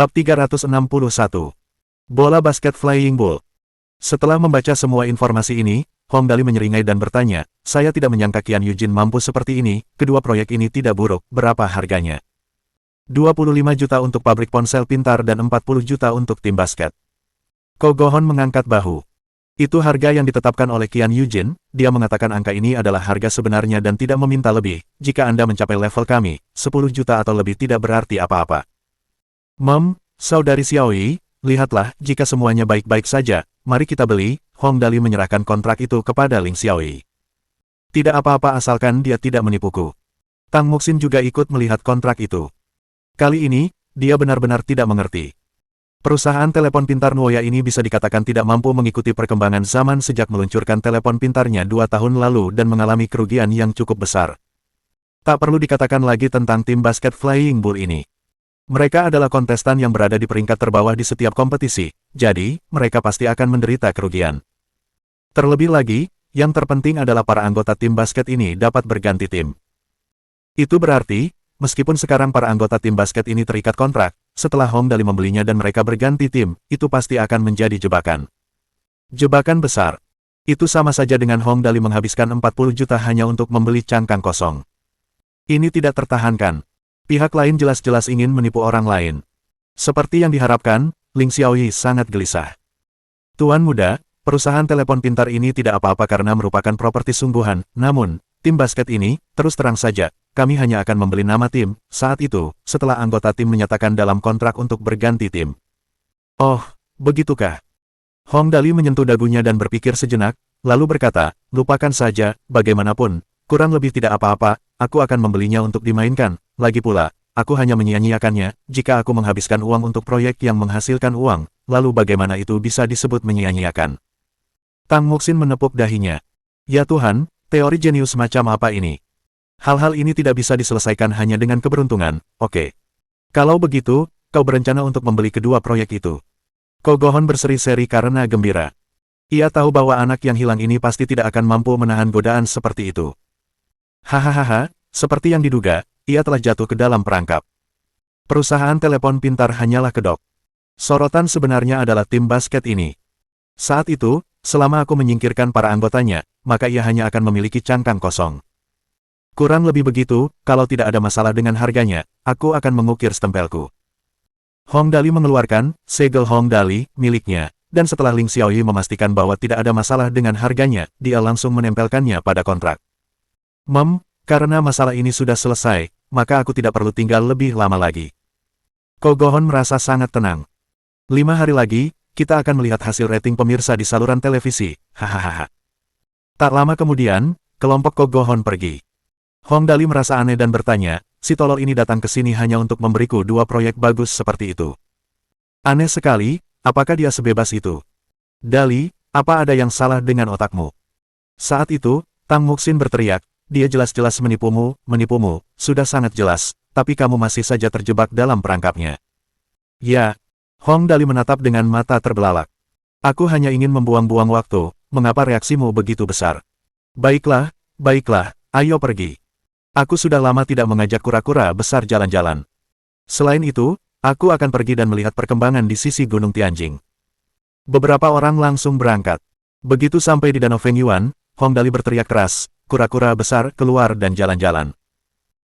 Bab 361. Bola basket Flying Bull. Setelah membaca semua informasi ini, Hong Dali menyeringai dan bertanya, saya tidak menyangka Qian Yujin mampu seperti ini, kedua proyek ini tidak buruk, berapa harganya? 25 juta untuk pabrik ponsel pintar dan 40 juta untuk tim basket. Ko Gohon mengangkat bahu. Itu harga yang ditetapkan oleh Qian Yujin, dia mengatakan angka ini adalah harga sebenarnya dan tidak meminta lebih, jika Anda mencapai level kami, 10 juta atau lebih tidak berarti apa-apa. Saudari Xiaoyi, lihatlah, jika semuanya baik-baik saja, mari kita beli. Hong Dali menyerahkan kontrak itu kepada Ling Xiaoyi. Tidak apa-apa asalkan dia tidak menipuku. Tang Muxin juga ikut melihat kontrak itu. Kali ini, dia benar-benar tidak mengerti. Perusahaan telepon pintar Nuoya ini bisa dikatakan tidak mampu mengikuti perkembangan zaman sejak meluncurkan telepon pintarnya 2 tahun lalu dan mengalami kerugian yang cukup besar. Tak perlu dikatakan lagi tentang tim basket Flying Bull ini. Mereka adalah kontestan yang berada di peringkat terbawah di setiap kompetisi, jadi mereka pasti akan menderita kerugian. Terlebih lagi, yang terpenting adalah para anggota tim basket ini dapat berganti tim. Itu berarti, meskipun sekarang para anggota tim basket ini terikat kontrak, setelah Hong Dali membelinya dan mereka berganti tim, itu pasti akan menjadi jebakan. Jebakan besar. Itu sama saja dengan Hong Dali menghabiskan 40 juta hanya untuk membeli cangkang kosong. Ini tidak tertahankan. Pihak lain jelas-jelas ingin menipu orang lain. Seperti yang diharapkan, Ling Xiaoyi sangat gelisah. Tuan muda, perusahaan telepon pintar ini tidak apa-apa karena merupakan properti sungguhan, namun, tim basket ini, terus terang saja, kami hanya akan membeli nama tim, saat itu, setelah anggota tim menyatakan dalam kontrak untuk berganti tim. Oh, begitukah? Hong Dali menyentuh dagunya dan berpikir sejenak, lalu berkata, lupakan saja, bagaimanapun, kurang lebih tidak apa-apa, aku akan membelinya untuk dimainkan. Lagi pula, aku hanya menyia-nyiakannya, jika aku menghabiskan uang untuk proyek yang menghasilkan uang, lalu bagaimana itu bisa disebut menyia-nyiakan? Tang Muxin menepuk dahinya. Ya Tuhan, teori jenius macam apa ini? Hal-hal ini tidak bisa diselesaikan hanya dengan keberuntungan, oke. Kalau begitu, kau berencana untuk membeli kedua proyek itu. Ko Gohon berseri-seri karena gembira. Ia tahu bahwa anak yang hilang ini pasti tidak akan mampu menahan godaan seperti itu. Hahaha, seperti yang diduga, ia telah jatuh ke dalam perangkap. Perusahaan telepon pintar hanyalah kedok. Sorotan sebenarnya adalah tim basket ini. Saat itu, selama aku menyingkirkan para anggotanya, maka ia hanya akan memiliki cangkang kosong. Kurang lebih begitu, kalau tidak ada masalah dengan harganya, aku akan mengukir stempelku. Hong Dali mengeluarkan segel Hong Dali miliknya, dan setelah Ling Xiaoyi memastikan bahwa tidak ada masalah dengan harganya, dia langsung menempelkannya pada kontrak. Karena masalah ini sudah selesai, maka aku tidak perlu tinggal lebih lama lagi. Ko Gohon merasa sangat tenang. 5 hari lagi, kita akan melihat hasil rating pemirsa di saluran televisi, hahaha. Tak lama kemudian, kelompok Ko Gohon pergi. Hong Dali merasa aneh dan bertanya, si tolol ini datang ke sini hanya untuk memberiku 2 proyek bagus seperti itu. Aneh sekali, apakah dia sebebas itu? Dali, apa ada yang salah dengan otakmu? Saat itu, Tang Muxin berteriak, dia jelas-jelas menipumu, sudah sangat jelas, tapi kamu masih saja terjebak dalam perangkapnya. Ya, Hong Dali menatap dengan mata terbelalak. Aku hanya ingin membuang-buang waktu, mengapa reaksimu begitu besar? Baiklah, ayo pergi. Aku sudah lama tidak mengajak kura-kura besar jalan-jalan. Selain itu, aku akan pergi dan melihat perkembangan di sisi Gunung Tianjing. Beberapa orang langsung berangkat. Begitu sampai di Danau Fengyuan, Hong Dali berteriak keras, kura-kura besar keluar dan jalan-jalan.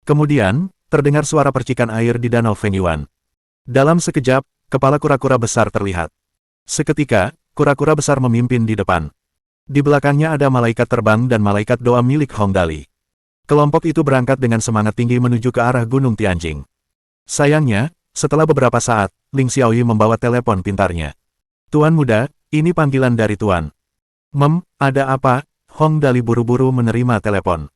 Kemudian, terdengar suara percikan air di Danau Fengyuan. Dalam sekejap, kepala kura-kura besar terlihat. Seketika, kura-kura besar memimpin di depan. Di belakangnya ada malaikat terbang dan malaikat doa milik Hong Dali. Kelompok itu berangkat dengan semangat tinggi menuju ke arah Gunung Tianjing. Sayangnya, setelah beberapa saat, Ling Xiaoyi membawa telepon pintarnya. Tuan muda, ini panggilan dari Tuan. Ada apa? Hong Dali buru-buru menerima telepon.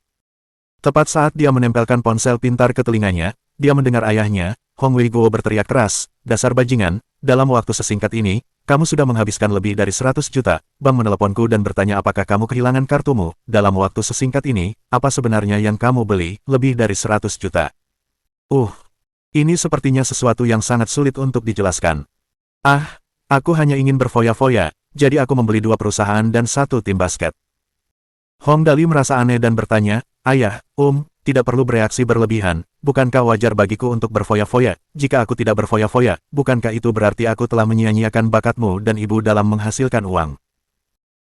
Tepat saat dia menempelkan ponsel pintar ke telinganya, dia mendengar ayahnya, Hong Wei Guo berteriak keras, dasar bajingan, dalam waktu sesingkat ini, kamu sudah menghabiskan lebih dari 100 juta, Bang meneleponku dan bertanya apakah kamu kehilangan kartumu, dalam waktu sesingkat ini, apa sebenarnya yang kamu beli, lebih dari 100 juta. Ini sepertinya sesuatu yang sangat sulit untuk dijelaskan. Aku hanya ingin berfoya-foya, jadi aku membeli 2 perusahaan dan 1 tim basket. Hong Dali merasa aneh dan bertanya, ayah, tidak perlu bereaksi berlebihan. Bukankah wajar bagiku untuk berfoya-foya? Jika aku tidak berfoya-foya, bukankah itu berarti aku telah menyia-nyiakan bakatmu dan ibu dalam menghasilkan uang?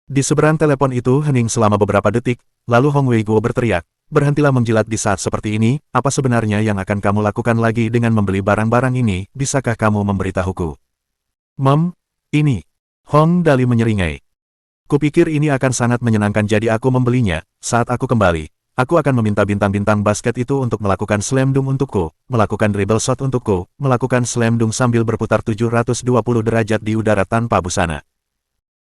Di seberang telepon itu hening selama beberapa detik, lalu Hong Weiguo berteriak, berhentilah menjilat di saat seperti ini, apa sebenarnya yang akan kamu lakukan lagi dengan membeli barang-barang ini, bisakah kamu memberitahuku? Ini. Hong Dali menyeringai. Kupikir ini akan sangat menyenangkan jadi aku membelinya. Saat aku kembali, aku akan meminta bintang-bintang basket itu untuk melakukan slam dunk untukku, melakukan dribble shot untukku, melakukan slam dunk sambil berputar 720 derajat di udara tanpa busana.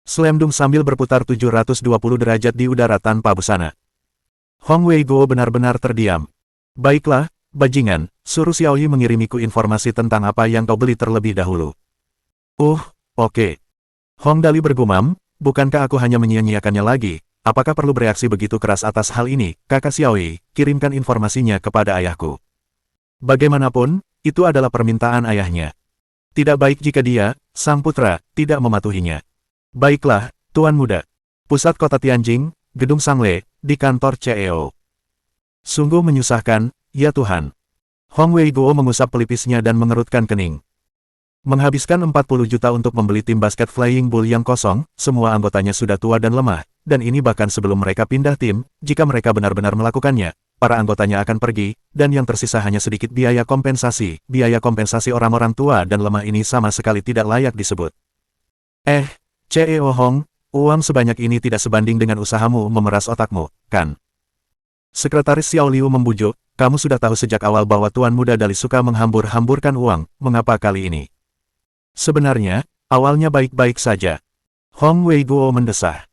Slam dunk sambil berputar 720 derajat di udara tanpa busana. Hong Weiguo benar-benar terdiam. Baiklah, bajingan, suruh Xiaoyi mengirimiku informasi tentang apa yang kau beli terlebih dahulu. Oke. Hong Dali bergumam, bukankah aku hanya menyia-nyiakannya lagi? Apakah perlu bereaksi begitu keras atas hal ini, kakak Xiaoyi? Kirimkan informasinya kepada ayahku. Bagaimanapun, itu adalah permintaan ayahnya. Tidak baik jika dia, sang putra, tidak mematuhinya. Baiklah, Tuan Muda. Pusat kota Tianjing, Gedung Sangle, di kantor CEO. Sungguh menyusahkan, ya Tuhan. Hong Weiguo mengusap pelipisnya dan mengerutkan kening. Menghabiskan 40 juta untuk membeli tim basket Flying Bull yang kosong, semua anggotanya sudah tua dan lemah, dan ini bahkan sebelum mereka pindah tim, jika mereka benar-benar melakukannya, para anggotanya akan pergi, dan yang tersisa hanya sedikit biaya kompensasi orang-orang tua dan lemah ini sama sekali tidak layak disebut. CEO Hong, uang sebanyak ini tidak sebanding dengan usahamu memeras otakmu, kan? Sekretaris Xiao Liu membujuk, kamu sudah tahu sejak awal bahwa Tuan Muda Dali suka menghambur-hamburkan uang, mengapa kali ini? Sebenarnya, awalnya baik-baik saja. Hong Weiguo mendesah.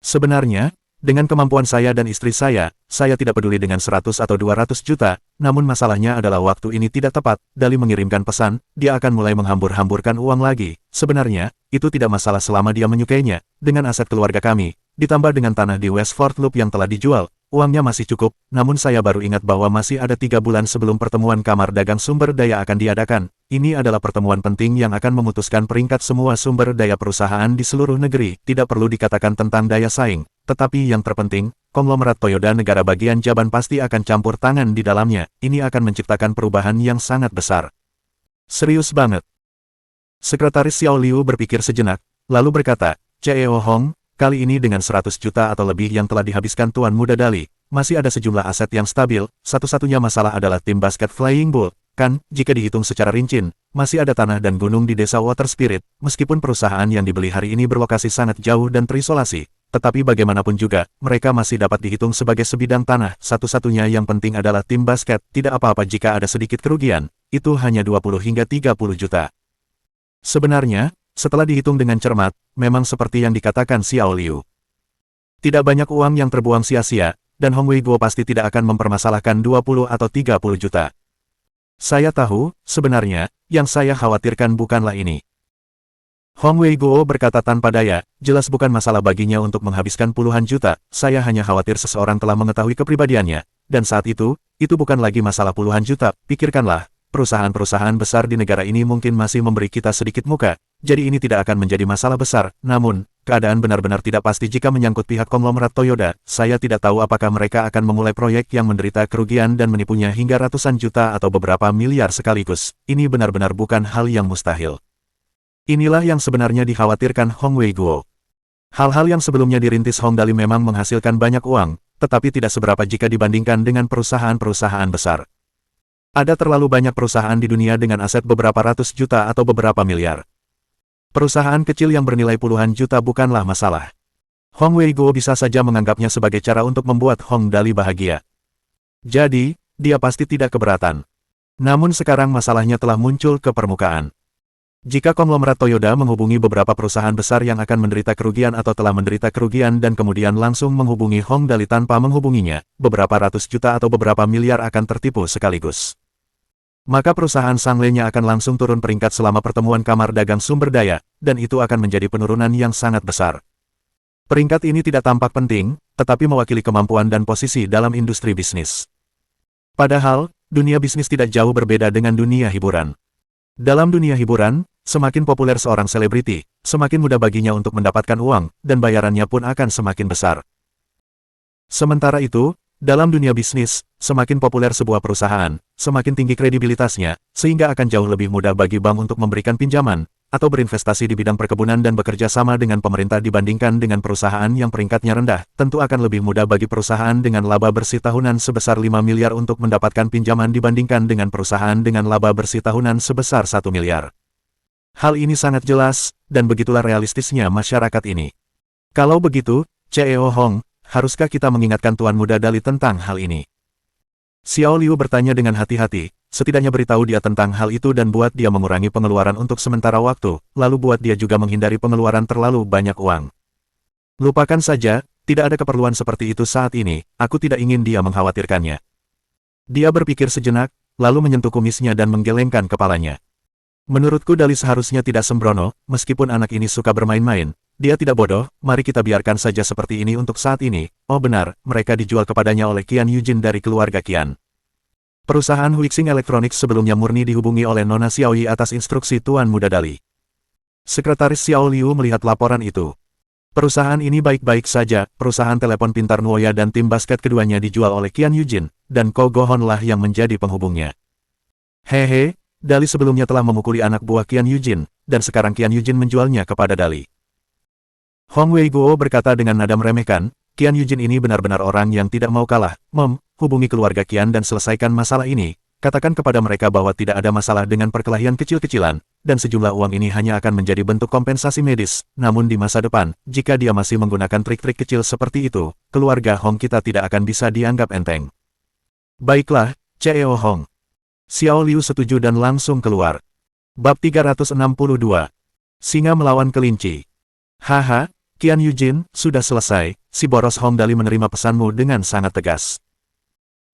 Sebenarnya, dengan kemampuan saya dan istri saya tidak peduli dengan 100 atau 200 juta, namun masalahnya adalah waktu ini tidak tepat, Dali mengirimkan pesan, dia akan mulai menghambur-hamburkan uang lagi. Sebenarnya, itu tidak masalah selama dia menyukainya, dengan aset keluarga kami, ditambah dengan tanah di Westford Loop yang telah dijual, uangnya masih cukup, namun saya baru ingat bahwa masih ada 3 bulan sebelum pertemuan Kamar Dagang Sumber Daya akan diadakan. Ini adalah pertemuan penting yang akan memutuskan peringkat semua sumber daya perusahaan di seluruh negeri, tidak perlu dikatakan tentang daya saing, tetapi yang terpenting, konglomerat Toyota negara bagian Japan pasti akan campur tangan di dalamnya, ini akan menciptakan perubahan yang sangat besar. Serius banget. Sekretaris Xiao Liu berpikir sejenak, lalu berkata, CEO Hong, kali ini dengan 100 juta atau lebih yang telah dihabiskan Tuan Muda Dali, masih ada sejumlah aset yang stabil, satu-satunya masalah adalah tim basket Flying Bull. Kan, jika dihitung secara rinci, masih ada tanah dan gunung di desa Water Spirit, meskipun perusahaan yang dibeli hari ini berlokasi sangat jauh dan terisolasi, tetapi bagaimanapun juga, mereka masih dapat dihitung sebagai sebidang tanah, satu-satunya yang penting adalah tim basket, tidak apa-apa jika ada sedikit kerugian, itu hanya 20 hingga 30 juta. Sebenarnya, setelah dihitung dengan cermat, memang seperti yang dikatakan Xiao Liu. Tidak banyak uang yang terbuang sia-sia, dan Hong Weiguo pasti tidak akan mempermasalahkan 20 atau 30 juta. Saya tahu, sebenarnya, yang saya khawatirkan bukanlah ini. Hong Weiguo berkata tanpa daya, jelas bukan masalah baginya untuk menghabiskan puluhan juta, saya hanya khawatir seseorang telah mengetahui kepribadiannya, dan saat itu bukan lagi masalah puluhan juta, pikirkanlah, perusahaan-perusahaan besar di negara ini mungkin masih memberi kita sedikit muka, jadi ini tidak akan menjadi masalah besar, namun, keadaan benar-benar tidak pasti jika menyangkut pihak konglomerat Toyota, saya tidak tahu apakah mereka akan memulai proyek yang menderita kerugian dan menipunya hingga ratusan juta atau beberapa miliar sekaligus, ini benar-benar bukan hal yang mustahil. Inilah yang sebenarnya dikhawatirkan Hong Weiguo. Hal-hal yang sebelumnya dirintis Hong Dali memang menghasilkan banyak uang, tetapi tidak seberapa jika dibandingkan dengan perusahaan-perusahaan besar. Ada terlalu banyak perusahaan di dunia dengan aset beberapa ratus juta atau beberapa miliar. Perusahaan kecil yang bernilai puluhan juta bukanlah masalah. Hong Weiguo bisa saja menganggapnya sebagai cara untuk membuat Hong Dali bahagia. Jadi, dia pasti tidak keberatan. Namun sekarang masalahnya telah muncul ke permukaan. Jika konglomerat Toyota menghubungi beberapa perusahaan besar yang akan menderita kerugian atau telah menderita kerugian dan kemudian langsung menghubungi Hong Dali tanpa menghubunginya, beberapa ratus juta atau beberapa miliar akan tertipu sekaligus. Maka perusahaan Sangle-nya akan langsung turun peringkat selama pertemuan Kamar Dagang Sumber Daya, dan itu akan menjadi penurunan yang sangat besar. Peringkat ini tidak tampak penting, tetapi mewakili kemampuan dan posisi dalam industri bisnis. Padahal, dunia bisnis tidak jauh berbeda dengan dunia hiburan. Dalam dunia hiburan, semakin populer seorang selebriti, semakin mudah baginya untuk mendapatkan uang, dan bayarannya pun akan semakin besar. Sementara itu, Dalam dunia bisnis, semakin populer sebuah perusahaan, semakin tinggi kredibilitasnya, sehingga akan jauh lebih mudah bagi bank untuk memberikan pinjaman, atau berinvestasi di bidang perkebunan dan bekerja sama dengan pemerintah dibandingkan dengan perusahaan yang peringkatnya rendah. Tentu akan lebih mudah bagi perusahaan dengan laba bersih tahunan sebesar 5 miliar untuk mendapatkan pinjaman dibandingkan dengan perusahaan dengan laba bersih tahunan sebesar 1 miliar. Hal ini sangat jelas, dan begitulah realistisnya masyarakat ini. Kalau begitu, CEO Hong, haruskah kita mengingatkan Tuan Muda Dali tentang hal ini? Xiao Liu bertanya dengan hati-hati, setidaknya beritahu dia tentang hal itu dan buat dia mengurangi pengeluaran untuk sementara waktu, lalu buat dia juga menghindari pengeluaran terlalu banyak uang. Lupakan saja, tidak ada keperluan seperti itu saat ini, aku tidak ingin dia mengkhawatirkannya. Dia berpikir sejenak, lalu menyentuh kumisnya dan menggelengkan kepalanya. Menurutku Dali seharusnya tidak sembrono, meskipun anak ini suka bermain-main. Dia tidak bodoh, mari kita biarkan saja seperti ini untuk saat ini. Oh benar, mereka dijual kepadanya oleh Qian Yujin dari keluarga Qian. Perusahaan Huixing Electronics sebelumnya murni dihubungi oleh Nona Xiaoyi atas instruksi Tuan Muda Dali. Sekretaris Xiao Liu melihat laporan itu. Perusahaan ini baik-baik saja, perusahaan telepon pintar Nuoya dan tim basket keduanya dijual oleh Qian Yujin, dan Ko Gohon lah yang menjadi penghubungnya. Hehe, Dali sebelumnya telah memukuli anak buah Qian Yujin, dan sekarang Qian Yujin menjualnya kepada Dali. Hong Wei Guo berkata dengan nada meremehkan, Qian Yujin ini benar-benar orang yang tidak mau kalah. Hubungi keluarga Qian dan selesaikan masalah ini. Katakan kepada mereka bahwa tidak ada masalah dengan perkelahian kecil-kecilan, dan sejumlah uang ini hanya akan menjadi bentuk kompensasi medis. Namun di masa depan, jika dia masih menggunakan trik-trik kecil seperti itu, keluarga Hong kita tidak akan bisa dianggap enteng. Baiklah, CEO Hong. Xiao Liu setuju dan langsung keluar. Bab 362. Singa melawan kelinci. Haha. Qian Yujin, sudah selesai, si boros Hong Dali menerima pesanmu dengan sangat tegas.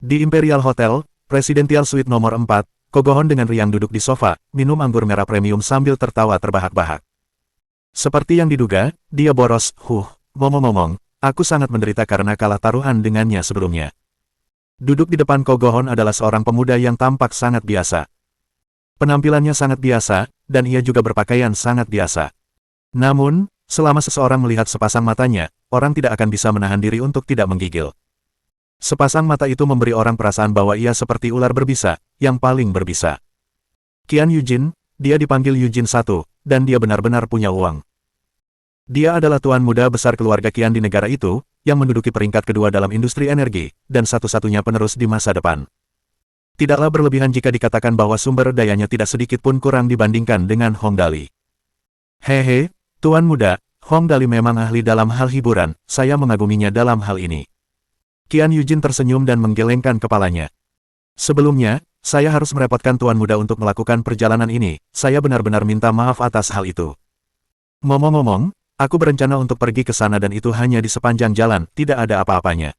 Di Imperial Hotel, Presidential Suite nomor 4, Ko Gohon dengan riang duduk di sofa, minum anggur merah premium sambil tertawa terbahak-bahak. Seperti yang diduga, dia boros, ngomong-ngomong, aku sangat menderita karena kalah taruhan dengannya sebelumnya. Duduk di depan Ko Gohon adalah seorang pemuda yang tampak sangat biasa. Penampilannya sangat biasa, dan ia juga berpakaian sangat biasa. Namun, selama seseorang melihat sepasang matanya, orang tidak akan bisa menahan diri untuk tidak menggigil. Sepasang mata itu memberi orang perasaan bahwa ia seperti ular berbisa, yang paling berbisa. Qian Yujin, dia dipanggil Yujin I, dan dia benar-benar punya uang. Dia adalah tuan muda besar keluarga Qian di negara itu, yang menduduki peringkat kedua dalam industri energi, dan satu-satunya penerus di masa depan. Tidaklah berlebihan jika dikatakan bahwa sumber dayanya tidak sedikit pun kurang dibandingkan dengan Hong Dali. Hehe. Tuan muda, Hong Dali memang ahli dalam hal hiburan, saya mengaguminya dalam hal ini. Qian Yujin tersenyum dan menggelengkan kepalanya. Sebelumnya, saya harus merepotkan tuan muda untuk melakukan perjalanan ini, saya benar-benar minta maaf atas hal itu. Ngomong-ngomong, aku berencana untuk pergi ke sana dan itu hanya di sepanjang jalan, tidak ada apa-apanya.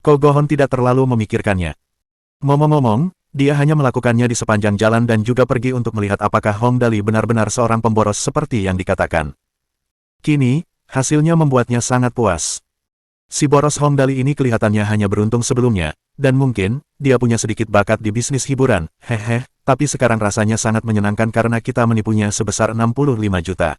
Ko Gohon tidak terlalu memikirkannya. Ngomong-ngomong, dia hanya melakukannya di sepanjang jalan dan juga pergi untuk melihat apakah Hong Dali benar-benar seorang pemboros seperti yang dikatakan. Kini, hasilnya membuatnya sangat puas. Si boros Hong Dali ini kelihatannya hanya beruntung sebelumnya, dan mungkin, dia punya sedikit bakat di bisnis hiburan, tapi sekarang rasanya sangat menyenangkan karena kita menipunya sebesar 65 juta.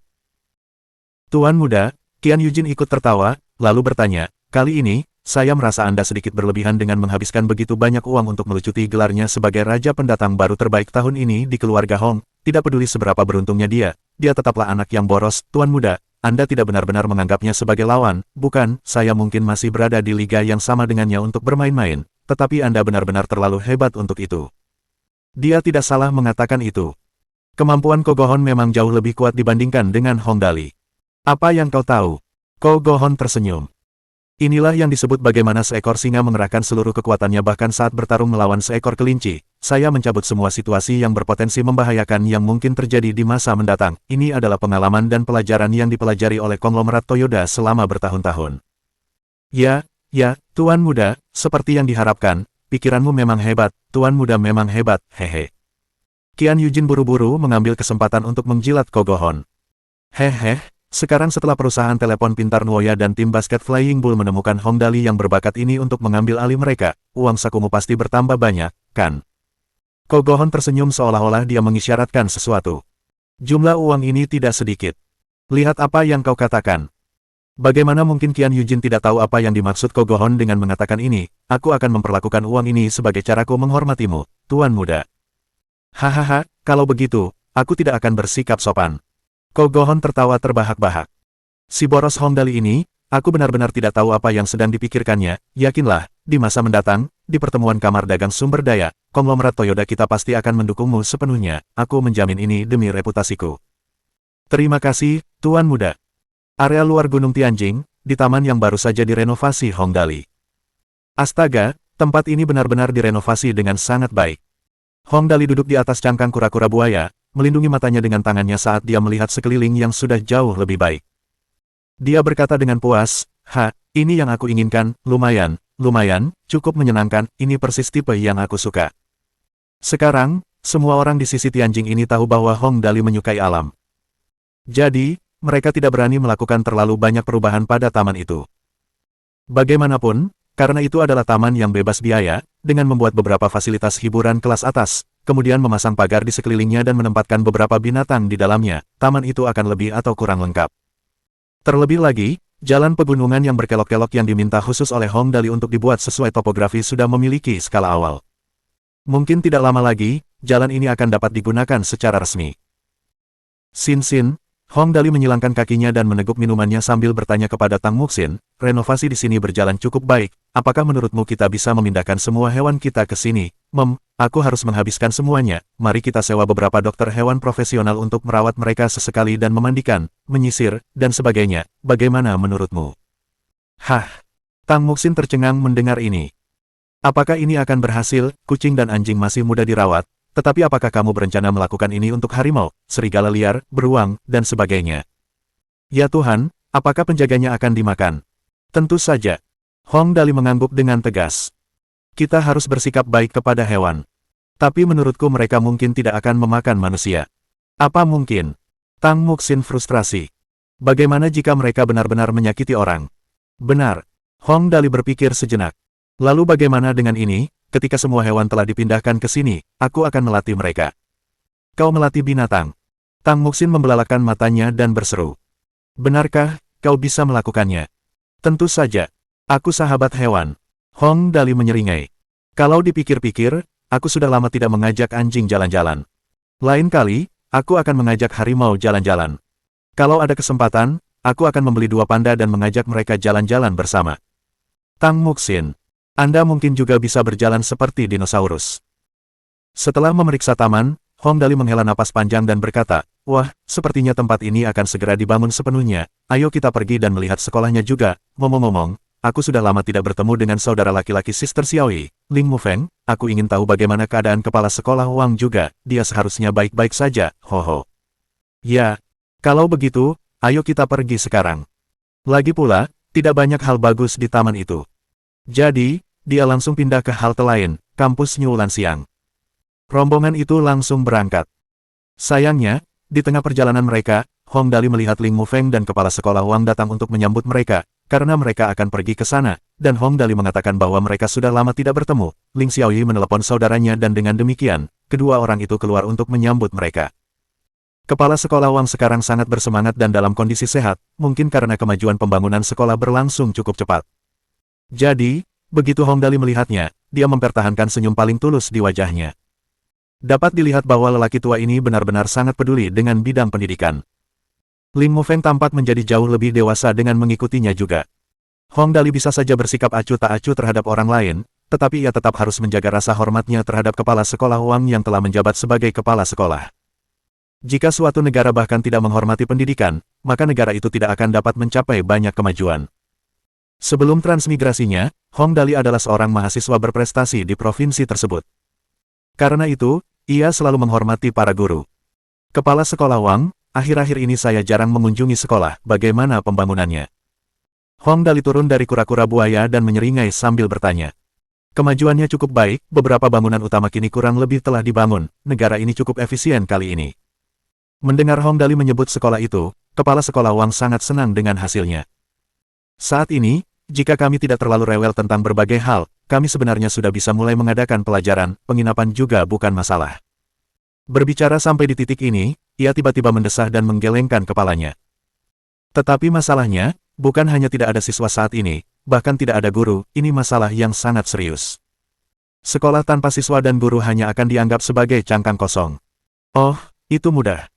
Tuan muda, Qian Yujin ikut tertawa, lalu bertanya, kali ini, saya merasa Anda sedikit berlebihan dengan menghabiskan begitu banyak uang untuk melucuti gelarnya sebagai raja pendatang baru terbaik tahun ini di keluarga Hong. Tidak peduli seberapa beruntungnya dia tetaplah anak yang boros. Tuan muda, Anda tidak benar-benar menganggapnya sebagai lawan, bukan? Saya mungkin masih berada di liga yang sama dengannya untuk bermain-main, tetapi Anda benar-benar terlalu hebat untuk itu. Dia tidak salah mengatakan itu. Kemampuan Ko Gohon memang jauh lebih kuat dibandingkan dengan Hong Dali. Apa yang kau tahu? Ko Gohon tersenyum. Inilah yang disebut bagaimana seekor singa mengerahkan seluruh kekuatannya bahkan saat bertarung melawan seekor kelinci. Saya mencabut semua situasi yang berpotensi membahayakan yang mungkin terjadi di masa mendatang. Ini adalah pengalaman dan pelajaran yang dipelajari oleh konglomerat Toyoda selama bertahun-tahun. Ya, Tuan muda, seperti yang diharapkan, pikiranmu memang hebat, Tuan muda memang hebat, hehe. Qian Yujin buru-buru mengambil kesempatan untuk menjilat Ko Gohon. Sekarang setelah perusahaan telepon pintar Nuoya dan tim basket Flying Bull menemukan Hong Dali yang berbakat ini untuk mengambil alih mereka, uang sakumu pasti bertambah banyak, kan? Ko Gohon tersenyum seolah-olah dia mengisyaratkan sesuatu. Jumlah uang ini tidak sedikit. Lihat apa yang kau katakan. Bagaimana mungkin Qian Yujin tidak tahu apa yang dimaksud Kogohon dengan mengatakan ini? Aku akan memperlakukan uang ini sebagai caraku menghormatimu, Tuan Muda. Hahaha, kalau begitu, aku tidak akan bersikap sopan. Kogohon tertawa terbahak-bahak. Si boros Hongdali ini, aku benar-benar tidak tahu apa yang sedang dipikirkannya. Yakinlah, di masa mendatang, di pertemuan kamar dagang sumber daya, konglomerat Toyota kita pasti akan mendukungmu sepenuhnya. Aku menjamin ini demi reputasiku. Terima kasih, Tuan Muda. Area luar Gunung Tianjing, di taman yang baru saja direnovasi Hongdali. Astaga, tempat ini benar-benar direnovasi dengan sangat baik. Hongdali duduk di atas cangkang kura-kura buaya, melindungi matanya dengan tangannya saat dia melihat sekeliling yang sudah jauh lebih baik. Dia berkata dengan puas, ini yang aku inginkan, lumayan, cukup menyenangkan, ini persis tipe yang aku suka. Sekarang, semua orang di sisi Tianjing ini tahu bahwa Hongdali menyukai alam. Jadi, mereka tidak berani melakukan terlalu banyak perubahan pada taman itu. Bagaimanapun, karena itu adalah taman yang bebas biaya, dengan membuat beberapa fasilitas hiburan kelas atas, kemudian memasang pagar di sekelilingnya dan menempatkan beberapa binatang di dalamnya, taman itu akan lebih atau kurang lengkap. Terlebih lagi, jalan pegunungan yang berkelok-kelok yang diminta khusus oleh Hongdali untuk dibuat sesuai topografi sudah memiliki skala awal. Mungkin tidak lama lagi, jalan ini akan dapat digunakan secara resmi. Sin, Hongdali menyilangkan kakinya dan meneguk minumannya sambil bertanya kepada Tang Muxin, renovasi di sini berjalan cukup baik, apakah menurutmu kita bisa memindahkan semua hewan kita ke sini? Aku harus menghabiskan semuanya, mari kita sewa beberapa dokter hewan profesional untuk merawat mereka sesekali dan memandikan, menyisir, dan sebagainya, bagaimana menurutmu? Tang Muxin tercengang mendengar ini. Apakah ini akan berhasil? Kucing dan anjing masih mudah dirawat. Tetapi apakah kamu berencana melakukan ini untuk harimau, serigala liar, beruang, dan sebagainya? Ya Tuhan, apakah penjaganya akan dimakan? Tentu saja. Hongdali mengangguk dengan tegas. Kita harus bersikap baik kepada hewan. Tapi menurutku mereka mungkin tidak akan memakan manusia. Apa mungkin? Tang Muxin frustrasi. Bagaimana jika mereka benar-benar menyakiti orang? Benar. Hongdali berpikir sejenak. Lalu bagaimana dengan ini? Ketika semua hewan telah dipindahkan ke sini, aku akan melatih mereka. Kau melatih binatang. Tang Muxin membelalakan matanya dan berseru. Benarkah, kau bisa melakukannya? Tentu saja. Aku sahabat hewan. Hongdali menyeringai. Kalau dipikir-pikir, aku sudah lama tidak mengajak anjing jalan-jalan. Lain kali, aku akan mengajak harimau jalan-jalan. Kalau ada kesempatan, aku akan membeli 2 panda dan mengajak mereka jalan-jalan bersama. Tang Muxin. Anda mungkin juga bisa berjalan seperti dinosaurus. Setelah memeriksa taman, Hongdali menghela napas panjang dan berkata, wah, sepertinya tempat ini akan segera dibangun sepenuhnya, ayo kita pergi dan melihat sekolahnya juga. Ngomong-ngomong, aku sudah lama tidak bertemu dengan saudara laki-laki Sister Xiaoyi, Ling Mufeng, aku ingin tahu bagaimana keadaan kepala sekolah Wang juga, dia seharusnya baik-baik saja, hoho. Ya, kalau begitu, ayo kita pergi sekarang. Lagi pula, tidak banyak hal bagus di taman itu. Jadi, dia langsung pindah ke halte lain, kampus New Lanxiang. Rombongan itu langsung berangkat. Sayangnya, di tengah perjalanan mereka, Hongdali melihat Ling Mufeng dan kepala sekolah Wang datang untuk menyambut mereka, karena mereka akan pergi ke sana, dan Hongdali mengatakan bahwa mereka sudah lama tidak bertemu. Ling Xiaoyi menelepon saudaranya dan dengan demikian, kedua orang itu keluar untuk menyambut mereka. Kepala sekolah Wang sekarang sangat bersemangat dan dalam kondisi sehat, mungkin karena kemajuan pembangunan sekolah berlangsung cukup cepat. Jadi, begitu Hongdali melihatnya, dia mempertahankan senyum paling tulus di wajahnya. Dapat dilihat bahwa lelaki tua ini benar-benar sangat peduli dengan bidang pendidikan. Ling Mufeng tampak menjadi jauh lebih dewasa dengan mengikutinya juga. Hongdali bisa saja bersikap acuh tak acuh terhadap orang lain, tetapi ia tetap harus menjaga rasa hormatnya terhadap kepala sekolah Wang yang telah menjabat sebagai kepala sekolah. Jika suatu negara bahkan tidak menghormati pendidikan, maka negara itu tidak akan dapat mencapai banyak kemajuan. Sebelum transmigrasinya, Hongdali adalah seorang mahasiswa berprestasi di provinsi tersebut. Karena itu, ia selalu menghormati para guru. Kepala sekolah Wang, akhir-akhir ini saya jarang mengunjungi sekolah, bagaimana pembangunannya? Hongdali turun dari kura-kura buaya dan menyeringai sambil bertanya. Kemajuannya cukup baik, beberapa bangunan utama kini kurang lebih telah dibangun, negara ini cukup efisien kali ini. Mendengar Hongdali menyebut sekolah itu, kepala sekolah Wang sangat senang dengan hasilnya. Saat ini, jika kami tidak terlalu rewel tentang berbagai hal, kami sebenarnya sudah bisa mulai mengadakan pelajaran, penginapan juga bukan masalah. Berbicara sampai di titik ini, ia tiba-tiba mendesah dan menggelengkan kepalanya. Tetapi masalahnya, bukan hanya tidak ada siswa saat ini, bahkan tidak ada guru, ini masalah yang sangat serius. Sekolah tanpa siswa dan guru hanya akan dianggap sebagai cangkang kosong. Oh, itu mudah.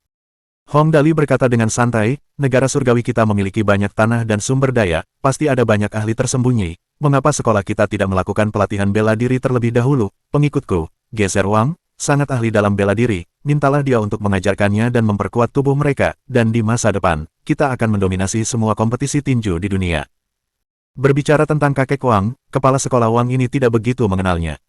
Hong Dali berkata dengan santai, negara surgawi kita memiliki banyak tanah dan sumber daya, pasti ada banyak ahli tersembunyi. Mengapa sekolah kita tidak melakukan pelatihan bela diri terlebih dahulu? Pengikutku, Geser Wang, sangat ahli dalam bela diri, mintalah dia untuk mengajarkannya dan memperkuat tubuh mereka, dan di masa depan, kita akan mendominasi semua kompetisi tinju di dunia. Berbicara tentang kakek Wang, kepala sekolah Wang ini tidak begitu mengenalnya.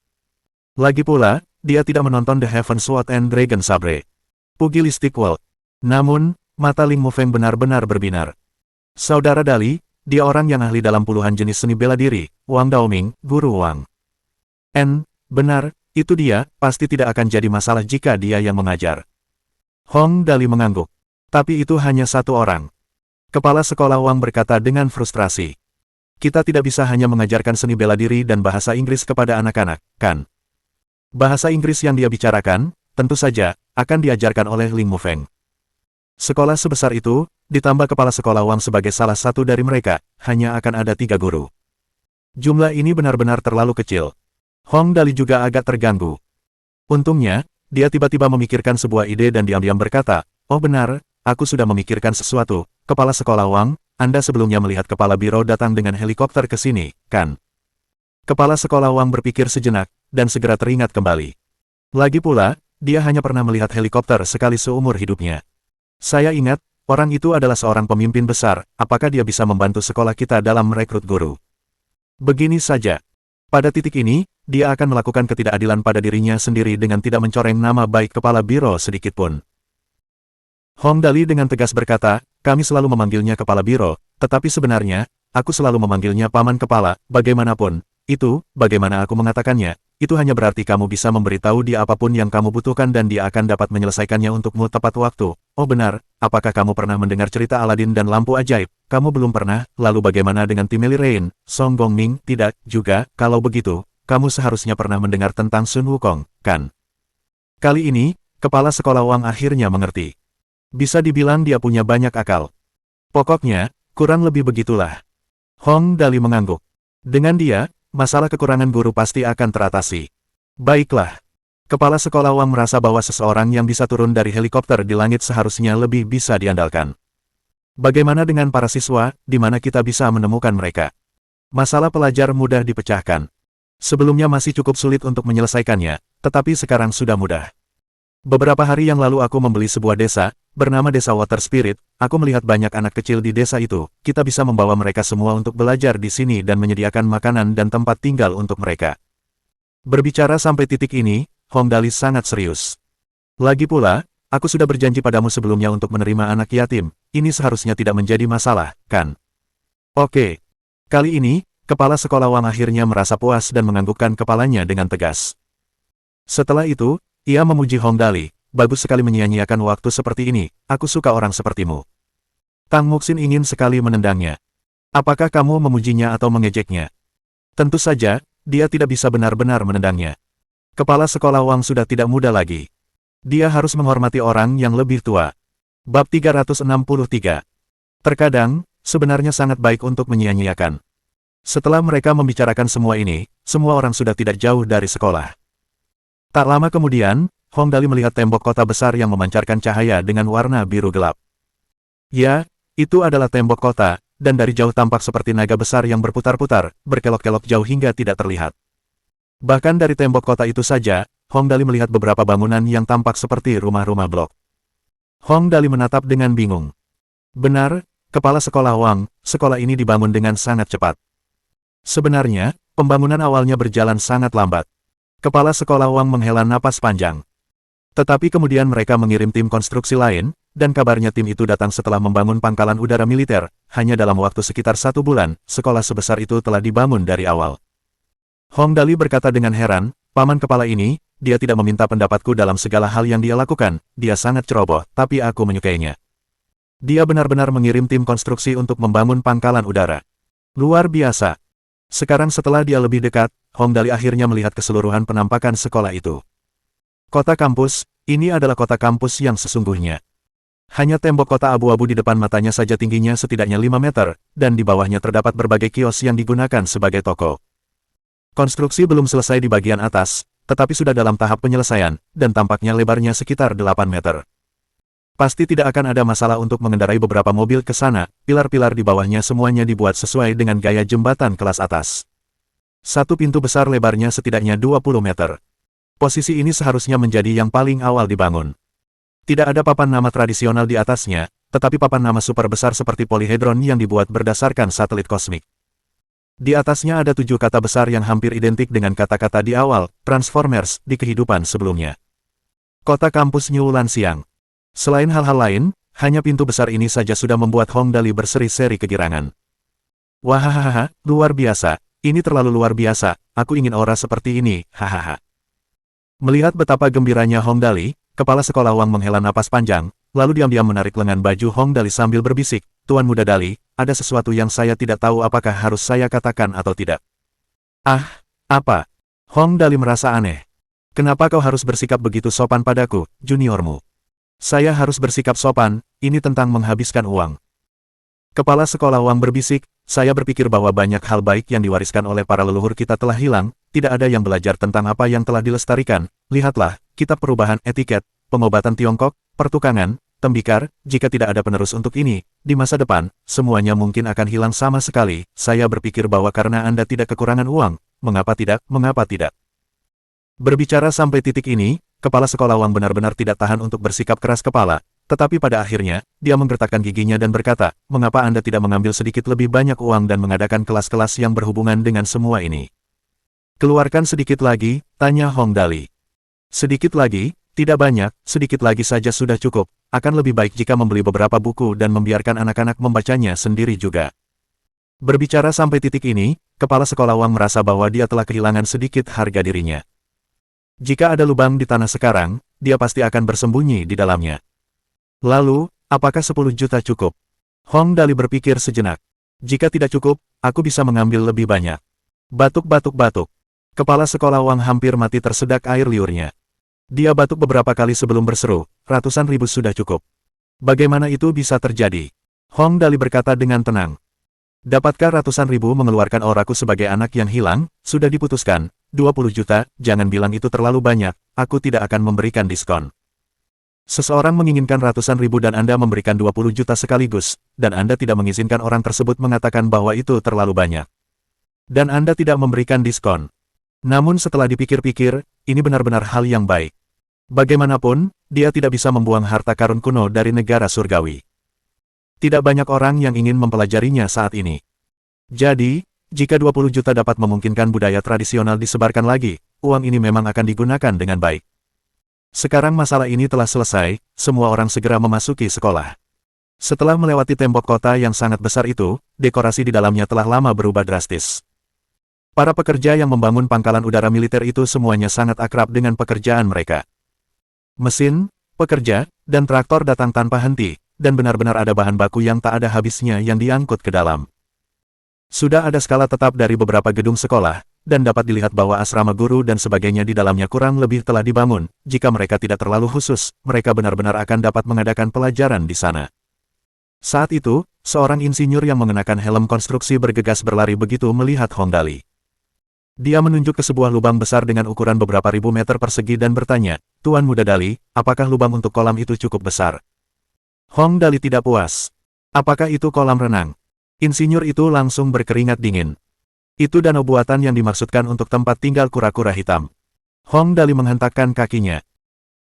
Lagi pula, dia tidak menonton The Heaven Sword and Dragon Sabre. Pugilistic World. Namun, mata Ling Mufeng benar-benar berbinar. Saudara Dali, dia orang yang ahli dalam puluhan jenis seni bela diri, Wang Daoming, guru Wang. Benar, itu dia, pasti tidak akan jadi masalah jika dia yang mengajar. Hong Dali mengangguk. Tapi itu hanya satu orang. Kepala sekolah Wang berkata dengan frustrasi. Kita tidak bisa hanya mengajarkan seni bela diri dan bahasa Inggris kepada anak-anak, kan? Bahasa Inggris yang dia bicarakan, tentu saja, akan diajarkan oleh Ling Mufeng. Sekolah sebesar itu, ditambah kepala sekolah Wang sebagai salah satu dari mereka, hanya akan ada 3 guru. Jumlah ini benar-benar terlalu kecil. Hong Dali juga agak terganggu. Untungnya, dia tiba-tiba memikirkan sebuah ide dan diam-diam berkata, oh benar, aku sudah memikirkan sesuatu, kepala sekolah Wang, Anda sebelumnya melihat kepala biro datang dengan helikopter ke sini, kan? Kepala sekolah Wang berpikir sejenak, dan segera teringat kembali. Lagi pula, dia hanya pernah melihat helikopter sekali seumur hidupnya. Saya ingat, orang itu adalah seorang pemimpin besar, apakah dia bisa membantu sekolah kita dalam merekrut guru? Begini saja. Pada titik ini, dia akan melakukan ketidakadilan pada dirinya sendiri dengan tidak mencoreng nama baik kepala biro sedikitpun. Hong Dali dengan tegas berkata, kami selalu memanggilnya kepala biro, tetapi sebenarnya, aku selalu memanggilnya paman kepala, bagaimanapun. Itu, bagaimana aku mengatakannya, itu hanya berarti kamu bisa memberitahu dia apapun yang kamu butuhkan dan dia akan dapat menyelesaikannya untukmu tepat waktu. Oh benar, apakah kamu pernah mendengar cerita Aladin dan lampu ajaib? Kamu belum pernah, lalu bagaimana dengan Timely Rain, Song Gongming? Tidak, juga, kalau begitu, kamu seharusnya pernah mendengar tentang Sun Wukong, kan? Kali ini, kepala sekolah Wang akhirnya mengerti. Bisa dibilang dia punya banyak akal. Pokoknya, kurang lebih begitulah. Hong Dali mengangguk. Dengan dia, masalah kekurangan guru pasti akan teratasi. Baiklah. Kepala sekolah Wang merasa bahwa seseorang yang bisa turun dari helikopter di langit seharusnya lebih bisa diandalkan. Bagaimana dengan para siswa, di mana kita bisa menemukan mereka? Masalah pelajar mudah dipecahkan. Sebelumnya masih cukup sulit untuk menyelesaikannya, tetapi sekarang sudah mudah. Beberapa hari yang lalu aku membeli sebuah desa, bernama Desa Water Spirit. Aku melihat banyak anak kecil di desa itu. Kita bisa membawa mereka semua untuk belajar di sini dan menyediakan makanan dan tempat tinggal untuk mereka. Berbicara sampai titik ini, Hong Dali sangat serius. Lagi pula, aku sudah berjanji padamu sebelumnya untuk menerima anak yatim. Ini seharusnya tidak menjadi masalah, kan? Oke. Kali ini, kepala sekolah Wang akhirnya merasa puas dan menganggukkan kepalanya dengan tegas. Setelah itu, ia memuji Hong Dali, bagus sekali menyia-nyiakan waktu seperti ini, aku suka orang sepertimu. Tang Muxin ingin sekali menendangnya. Apakah kamu memujinya atau mengejeknya? Tentu saja, dia tidak bisa benar-benar menendangnya. Kepala sekolah Wang sudah tidak muda lagi. Dia harus menghormati orang yang lebih tua. Bab 363. Terkadang, sebenarnya sangat baik untuk menyia-nyiakan. Setelah mereka membicarakan semua ini, semua orang sudah tidak jauh dari sekolah. Tak lama kemudian, Hong Dali melihat tembok kota besar yang memancarkan cahaya dengan warna biru gelap. Ya, itu adalah tembok kota, dan dari jauh tampak seperti naga besar yang berputar-putar, berkelok-kelok jauh hingga tidak terlihat. Bahkan dari tembok kota itu saja, Hong Dali melihat beberapa bangunan yang tampak seperti rumah-rumah blok. Hong Dali menatap dengan bingung. Benar, kepala sekolah Wang, sekolah ini dibangun dengan sangat cepat. Sebenarnya, pembangunan awalnya berjalan sangat lambat. Kepala sekolah Wang menghela napas panjang. Tetapi kemudian mereka mengirim tim konstruksi lain, dan kabarnya tim itu datang setelah membangun pangkalan udara militer. Hanya dalam waktu sekitar 1 bulan, sekolah sebesar itu telah dibangun dari awal. Hong Dali berkata dengan heran, paman kepala ini, dia tidak meminta pendapatku dalam segala hal yang dia lakukan, dia sangat ceroboh, tapi aku menyukainya. Dia benar-benar mengirim tim konstruksi untuk membangun pangkalan udara. Luar biasa. Sekarang setelah dia lebih dekat, Hong Dali akhirnya melihat keseluruhan penampakan sekolah itu. Kota kampus, ini adalah kota kampus yang sesungguhnya. Hanya tembok kota abu-abu di depan matanya saja tingginya setidaknya 5 meter, dan di bawahnya terdapat berbagai kios yang digunakan sebagai toko. Konstruksi belum selesai di bagian atas, tetapi sudah dalam tahap penyelesaian, dan tampaknya lebarnya sekitar 8 meter. Pasti tidak akan ada masalah untuk mengendarai beberapa mobil ke sana, pilar-pilar di bawahnya semuanya dibuat sesuai dengan gaya jembatan kelas atas. Satu pintu besar lebarnya setidaknya 20 meter. Posisi ini seharusnya menjadi yang paling awal dibangun. Tidak ada papan nama tradisional di atasnya, tetapi papan nama super besar seperti polihedron yang dibuat berdasarkan satelit kosmik. Di atasnya ada 7 kata besar yang hampir identik dengan kata-kata di awal, Transformers, di kehidupan sebelumnya. Kota kampus New Lansiang. Selain hal-hal lain, hanya pintu besar ini saja sudah membuat Hong Dali berseri-seri kegirangan. Wahahaha, luar biasa, ini terlalu luar biasa, aku ingin aura seperti ini, hahaha. Melihat betapa gembiranya Hong Dali, kepala sekolah Wang menghela napas panjang, lalu diam-diam menarik lengan baju Hong Dali sambil berbisik, Tuan Muda Dali, ada sesuatu yang saya tidak tahu apakah harus saya katakan atau tidak. Ah, apa? Hong Dali merasa aneh. Kenapa kau harus bersikap begitu sopan padaku, juniormu? Saya harus bersikap sopan, ini tentang menghabiskan uang. Kepala sekolah Wang berbisik, saya berpikir bahwa banyak hal baik yang diwariskan oleh para leluhur kita telah hilang, tidak ada yang belajar tentang apa yang telah dilestarikan. Lihatlah, kitab perubahan etiket, pengobatan Tiongkok, pertukangan, tembikar, jika tidak ada penerus untuk ini, di masa depan, semuanya mungkin akan hilang sama sekali. Saya berpikir bahwa karena Anda tidak kekurangan uang, mengapa tidak? Berbicara sampai titik ini, kepala sekolah Wang benar-benar tidak tahan untuk bersikap keras kepala. Tetapi pada akhirnya, dia menggertakkan giginya dan berkata, mengapa Anda tidak mengambil sedikit lebih banyak uang dan mengadakan kelas-kelas yang berhubungan dengan semua ini? Keluarkan sedikit lagi, tanya Hong Dali. Sedikit lagi, tidak banyak, sedikit lagi saja sudah cukup. Akan lebih baik jika membeli beberapa buku dan membiarkan anak-anak membacanya sendiri juga. Berbicara sampai titik ini, kepala sekolah Wang merasa bahwa dia telah kehilangan sedikit harga dirinya. Jika ada lubang di tanah sekarang, dia pasti akan bersembunyi di dalamnya. Lalu, apakah 10 juta cukup? Hong Dali berpikir sejenak. Jika tidak cukup, aku bisa mengambil lebih banyak. Batuk. Kepala sekolah Wang hampir mati tersedak air liurnya. Dia batuk beberapa kali sebelum berseru, ratusan ribu sudah cukup. Bagaimana itu bisa terjadi? Hong Dali berkata dengan tenang. Dapatkah ratusan ribu mengeluarkan auraku sebagai anak yang hilang? Sudah diputuskan, 20 juta, jangan bilang itu terlalu banyak, aku tidak akan memberikan diskon. Seseorang menginginkan ratusan ribu dan Anda memberikan 20 juta sekaligus, dan Anda tidak mengizinkan orang tersebut mengatakan bahwa itu terlalu banyak. Dan Anda tidak memberikan diskon. Namun setelah dipikir-pikir, ini benar-benar hal yang baik. Bagaimanapun, dia tidak bisa membuang harta karun kuno dari negara surgawi. Tidak banyak orang yang ingin mempelajarinya saat ini. Jadi, jika 20 juta dapat memungkinkan budaya tradisional disebarkan lagi, uang ini memang akan digunakan dengan baik. Sekarang masalah ini telah selesai, semua orang segera memasuki sekolah. Setelah melewati tembok kota yang sangat besar itu, dekorasi di dalamnya telah lama berubah drastis. Para pekerja yang membangun pangkalan udara militer itu semuanya sangat akrab dengan pekerjaan mereka. Mesin, pekerja, dan traktor datang tanpa henti, dan benar-benar ada bahan baku yang tak ada habisnya yang diangkut ke dalam. Sudah ada skala tetap dari beberapa gedung sekolah, dan dapat dilihat bahwa asrama guru dan sebagainya di dalamnya kurang lebih telah dibangun. Jika mereka tidak terlalu khusus, mereka benar-benar akan dapat mengadakan pelajaran di sana. Saat itu, seorang insinyur yang mengenakan helm konstruksi bergegas berlari begitu melihat Hong Dali. Dia menunjuk ke sebuah lubang besar dengan ukuran beberapa ribu meter persegi dan bertanya, Tuan Muda Dali, apakah lubang untuk kolam itu cukup besar? Hong Dali tidak puas. Apakah itu kolam renang? Insinyur itu langsung berkeringat dingin. Itu danau buatan yang dimaksudkan untuk tempat tinggal kura-kura hitam. Hong Dali menghentakkan kakinya.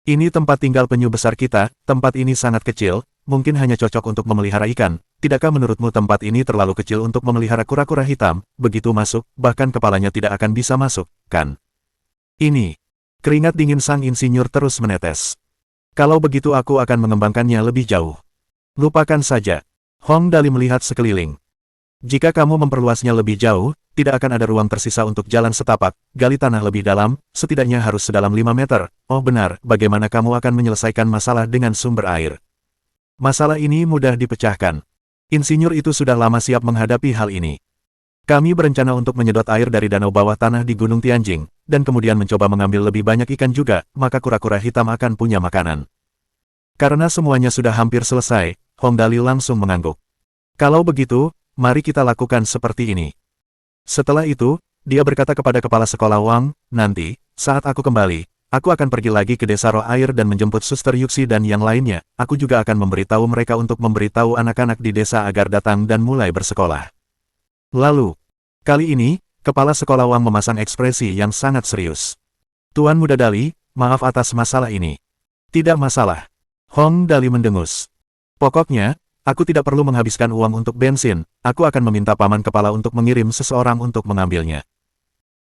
Ini tempat tinggal penyu besar kita, tempat ini sangat kecil, mungkin hanya cocok untuk memelihara ikan. Tidakkah menurutmu tempat ini terlalu kecil untuk memelihara kura-kura hitam? Begitu masuk, bahkan kepalanya tidak akan bisa masuk, kan? Ini. Keringat dingin sang insinyur terus menetes. Kalau begitu aku akan mengembangkannya lebih jauh. Lupakan saja. Hong Dali melihat sekeliling. Jika kamu memperluasnya lebih jauh, tidak akan ada ruang tersisa untuk jalan setapak, gali tanah lebih dalam, setidaknya harus sedalam 5 meter. Oh benar, bagaimana kamu akan menyelesaikan masalah dengan sumber air? Masalah ini mudah dipecahkan. Insinyur itu sudah lama siap menghadapi hal ini. Kami berencana untuk menyedot air dari danau bawah tanah di Gunung Tianjing, dan kemudian mencoba mengambil lebih banyak ikan juga, maka kura-kura hitam akan punya makanan. Karena semuanya sudah hampir selesai, Hong Dali langsung mengangguk. Kalau begitu, mari kita lakukan seperti ini. Setelah itu, dia berkata kepada kepala sekolah Wang, nanti, saat aku kembali, aku akan pergi lagi ke desa roh air dan menjemput Suster Yuxi dan yang lainnya. Aku juga akan memberitahu mereka untuk memberitahu anak-anak di desa agar datang dan mulai bersekolah. Lalu, kali ini, kepala sekolah Wang memasang ekspresi yang sangat serius. Tuan Muda Dali, maaf atas masalah ini. Tidak masalah. Hong Dali mendengus. Pokoknya, aku tidak perlu menghabiskan uang untuk bensin, aku akan meminta paman kepala untuk mengirim seseorang untuk mengambilnya.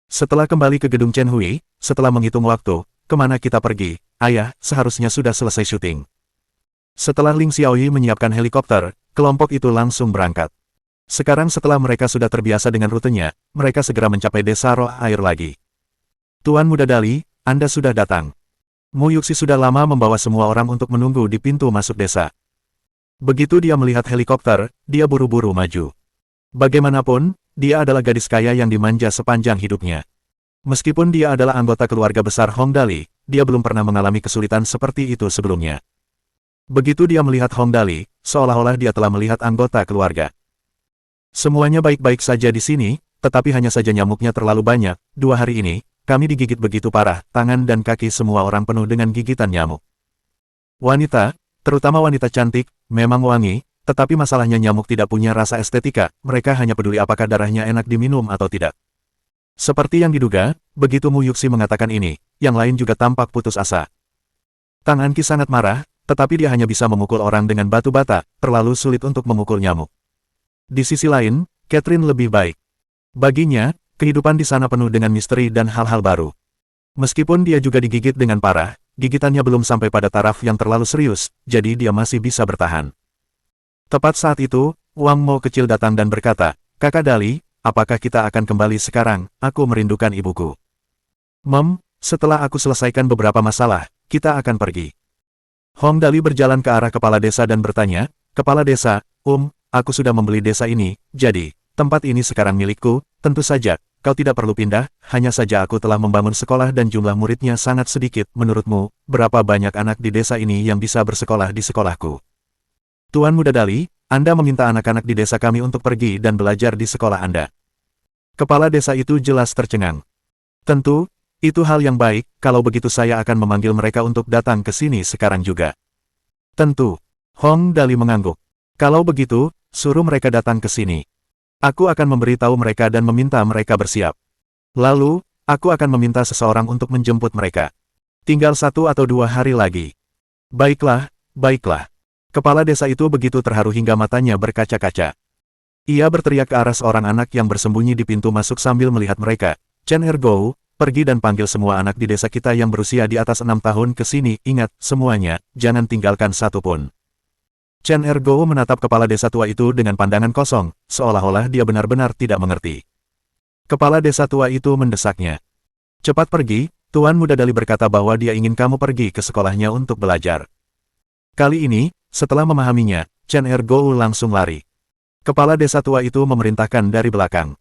Setelah kembali ke gedung Chen Hui, setelah menghitung waktu, kemana kita pergi, ayah, seharusnya sudah selesai syuting. Setelah Ling Xiaoyi menyiapkan helikopter, kelompok itu langsung berangkat. Sekarang setelah mereka sudah terbiasa dengan rutenya, mereka segera mencapai desa roh air lagi. Tuan Muda Dali, Anda sudah datang. Mu Yuxi sudah lama membawa semua orang untuk menunggu di pintu masuk desa. Begitu dia melihat helikopter, dia buru-buru maju. Bagaimanapun, dia adalah gadis kaya yang dimanja sepanjang hidupnya. Meskipun dia adalah anggota keluarga besar Hong Dali, dia belum pernah mengalami kesulitan seperti itu sebelumnya. Begitu dia melihat Hong Dali, seolah-olah dia telah melihat anggota keluarga. Semuanya baik-baik saja di sini, tetapi hanya saja nyamuknya terlalu banyak. 2 hari ini, kami digigit begitu parah, tangan dan kaki semua orang penuh dengan gigitan nyamuk. Wanita, terutama wanita cantik, memang wangi, tetapi masalahnya nyamuk tidak punya rasa estetika, mereka hanya peduli apakah darahnya enak diminum atau tidak. Seperti yang diduga, begitu Mu Yuxi mengatakan ini, yang lain juga tampak putus asa. Tang Anqi sangat marah, tetapi dia hanya bisa memukul orang dengan batu bata, terlalu sulit untuk memukul nyamuk. Di sisi lain, Catherine lebih baik. Baginya, kehidupan di sana penuh dengan misteri dan hal-hal baru. Meskipun dia juga digigit dengan parah, gigitannya belum sampai pada taraf yang terlalu serius, jadi dia masih bisa bertahan. Tepat saat itu, Wang Mo kecil datang dan berkata, Kakak Dali, apakah kita akan kembali sekarang? Aku merindukan ibuku. Setelah aku selesaikan beberapa masalah, kita akan pergi. Hong Dali berjalan ke arah kepala desa dan bertanya, Kepala desa, aku sudah membeli desa ini, jadi, tempat ini sekarang milikku, tentu saja, kau tidak perlu pindah, hanya saja aku telah membangun sekolah dan jumlah muridnya sangat sedikit. Menurutmu, berapa banyak anak di desa ini yang bisa bersekolah di sekolahku? Tuan Muda Dali, Anda meminta anak-anak di desa kami untuk pergi dan belajar di sekolah Anda. Kepala desa itu jelas tercengang. Tentu, itu hal yang baik, kalau begitu saya akan memanggil mereka untuk datang ke sini sekarang juga. Tentu. Hong Dali mengangguk. Kalau begitu, suruh mereka datang ke sini. Aku akan memberitahu mereka dan meminta mereka bersiap. Lalu, aku akan meminta seseorang untuk menjemput mereka. Tinggal 1 atau 2 hari lagi. Baiklah, baiklah. Kepala desa itu begitu terharu hingga matanya berkaca-kaca. Ia berteriak ke arah seorang anak yang bersembunyi di pintu masuk sambil melihat mereka. Chen Ergo, pergi dan panggil semua anak di desa kita yang berusia di atas 6 tahun ke sini. Ingat, semuanya, jangan tinggalkan satu pun. Chen Ergo menatap kepala desa tua itu dengan pandangan kosong, seolah-olah dia benar-benar tidak mengerti. Kepala desa tua itu mendesaknya. Cepat pergi, Tuan Muda Dali berkata bahwa dia ingin kamu pergi ke sekolahnya untuk belajar. Kali ini, setelah memahaminya, Chen Ergo langsung lari. Kepala desa tua itu memerintahkan dari belakang.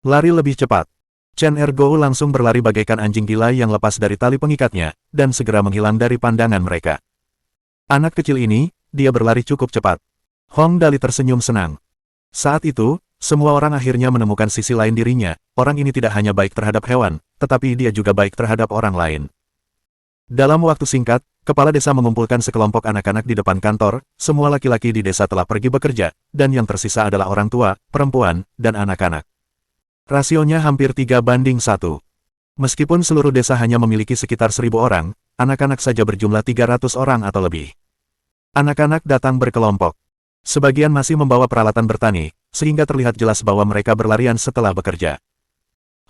Lari lebih cepat. Chen Ergo langsung berlari bagaikan anjing gila yang lepas dari tali pengikatnya, dan segera menghilang dari pandangan mereka. Anak kecil ini, dia berlari cukup cepat. Hong Dali tersenyum senang. Saat itu, semua orang akhirnya menemukan sisi lain dirinya, orang ini tidak hanya baik terhadap hewan, tetapi dia juga baik terhadap orang lain. Dalam waktu singkat, kepala desa mengumpulkan sekelompok anak-anak di depan kantor, semua laki-laki di desa telah pergi bekerja, dan yang tersisa adalah orang tua, perempuan, dan anak-anak. Rasionya hampir 3:1. Meskipun seluruh desa hanya memiliki sekitar 1.000 orang, anak-anak saja berjumlah 300 orang atau lebih. Anak-anak datang berkelompok. Sebagian masih membawa peralatan bertani, sehingga terlihat jelas bahwa mereka berlarian setelah bekerja.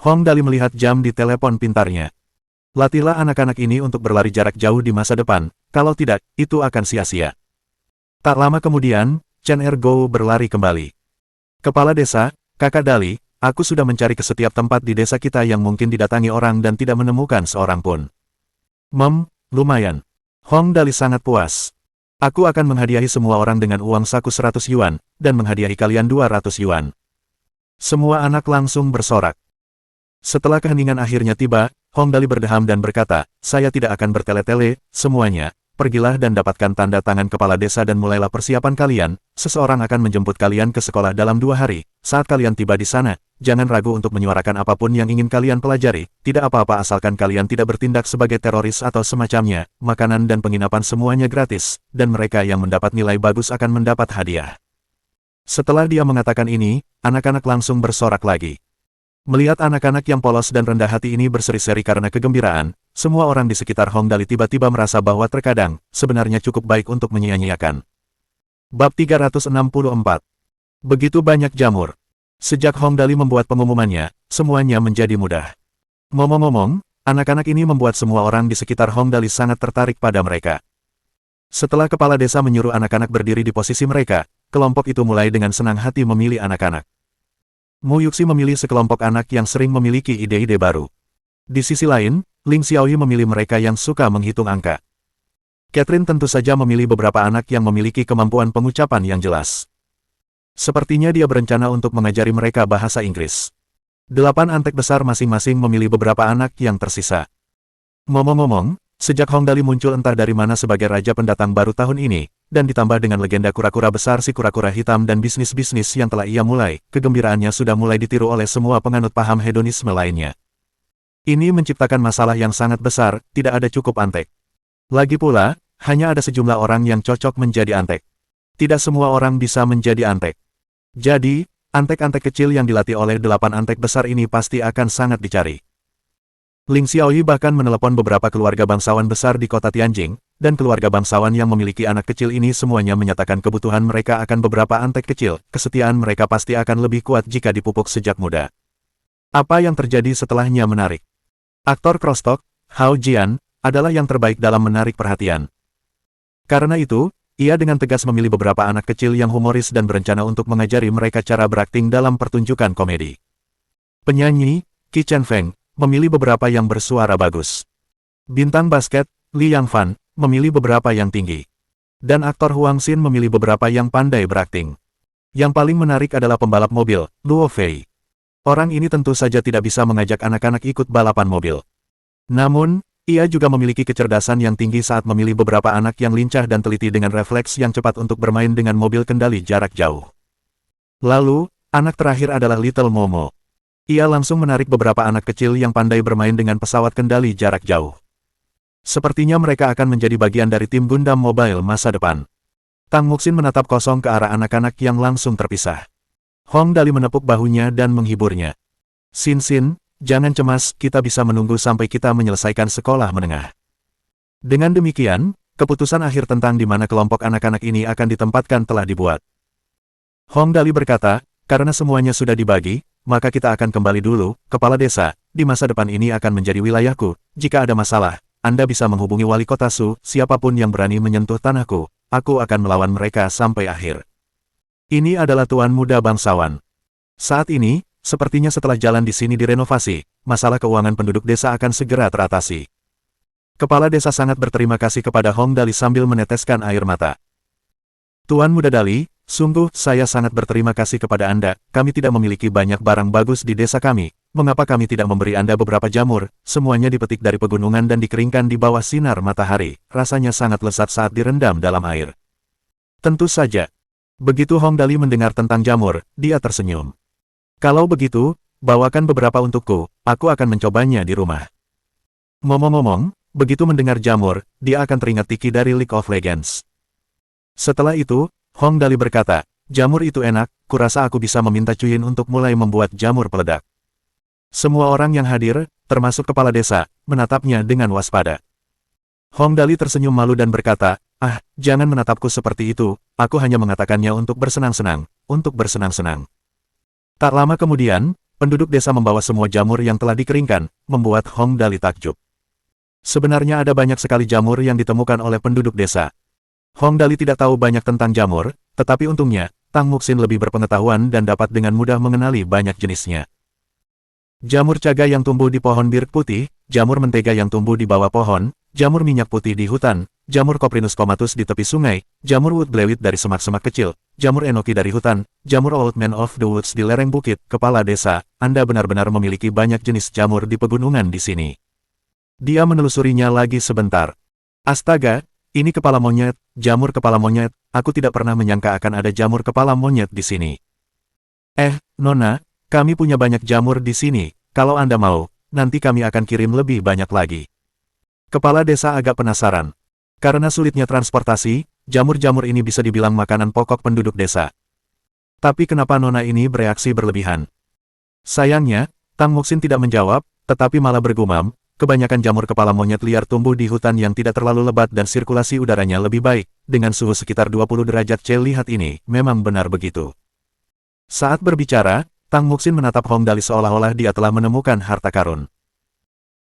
Hong Dali melihat jam di telepon pintarnya. Latihlah anak-anak ini untuk berlari jarak jauh di masa depan, kalau tidak, itu akan sia-sia. Tak lama kemudian, Chen Ergo berlari kembali. Kepala desa, Kakak Dali, aku sudah mencari ke setiap tempat di desa kita yang mungkin didatangi orang dan tidak menemukan seorang pun. Lumayan. Hong Dali sangat puas. Aku akan menghadiahi semua orang dengan uang saku 100 yuan, dan menghadiahi kalian 200 yuan. Semua anak langsung bersorak. Setelah keheningan akhirnya tiba, Hong Dali berdeham dan berkata, saya tidak akan bertele-tele, semuanya, pergilah dan dapatkan tanda tangan kepala desa dan mulailah persiapan kalian, seseorang akan menjemput kalian ke sekolah dalam 2 hari, saat kalian tiba di sana, jangan ragu untuk menyuarakan apapun yang ingin kalian pelajari, tidak apa-apa asalkan kalian tidak bertindak sebagai teroris atau semacamnya, makanan dan penginapan semuanya gratis, dan mereka yang mendapat nilai bagus akan mendapat hadiah. Setelah dia mengatakan ini, anak-anak langsung bersorak lagi. Melihat anak-anak yang polos dan rendah hati ini berseri-seri karena kegembiraan, semua orang di sekitar Hong Dali tiba-tiba merasa bahwa terkadang, sebenarnya cukup baik untuk menyia-nyiakan. Bab 364. Begitu banyak jamur. Sejak Hong Dali membuat pengumumannya, semuanya menjadi mudah. Ngomong-ngomong, anak-anak ini membuat semua orang di sekitar Hong Dali sangat tertarik pada mereka. Setelah kepala desa menyuruh anak-anak berdiri di posisi mereka, kelompok itu mulai dengan senang hati memilih anak-anak. Mu Yuxi memilih sekelompok anak yang sering memiliki ide-ide baru. Di sisi lain, Ling Xiaoyi memilih mereka yang suka menghitung angka. Catherine tentu saja memilih beberapa anak yang memiliki kemampuan pengucapan yang jelas. Sepertinya dia berencana untuk mengajari mereka bahasa Inggris. 8 antek besar masing-masing memilih beberapa anak yang tersisa. Ngomong-ngomong, sejak Hong Dali muncul entah dari mana sebagai raja pendatang baru tahun ini, dan ditambah dengan legenda kura-kura besar si kura-kura hitam dan bisnis-bisnis yang telah ia mulai, kegembiraannya sudah mulai ditiru oleh semua penganut paham hedonisme lainnya. Ini menciptakan masalah yang sangat besar, tidak ada cukup antek. Lagi pula, hanya ada sejumlah orang yang cocok menjadi antek. Tidak semua orang bisa menjadi antek. Jadi, antek-antek kecil yang dilatih oleh 8 antek besar ini pasti akan sangat dicari. Ling Xiaoyi bahkan menelepon beberapa keluarga bangsawan besar di kota Tianjing, dan keluarga bangsawan yang memiliki anak kecil ini semuanya menyatakan kebutuhan mereka akan beberapa antek kecil, kesetiaan mereka pasti akan lebih kuat jika dipupuk sejak muda. Apa yang terjadi setelahnya menarik. Aktor crosstalk, Hao Jian, adalah yang terbaik dalam menarik perhatian. Karena itu, ia dengan tegas memilih beberapa anak kecil yang humoris dan berencana untuk mengajari mereka cara berakting dalam pertunjukan komedi. Penyanyi, Qi Chenfeng, memilih beberapa yang bersuara bagus. Bintang basket, Li Yangfan, memilih beberapa yang tinggi. Dan aktor Huang Xin memilih beberapa yang pandai berakting. Yang paling menarik adalah pembalap mobil, Luo Fei. Orang ini tentu saja tidak bisa mengajak anak-anak ikut balapan mobil. Namun, ia juga memiliki kecerdasan yang tinggi saat memilih beberapa anak yang lincah dan teliti dengan refleks yang cepat untuk bermain dengan mobil kendali jarak jauh. Lalu, anak terakhir adalah Little Momo. Ia langsung menarik beberapa anak kecil yang pandai bermain dengan pesawat kendali jarak jauh. Sepertinya mereka akan menjadi bagian dari tim Gundam Mobile masa depan. Tang Muxin menatap kosong ke arah anak-anak yang langsung terpisah. Hong Dali menepuk bahunya dan menghiburnya. Xin Xin, jangan cemas, kita bisa menunggu sampai kita menyelesaikan sekolah menengah. Dengan demikian, keputusan akhir tentang di mana kelompok anak-anak ini akan ditempatkan telah dibuat. Hong Dali berkata, karena semuanya sudah dibagi, maka kita akan kembali dulu, kepala desa, di masa depan ini akan menjadi wilayahku, jika ada masalah, Anda bisa menghubungi wali kota Su, siapapun yang berani menyentuh tanahku, aku akan melawan mereka sampai akhir. Ini adalah Tuan Muda Bangsawan. Saat ini, sepertinya setelah jalan di sini direnovasi, masalah keuangan penduduk desa akan segera teratasi. Kepala desa sangat berterima kasih kepada Hong Dali sambil meneteskan air mata. Tuan Muda Dali, sungguh, saya sangat berterima kasih kepada Anda, kami tidak memiliki banyak barang bagus di desa kami, mengapa kami tidak memberi Anda beberapa jamur, semuanya dipetik dari pegunungan dan dikeringkan di bawah sinar matahari, rasanya sangat lezat saat direndam dalam air. Tentu saja. Begitu Hong Dali mendengar tentang jamur, dia tersenyum. Kalau begitu, bawakan beberapa untukku, aku akan mencobanya di rumah. Ngomong-ngomong, begitu mendengar jamur, dia akan teringat Tiki dari League of Legends. Setelah itu, Hong Dali berkata, jamur itu enak, kurasa aku bisa meminta Cuyin untuk mulai membuat jamur peledak. Semua orang yang hadir, termasuk kepala desa, menatapnya dengan waspada. Hong Dali tersenyum malu dan berkata, jangan menatapku seperti itu, aku hanya mengatakannya untuk bersenang-senang, Tak lama kemudian, penduduk desa membawa semua jamur yang telah dikeringkan, membuat Hong Dali takjub. Sebenarnya ada banyak sekali jamur yang ditemukan oleh penduduk desa. Hong Dali tidak tahu banyak tentang jamur, tetapi untungnya, Tang Muxin lebih berpengetahuan dan dapat dengan mudah mengenali banyak jenisnya. Jamur caga yang tumbuh di pohon bir putih, jamur mentega yang tumbuh di bawah pohon, jamur minyak putih di hutan, jamur Coprinus comatus di tepi sungai, jamur wood blewit dari semak-semak kecil, jamur enoki dari hutan, jamur old man of the woods di lereng bukit. Kepala desa, Anda benar-benar memiliki banyak jenis jamur di pegunungan di sini. Dia menelusurinya lagi sebentar. Astaga, Ini kepala monyet, jamur kepala monyet, aku tidak pernah menyangka akan ada jamur kepala monyet di sini. Nona, kami punya banyak jamur di sini, kalau Anda mau, nanti kami akan kirim lebih banyak lagi. Kepala desa agak penasaran. Karena sulitnya transportasi, jamur-jamur ini bisa dibilang makanan pokok penduduk desa. Tapi kenapa Nona ini bereaksi berlebihan? Sayangnya, Tang Muxin tidak menjawab, tetapi malah bergumam, kebanyakan jamur kepala monyet liar tumbuh di hutan yang tidak terlalu lebat dan sirkulasi udaranya lebih baik, dengan suhu sekitar 20 derajat C. Lihat ini, memang benar begitu. Saat berbicara, Tang Muxin menatap Hong Dali seolah-olah dia telah menemukan harta karun.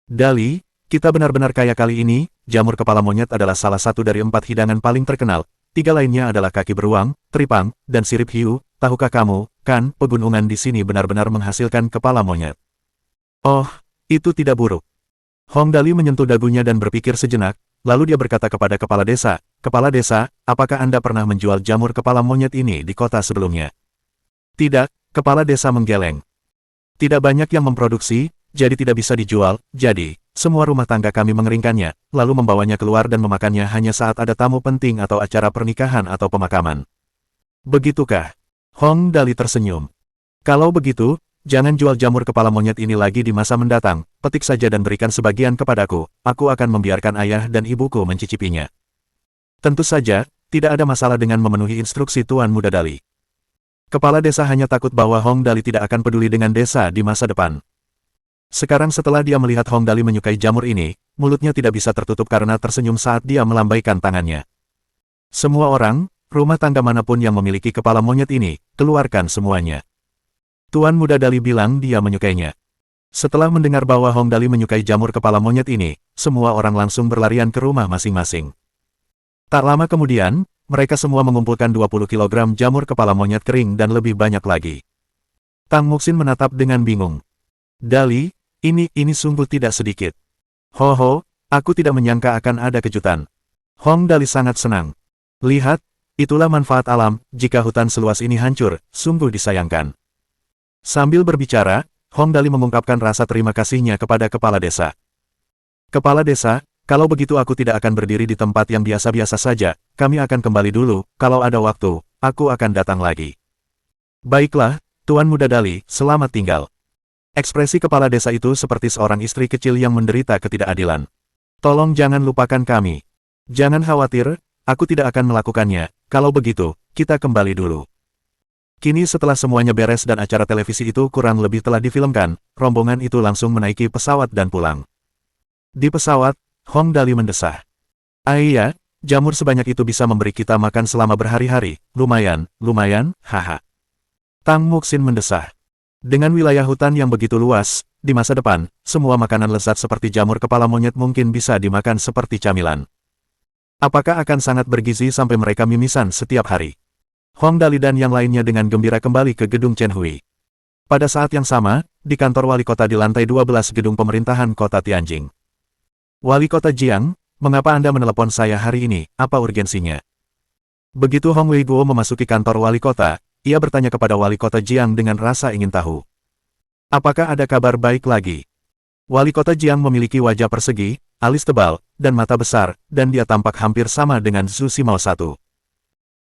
Dali, kita benar-benar kaya kali ini, jamur kepala monyet adalah salah satu dari 4 hidangan paling terkenal, 3 lainnya adalah kaki beruang, teripang, dan sirip hiu. Tahukah kamu, kan, pegunungan di sini benar-benar menghasilkan kepala monyet. Oh, itu tidak buruk. Hong Dali menyentuh dagunya dan berpikir sejenak, lalu dia berkata kepada kepala desa, "Kepala desa, apakah Anda pernah menjual jamur kepala monyet ini di kota sebelumnya?" "Tidak," kepala desa menggeleng. "Tidak banyak yang memproduksi, jadi tidak bisa dijual, jadi, semua rumah tangga kami mengeringkannya, lalu membawanya keluar dan memakannya hanya saat ada tamu penting atau acara pernikahan atau pemakaman." "Begitukah?" Hong Dali tersenyum. "Kalau begitu, jangan jual jamur kepala monyet ini lagi di masa mendatang, petik saja dan berikan sebagian kepadaku, aku akan membiarkan ayah dan ibuku mencicipinya." Tentu saja, tidak ada masalah dengan memenuhi instruksi Tuan Muda Dali. Kepala desa hanya takut bahwa Hong Dali tidak akan peduli dengan desa di masa depan. Sekarang setelah dia melihat Hong Dali menyukai jamur ini, mulutnya tidak bisa tertutup karena tersenyum saat dia melambaikan tangannya. "Semua orang, rumah tangga manapun yang memiliki kepala monyet ini, keluarkan semuanya." Tuan Muda Dali bilang dia menyukainya. Setelah mendengar bahwa Hong Dali menyukai jamur kepala monyet ini, semua orang langsung berlarian ke rumah masing-masing. Tak lama kemudian, mereka semua mengumpulkan 20 kilogram jamur kepala monyet kering dan lebih banyak lagi. Tang Muxin menatap dengan bingung. "Dali, ini sungguh tidak sedikit." "Ho, aku tidak menyangka akan ada kejutan." Hong Dali sangat senang. "Lihat, itulah manfaat alam, jika hutan seluas ini hancur, sungguh disayangkan." Sambil berbicara, Hong Dali mengungkapkan rasa terima kasihnya kepada kepala desa. "Kepala desa, kalau begitu aku tidak akan berdiri di tempat yang biasa-biasa saja, kami akan kembali dulu, kalau ada waktu, aku akan datang lagi." "Baiklah, Tuan Muda Dali, selamat tinggal." Ekspresi kepala desa itu seperti seorang istri kecil yang menderita ketidakadilan. "Tolong jangan lupakan kami. Jangan khawatir, aku tidak akan melakukannya, kalau begitu, kita kembali dulu." Kini setelah semuanya beres dan acara televisi itu kurang lebih telah difilmkan, rombongan itu langsung menaiki pesawat dan pulang. Di pesawat, Hong Dali mendesah. "Iya, jamur sebanyak itu bisa memberi kita makan selama berhari-hari, lumayan, haha." Tang Muxin mendesah. Dengan wilayah hutan yang begitu luas, di masa depan, semua makanan lezat seperti jamur kepala monyet mungkin bisa dimakan seperti camilan. Apakah akan sangat bergizi sampai mereka mimisan setiap hari? Hong Dali dan yang lainnya dengan gembira kembali ke gedung Chen Hui. Pada saat yang sama, di kantor wali kota di lantai 12 gedung pemerintahan kota Tianjing. "Wali kota Jiang, mengapa Anda menelepon saya hari ini, apa urgensinya?" Begitu Hong Weiguo memasuki kantor wali kota, ia bertanya kepada wali kota Jiang dengan rasa ingin tahu. "Apakah ada kabar baik lagi?" Wali kota Jiang memiliki wajah persegi, alis tebal, dan mata besar, dan dia tampak hampir sama dengan Zhu Simao I.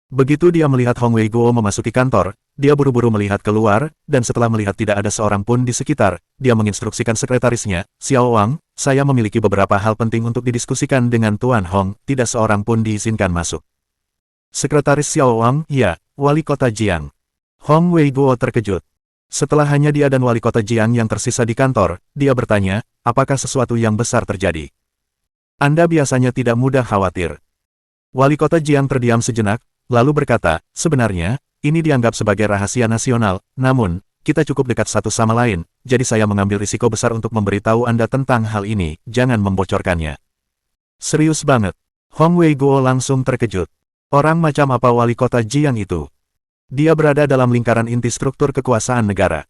Begitu dia melihat Hong Weiguo memasuki kantor, dia buru-buru melihat keluar, dan setelah melihat tidak ada seorang pun di sekitar, dia menginstruksikan sekretarisnya, "Xiao Wang, saya memiliki beberapa hal penting untuk didiskusikan dengan Tuan Hong, tidak seorang pun diizinkan masuk." Sekretaris Xiao Wang, "Ya, wali kota Jiang." Hong Weiguo terkejut. Setelah hanya dia dan wali kota Jiang yang tersisa di kantor, dia bertanya, "Apakah sesuatu yang besar terjadi?" "Anda biasanya tidak mudah khawatir." Wali kota Jiang terdiam sejenak, lalu berkata, "Sebenarnya, ini dianggap sebagai rahasia nasional, namun, kita cukup dekat satu sama lain, jadi saya mengambil risiko besar untuk memberitahu Anda tentang hal ini, jangan membocorkannya." "Serius banget?" Hong Weiguo langsung terkejut. Orang macam apa wali kota Jiang itu? Dia berada dalam lingkaran inti struktur kekuasaan negara.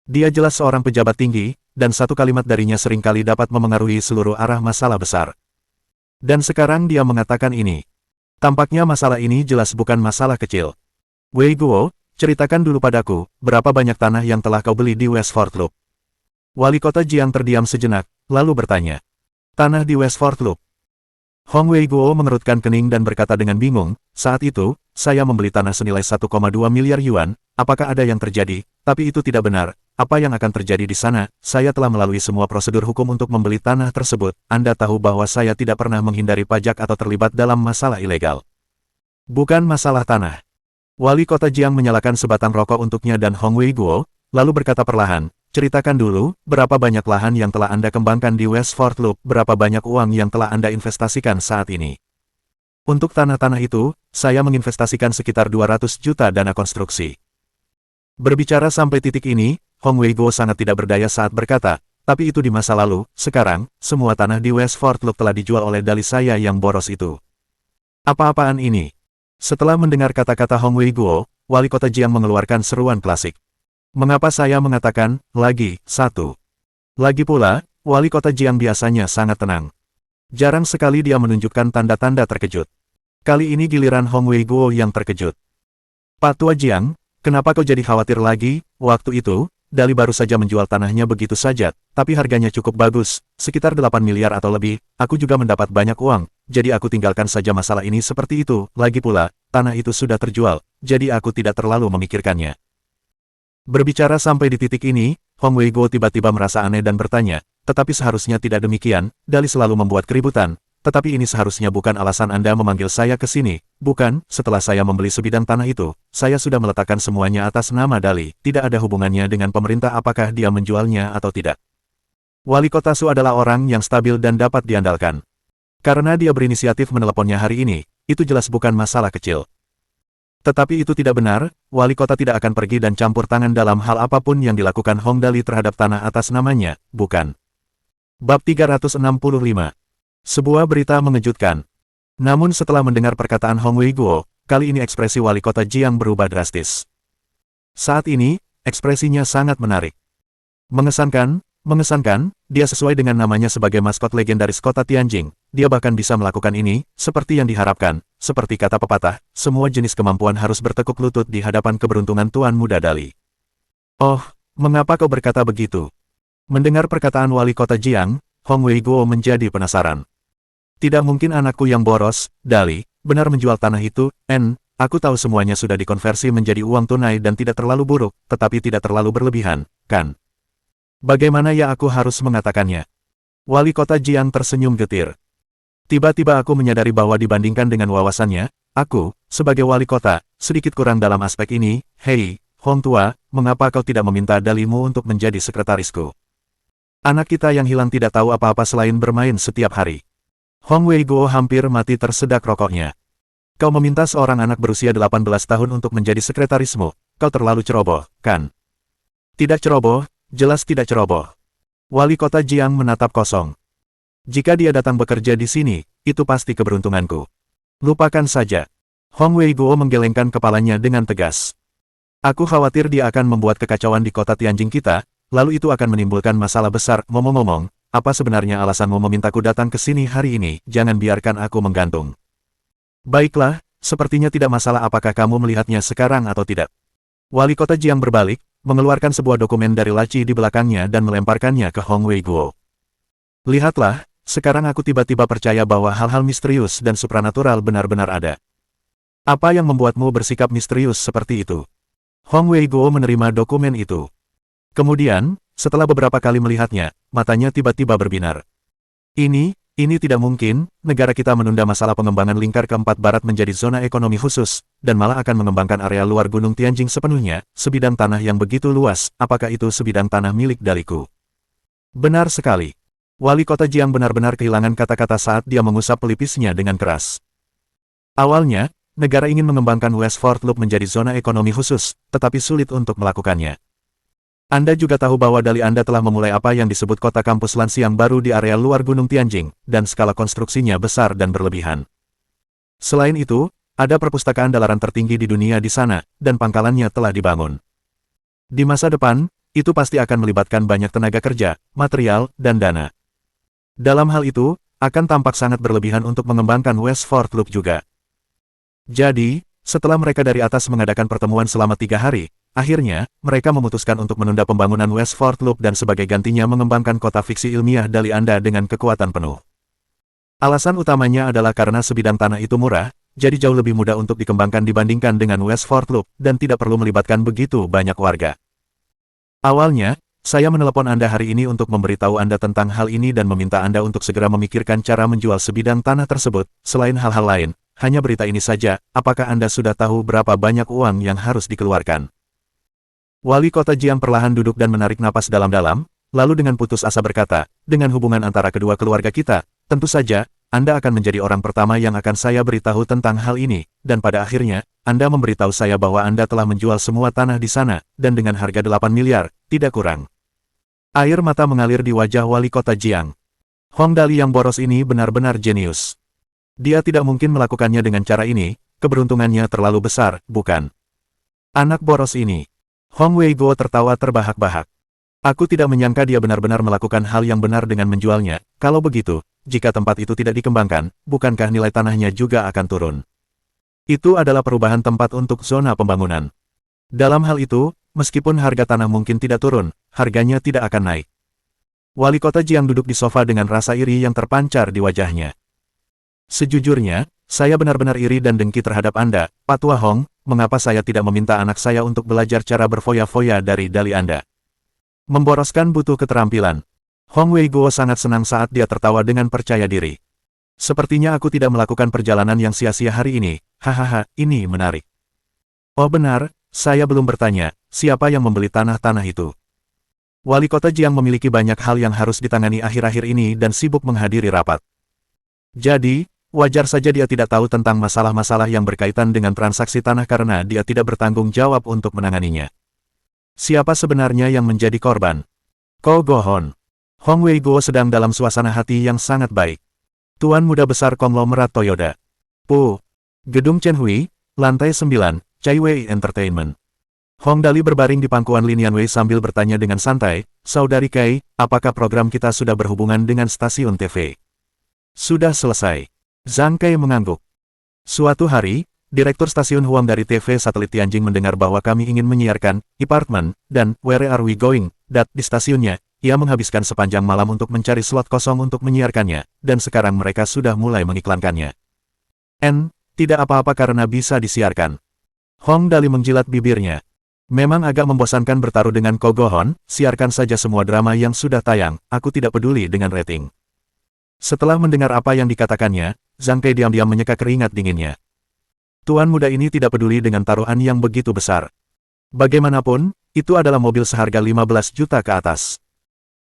Dia jelas seorang pejabat tinggi, dan satu kalimat darinya seringkali dapat memengaruhi seluruh arah masalah besar. Dan sekarang dia mengatakan ini. Tampaknya masalah ini jelas bukan masalah kecil. "Weiguo, ceritakan dulu padaku, berapa banyak tanah yang telah kau beli di Westford Loop?" Wali kota Jiang terdiam sejenak, lalu bertanya. "Tanah di Westford Loop?" Hong Wei Guo mengerutkan kening dan berkata dengan bingung, saat itu, saya membeli tanah senilai 1,2 miliar yuan, apakah ada yang terjadi? Tapi itu tidak benar. Apa yang akan terjadi di sana? Saya telah melalui semua prosedur hukum untuk membeli tanah tersebut. Anda tahu bahwa saya tidak pernah menghindari pajak atau terlibat dalam masalah ilegal. Bukan masalah tanah. Wali kota Jiang menyalakan sebatang rokok untuknya dan Hong Wei Guo, lalu berkata perlahan, ceritakan dulu, berapa banyak lahan yang telah Anda kembangkan di Westford Loop, berapa banyak uang yang telah Anda investasikan saat ini. Untuk tanah-tanah itu, saya menginvestasikan sekitar 200 juta dana konstruksi. Berbicara sampai titik ini, Hong Wei Guo sangat tidak berdaya saat berkata, tapi itu di masa lalu, sekarang, semua tanah di Westford Loop telah dijual oleh dali saya yang boros itu. Apa-apaan ini? Setelah mendengar kata-kata Hong Wei Guo, wali kota Jiang mengeluarkan seruan klasik. Mengapa saya mengatakan, lagi, satu. Lagi pula, wali kota Jiang biasanya sangat tenang. Jarang sekali dia menunjukkan tanda-tanda terkejut. Kali ini giliran Hong Wei Guo yang terkejut. Pak Tua Jiang, kenapa kau jadi khawatir lagi? Waktu itu, Dali baru saja menjual tanahnya begitu saja, tapi harganya cukup bagus, sekitar 8 miliar atau lebih, aku juga mendapat banyak uang, jadi aku tinggalkan saja masalah ini seperti itu, lagi pula, tanah itu sudah terjual, jadi aku tidak terlalu memikirkannya. Berbicara sampai di titik ini, Hong Wei Guo tiba-tiba merasa aneh dan bertanya, tetapi seharusnya tidak demikian, Dali selalu membuat keributan, tetapi ini seharusnya bukan alasan Anda memanggil saya ke sini, bukan? Setelah saya membeli sebidang tanah itu, saya sudah meletakkan semuanya atas nama Dali, tidak ada hubungannya dengan pemerintah apakah dia menjualnya atau tidak. Wali kota Su adalah orang yang stabil dan dapat diandalkan. Karena dia berinisiatif meneleponnya hari ini, itu jelas bukan masalah kecil. Tetapi itu tidak benar, wali kota tidak akan pergi dan campur tangan dalam hal apapun yang dilakukan Hong Dali terhadap tanah atas namanya, bukan? Bab 365. Sebuah berita mengejutkan. Namun setelah mendengar perkataan Hong Wei Guo, kali ini ekspresi wali kota Jiang berubah drastis. Saat ini, ekspresinya sangat menarik. Mengesankan, dia sesuai dengan namanya sebagai maskot legendaris kota Tianjing, dia bahkan bisa melakukan ini, seperti yang diharapkan, seperti kata pepatah, semua jenis kemampuan harus bertekuk lutut di hadapan keberuntungan Tuan Muda Dali. Oh, mengapa kau berkata begitu? Mendengar perkataan wali kota Jiang, Hong Wei Guo menjadi penasaran. Tidak mungkin anakku yang boros, Dali, benar menjual tanah itu, aku tahu semuanya sudah dikonversi menjadi uang tunai dan tidak terlalu buruk, tetapi tidak terlalu berlebihan, kan? Bagaimana ya aku harus mengatakannya? Wali kota Jiang tersenyum getir. Tiba-tiba aku menyadari bahwa dibandingkan dengan wawasannya, aku, sebagai wali kota, sedikit kurang dalam aspek ini. Hei, Hong Tua, mengapa kau tidak meminta Dalimu untuk menjadi sekretarisku? Anak kita yang hilang tidak tahu apa-apa selain bermain setiap hari. Hong Wei Guo hampir mati tersedak rokoknya. Kau meminta seorang anak berusia 18 tahun untuk menjadi sekretarismu, kau terlalu ceroboh, kan? Tidak ceroboh, jelas tidak ceroboh. Wali kota Jiang menatap kosong. Jika dia datang bekerja di sini, itu pasti keberuntunganku. Lupakan saja. Hong Wei Guo menggelengkan kepalanya dengan tegas. Aku khawatir dia akan membuat kekacauan di kota Tianjing kita, lalu itu akan menimbulkan masalah besar. Ngomong-ngomong, apa sebenarnya alasanmu memintaku datang ke sini hari ini? Jangan biarkan aku menggantung. Baiklah, sepertinya tidak masalah apakah kamu melihatnya sekarang atau tidak. Wali kota Jiang berbalik, mengeluarkan sebuah dokumen dari laci di belakangnya dan melemparkannya ke Hong Wei Guo. Lihatlah, sekarang aku tiba-tiba percaya bahwa hal-hal misterius dan supranatural benar-benar ada. Apa yang membuatmu bersikap misterius seperti itu? Hong Wei Guo menerima dokumen itu. Kemudian, setelah beberapa kali melihatnya, matanya tiba-tiba berbinar. Ini tidak mungkin, negara kita menunda masalah pengembangan lingkar keempat barat menjadi zona ekonomi khusus, dan malah akan mengembangkan area luar Gunung Tianjing sepenuhnya, sebidang tanah yang begitu luas, apakah itu sebidang tanah milik Daliku? Benar sekali. Wali kota Jiang benar-benar kehilangan kata-kata saat dia mengusap pelipisnya dengan keras. Awalnya, negara ingin mengembangkan Westford Loop menjadi zona ekonomi khusus, tetapi sulit untuk melakukannya. Anda juga tahu bahwa Dali Anda telah memulai apa yang disebut kota kampus Lansiang baru di area luar Gunung Tianjing, dan skala konstruksinya besar dan berlebihan. Selain itu, ada perpustakaan dalaran tertinggi di dunia di sana, dan pangkalannya telah dibangun. Di masa depan, itu pasti akan melibatkan banyak tenaga kerja, material, dan dana. Dalam hal itu, akan tampak sangat berlebihan untuk mengembangkan Westford Loop juga. Jadi, setelah mereka dari atas mengadakan pertemuan selama 3 hari, akhirnya, mereka memutuskan untuk menunda pembangunan Westford Loop dan sebagai gantinya mengembangkan kota fiksi ilmiah Dali Anda dengan kekuatan penuh. Alasan utamanya adalah karena sebidang tanah itu murah, jadi jauh lebih mudah untuk dikembangkan dibandingkan dengan Westford Loop dan tidak perlu melibatkan begitu banyak warga. Awalnya, saya menelepon Anda hari ini untuk memberitahu Anda tentang hal ini dan meminta Anda untuk segera memikirkan cara menjual sebidang tanah tersebut. Selain hal-hal lain, hanya berita ini saja, apakah Anda sudah tahu berapa banyak uang yang harus dikeluarkan? Wali Kota Jiang perlahan duduk dan menarik napas dalam-dalam, lalu dengan putus asa berkata, dengan hubungan antara kedua keluarga kita, tentu saja, Anda akan menjadi orang pertama yang akan saya beritahu tentang hal ini, dan pada akhirnya, Anda memberitahu saya bahwa Anda telah menjual semua tanah di sana, dan dengan harga 8 miliar, tidak kurang. Air mata mengalir di wajah wali kota Jiang. Hong Dali yang boros ini benar-benar jenius. Dia tidak mungkin melakukannya dengan cara ini, keberuntungannya terlalu besar, bukan? Anak boros ini. Hong Wei Guo tertawa terbahak-bahak. Aku tidak menyangka dia benar-benar melakukan hal yang benar dengan menjualnya. Kalau begitu, jika tempat itu tidak dikembangkan, bukankah nilai tanahnya juga akan turun? Itu adalah perubahan tempat untuk zona pembangunan. Dalam hal itu, meskipun harga tanah mungkin tidak turun, harganya tidak akan naik. Wali kota Jiang duduk di sofa dengan rasa iri yang terpancar di wajahnya. Sejujurnya, saya benar-benar iri dan dengki terhadap Anda, Pak Tua Hong, mengapa saya tidak meminta anak saya untuk belajar cara berfoya-foya dari dali Anda? Memboroskan butuh keterampilan. Hong Wei Guo sangat senang saat dia tertawa dengan percaya diri. Sepertinya aku tidak melakukan perjalanan yang sia-sia hari ini, hahaha, ini menarik. Oh benar, saya belum bertanya, siapa yang membeli tanah-tanah itu? Wali kota Jiang memiliki banyak hal yang harus ditangani akhir-akhir ini dan sibuk menghadiri rapat. Jadi, wajar saja dia tidak tahu tentang masalah-masalah yang berkaitan dengan transaksi tanah karena dia tidak bertanggung jawab untuk menanganinya. Siapa sebenarnya yang menjadi korban? Ko Gohon. Hong Wei Guo sedang dalam suasana hati yang sangat baik. Tuan Muda Besar Konglomerat Toyoda. Gedung Chen Hui, lantai 9, Chai Wei Entertainment. Hong Dali berbaring di pangkuan Lin Yanwei sambil bertanya dengan santai, Saudari Kai, apakah program kita sudah berhubungan dengan stasiun TV? Sudah selesai. Zhang Kai mengangguk. Suatu hari, Direktur Stasiun Huang dari TV Satelit Tianjin mendengar bahwa kami ingin menyiarkan Department dan Where Are We Going? Di stasiunnya. Ia menghabiskan sepanjang malam untuk mencari slot kosong untuk menyiarkannya, dan sekarang mereka sudah mulai mengiklankannya. Tidak apa-apa karena bisa disiarkan. Hong Dali menjilat bibirnya. Memang agak membosankan bertaruh dengan Ko Gohon, siarkan saja semua drama yang sudah tayang, aku tidak peduli dengan rating. Setelah mendengar apa yang dikatakannya, Zhang Kai diam-diam menyeka keringat dinginnya. Tuan muda ini tidak peduli dengan taruhan yang begitu besar. Bagaimanapun, itu adalah mobil seharga 15 juta ke atas.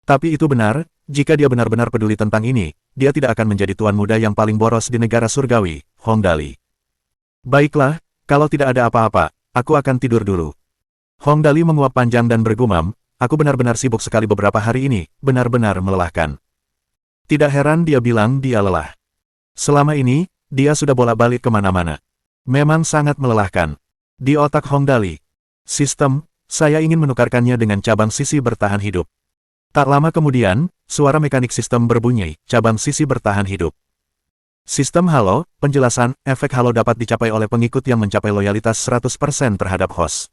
Tapi itu benar, jika dia benar-benar peduli tentang ini, dia tidak akan menjadi tuan muda yang paling boros di negara surgawi, Hong Dali. Baiklah, kalau tidak ada apa-apa, aku akan tidur dulu. Hong Dali menguap panjang dan bergumam, aku benar-benar sibuk sekali beberapa hari ini, benar-benar melelahkan. Tidak heran dia bilang dia lelah. Selama ini, dia sudah bolak-balik kemana-mana. Memang sangat melelahkan. Di otak Hong Dali. Sistem, saya ingin menukarkannya dengan cabang sisi bertahan hidup. Tak lama kemudian, suara mekanik sistem berbunyi, cabang sisi bertahan hidup. Sistem halo, penjelasan, efek halo dapat dicapai oleh pengikut yang mencapai loyalitas 100% terhadap host.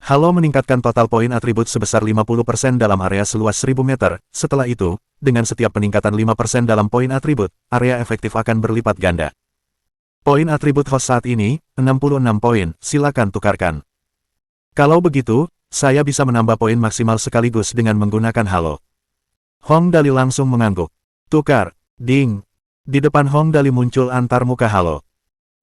Halo meningkatkan total poin atribut sebesar 50% dalam area seluas 1000 meter. Setelah itu, dengan setiap peningkatan 5% dalam poin atribut, area efektif akan berlipat ganda. Poin atribut host saat ini, 66 poin, silakan tukarkan. Kalau begitu, saya bisa menambah poin maksimal sekaligus dengan menggunakan halo. Hong Dali langsung mengangguk. Tukar, ding. Di depan Hong Dali muncul antarmuka halo.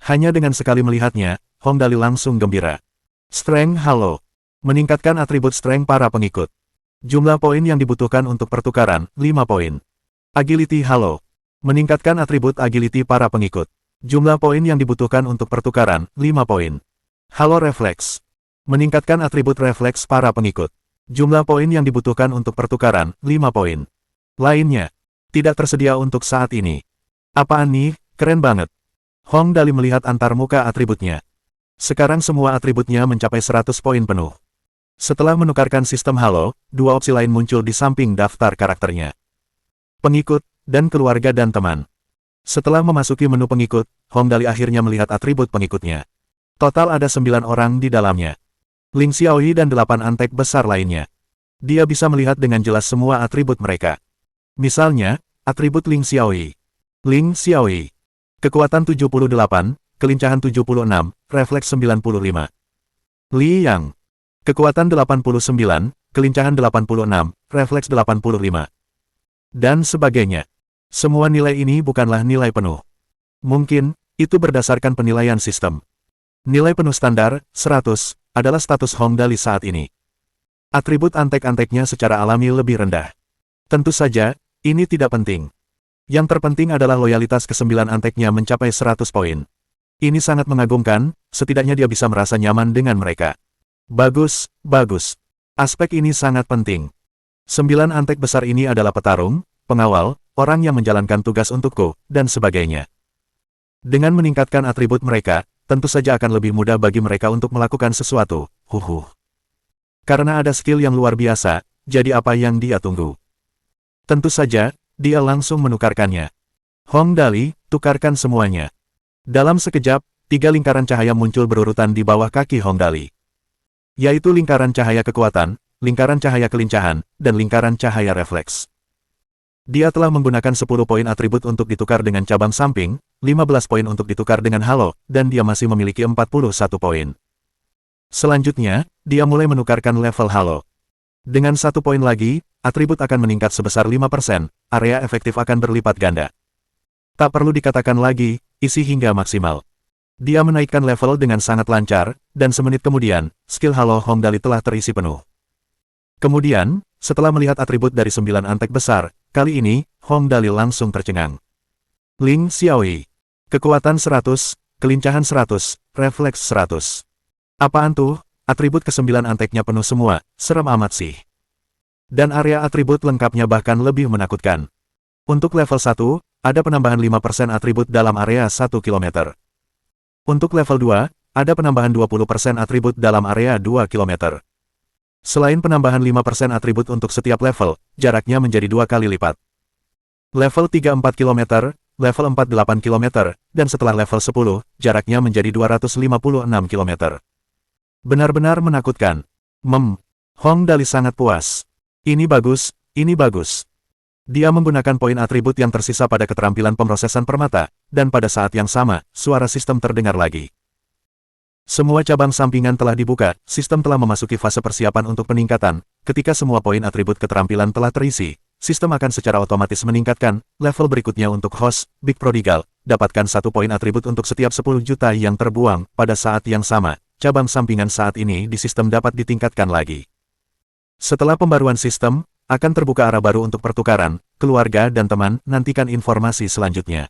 Hanya dengan sekali melihatnya, Hong Dali langsung gembira. Strength halo. Meningkatkan atribut strength para pengikut. Jumlah poin yang dibutuhkan untuk pertukaran, 5 poin. Agility halo. Meningkatkan atribut agility para pengikut. Jumlah poin yang dibutuhkan untuk pertukaran, 5 poin. Halo refleks. Meningkatkan atribut refleks para pengikut. Jumlah poin yang dibutuhkan untuk pertukaran, 5 poin. Lainnya, tidak tersedia untuk saat ini. Apaan nih, keren banget. Hong Dali melihat antarmuka atributnya. Sekarang semua atributnya mencapai 100 poin penuh. Setelah menukarkan sistem halo, dua opsi lain muncul di samping daftar karakternya. Pengikut, dan keluarga dan teman. Setelah memasuki menu pengikut, Hong Dali akhirnya melihat atribut pengikutnya. Total ada 9 orang di dalamnya. Ling Xiaoyi dan 8 antek besar lainnya. Dia bisa melihat dengan jelas semua atribut mereka. Misalnya, atribut Ling Xiaoyi. Ling Xiaowei. Kekuatan 78, kelincahan 76, refleks 95. Li Yang. Kekuatan 89, kelincahan 86, refleks 85. Dan sebagainya. Semua nilai ini bukanlah nilai penuh. Mungkin, itu berdasarkan penilaian sistem. Nilai penuh standar, 100, adalah status Hong Dali saat ini. Atribut antek-anteknya secara alami lebih rendah. Tentu saja, ini tidak penting. Yang terpenting adalah loyalitas ke-9 anteknya mencapai 100 poin. Ini sangat mengagumkan, setidaknya dia bisa merasa nyaman dengan mereka. Bagus, bagus. Aspek ini sangat penting. 9 antek besar ini adalah petarung, pengawal, orang yang menjalankan tugas untukku, dan sebagainya. Dengan meningkatkan atribut mereka, tentu saja akan lebih mudah bagi mereka untuk melakukan sesuatu. Karena ada skill yang luar biasa, jadi apa yang dia tunggu? Tentu saja, dia langsung menukarkannya. Hong Dali, tukarkan semuanya. Dalam sekejap, 3 lingkaran cahaya muncul berurutan di bawah kaki Hong Dali. Yaitu lingkaran cahaya kekuatan, lingkaran cahaya kelincahan, dan lingkaran cahaya refleks. Dia telah menggunakan 10 poin atribut untuk ditukar dengan cabang samping, 15 poin untuk ditukar dengan halo, dan dia masih memiliki 41 poin. Selanjutnya, dia mulai menukarkan level halo. Dengan 1 poin lagi, atribut akan meningkat sebesar 5%, area efektif akan berlipat ganda. Tak perlu dikatakan lagi, isi hingga maksimal. Dia menaikkan level dengan sangat lancar, dan semenit kemudian, skill halo Hong Dali telah terisi penuh. Kemudian, setelah melihat atribut dari 9 antek besar, kali ini, Hong Dali langsung tercengang. Ling Xiaowei. Kekuatan 100, kelincahan 100, refleks 100. Apaan tuh? Atribut ke-9 anteknya penuh semua, serem amat sih. Dan area atribut lengkapnya bahkan lebih menakutkan. Untuk level 1, ada penambahan 5% atribut dalam area 1 km. Untuk level 2, ada penambahan 20% atribut dalam area 2 km. Selain penambahan 5% atribut untuk setiap level, jaraknya menjadi 2 kali lipat. Level 3 4 km, level 4 8 km, dan setelah level 10, jaraknya menjadi 256 km. Benar-benar menakutkan. Hong Dali sangat puas. Ini bagus, ini bagus. Dia menggunakan poin atribut yang tersisa pada keterampilan pemrosesan permata, dan pada saat yang sama, suara sistem terdengar lagi. Semua cabang sampingan telah dibuka, sistem telah memasuki fase persiapan untuk peningkatan. Ketika semua poin atribut keterampilan telah terisi, sistem akan secara otomatis meningkatkan level berikutnya untuk host, Big Prodigal, dapatkan 1 poin atribut untuk setiap 10 juta yang terbuang. Pada saat yang sama, cabang sampingan saat ini di sistem dapat ditingkatkan lagi. Setelah pembaruan sistem, akan terbuka arah baru untuk pertukaran, keluarga dan teman, nantikan informasi selanjutnya.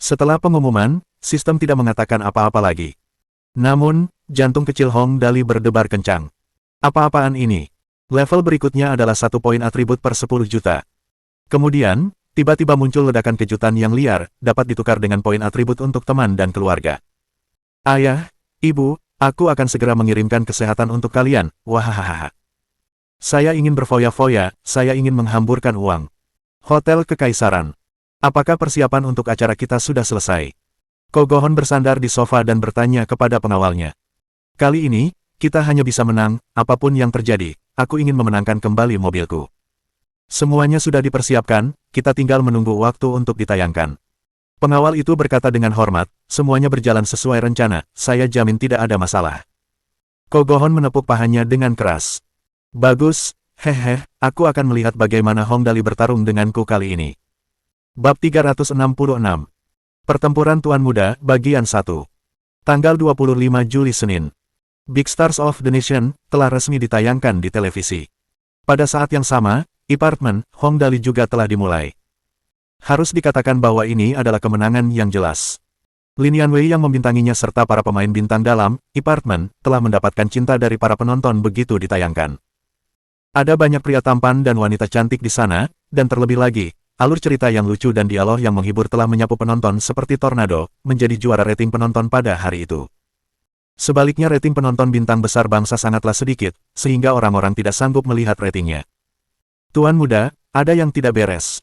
Setelah pengumuman, sistem tidak mengatakan apa-apa lagi. Namun, jantung kecil Hong Dali berdebar kencang. Apa-apaan ini? Level berikutnya adalah 1 poin atribut per 10 juta. Kemudian, tiba-tiba muncul ledakan kejutan yang liar, dapat ditukar dengan poin atribut untuk teman dan keluarga. Ayah, Ibu, aku akan segera mengirimkan kesehatan untuk kalian, wahahaha. Saya ingin berfoya-foya, saya ingin menghamburkan uang. Hotel Kekaisaran. Apakah persiapan untuk acara kita sudah selesai? Kogohon bersandar di sofa dan bertanya kepada pengawalnya. Kali ini, kita hanya bisa menang, apapun yang terjadi, aku ingin memenangkan kembali mobilku. Semuanya sudah dipersiapkan, kita tinggal menunggu waktu untuk ditayangkan. Pengawal itu berkata dengan hormat, semuanya berjalan sesuai rencana, saya jamin tidak ada masalah. Kogohon menepuk pahanya dengan keras. Bagus, hehe, aku akan melihat bagaimana Hong Dali bertarung denganku kali ini. Bab 366. Pertempuran Tuan Muda, bagian 1. Tanggal 25 Juli Senin. Big Stars of the Nation telah resmi ditayangkan di televisi. Pada saat yang sama, Departemen Hong Dali juga telah dimulai. Harus dikatakan bahwa ini adalah kemenangan yang jelas. Lin Yanwei yang membintanginya serta para pemain bintang dalam Departemen telah mendapatkan cinta dari para penonton begitu ditayangkan. Ada banyak pria tampan dan wanita cantik di sana, dan terlebih lagi, alur cerita yang lucu dan dialog yang menghibur telah menyapu penonton seperti tornado, menjadi juara rating penonton pada hari itu. Sebaliknya rating penonton bintang besar bangsa sangatlah sedikit, sehingga orang-orang tidak sanggup melihat ratingnya. Tuan Muda, ada yang tidak beres.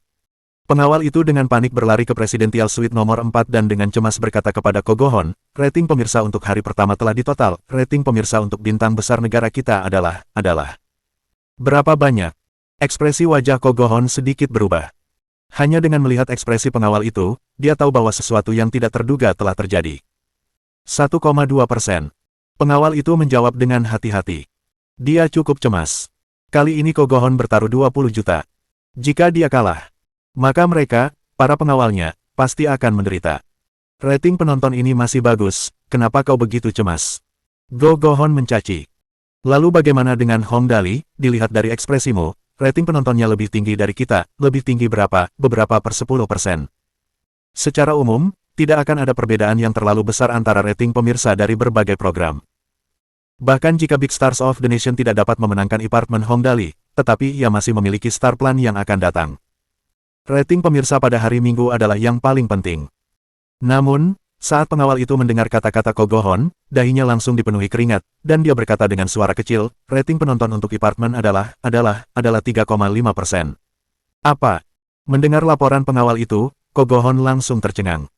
Pengawal itu dengan panik berlari ke Presidential Suite nomor 4 dan dengan cemas berkata kepada Kogohon, rating pemirsa untuk hari pertama telah ditotal, rating pemirsa untuk bintang besar negara kita adalah. Berapa banyak? Ekspresi wajah Kogohon sedikit berubah. Hanya dengan melihat ekspresi pengawal itu, dia tahu bahwa sesuatu yang tidak terduga telah terjadi. 1,2%. Pengawal itu menjawab dengan hati-hati. Dia cukup cemas. Kali ini Kogohon bertaruh 20 juta. Jika dia kalah, maka mereka, para pengawalnya, pasti akan menderita. Rating penonton ini masih bagus, kenapa kau begitu cemas? Kogohon mencaci. Lalu bagaimana dengan Hong Dali? Dilihat dari ekspresimu, rating penontonnya lebih tinggi dari kita, lebih tinggi berapa, beberapa per 10%. Secara umum, tidak akan ada perbedaan yang terlalu besar antara rating pemirsa dari berbagai program. Bahkan jika Big Stars of the Nation tidak dapat memenangkan Departemen Hong Dali, tetapi ia masih memiliki star plan yang akan datang. Rating pemirsa pada hari Minggu adalah yang paling penting. Namun, saat pengawal itu mendengar kata-kata Kogohon, dahinya langsung dipenuhi keringat, dan dia berkata dengan suara kecil, rating penonton untuk Departemen adalah 3,5%. Apa? Mendengar laporan pengawal itu, Kogohon langsung tercengang.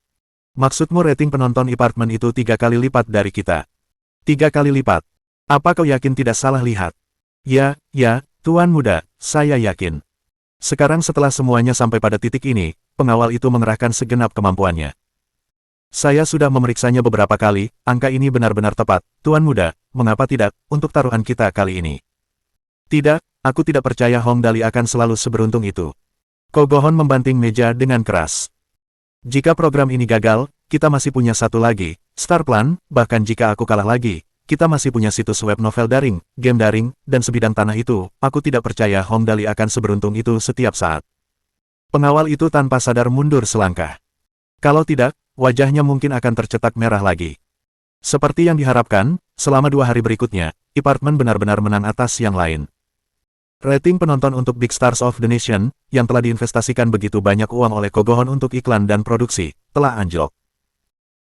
Maksudmu rating penonton Departemen itu 3 kali lipat dari kita? 3 kali lipat. Apa kau yakin tidak salah lihat? Ya, Tuan Muda, saya yakin. Sekarang setelah semuanya sampai pada titik ini, pengawal itu mengerahkan segenap kemampuannya. Saya sudah memeriksanya beberapa kali, angka ini benar-benar tepat. Tuan Muda, mengapa tidak, untuk taruhan kita kali ini? Tidak, aku tidak percaya Hong Dali akan selalu seberuntung itu. Kogohon membanting meja dengan keras. Jika program ini gagal, kita masih punya satu lagi, Star Plan, bahkan jika aku kalah lagi, kita masih punya situs web novel daring, game daring, dan sebidang tanah itu, aku tidak percaya Hong Dali akan seberuntung itu setiap saat. Pengawal itu tanpa sadar mundur selangkah. Kalau tidak, wajahnya mungkin akan tercetak merah lagi. Seperti yang diharapkan, selama 2 hari berikutnya, Departemen benar-benar menang atas yang lain. Rating penonton untuk Big Stars of the Nation, yang telah diinvestasikan begitu banyak uang oleh Kogohon untuk iklan dan produksi, telah anjlok.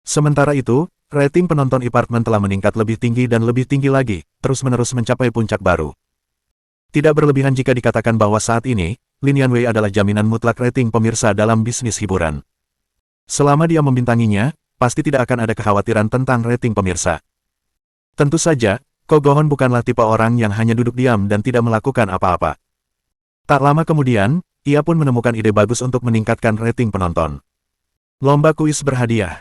Sementara itu, rating penonton Departemen telah meningkat lebih tinggi dan lebih tinggi lagi, terus-menerus mencapai puncak baru. Tidak berlebihan jika dikatakan bahwa saat ini, Lin Yanwei adalah jaminan mutlak rating pemirsa dalam bisnis hiburan. Selama dia membintanginya, pasti tidak akan ada kekhawatiran tentang rating pemirsa. Tentu saja, Kogohon bukanlah tipe orang yang hanya duduk diam dan tidak melakukan apa-apa. Tak lama kemudian, ia pun menemukan ide bagus untuk meningkatkan rating penonton. Lomba kuis berhadiah.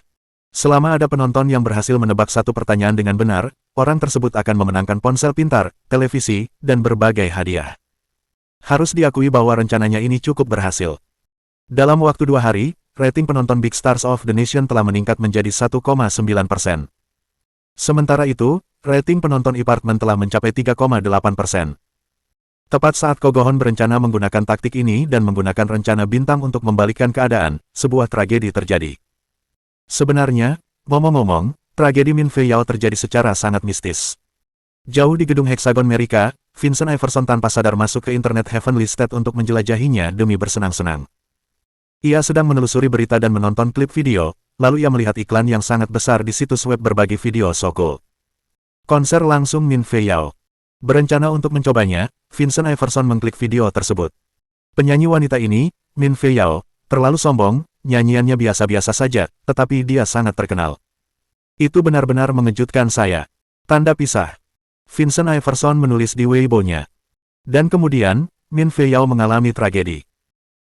Selama ada penonton yang berhasil menebak satu pertanyaan dengan benar, orang tersebut akan memenangkan ponsel pintar, televisi, dan berbagai hadiah. Harus diakui bahwa rencananya ini cukup berhasil. Dalam waktu 2 hari, rating penonton Big Stars of the Nation telah meningkat menjadi 1,9%. Sementara itu, rating penonton Departemen telah mencapai 3,8%. Tepat saat Kogohon berencana menggunakan taktik ini dan menggunakan rencana bintang untuk membalikkan keadaan, sebuah tragedi terjadi. Sebenarnya, ngomong-ngomong, tragedi Min Fei Yao terjadi secara sangat mistis. Jauh di gedung Hexagon Amerika, Vincent Iverson tanpa sadar masuk ke internet Heavenly State untuk menjelajahinya demi bersenang-senang. Ia sedang menelusuri berita dan menonton klip video, lalu ia melihat iklan yang sangat besar di situs web berbagi video So Cool. Konser langsung Min Fei Yao. Berencana untuk mencobanya, Vincent Iverson mengklik video tersebut. Penyanyi wanita ini, Min Fei Yao, terlalu sombong, nyanyiannya biasa-biasa saja, tetapi dia sangat terkenal. Itu benar-benar mengejutkan saya. Tanda pisah. Vincent Iverson menulis di Weibo-nya. Dan kemudian, Min Fei Yao mengalami tragedi.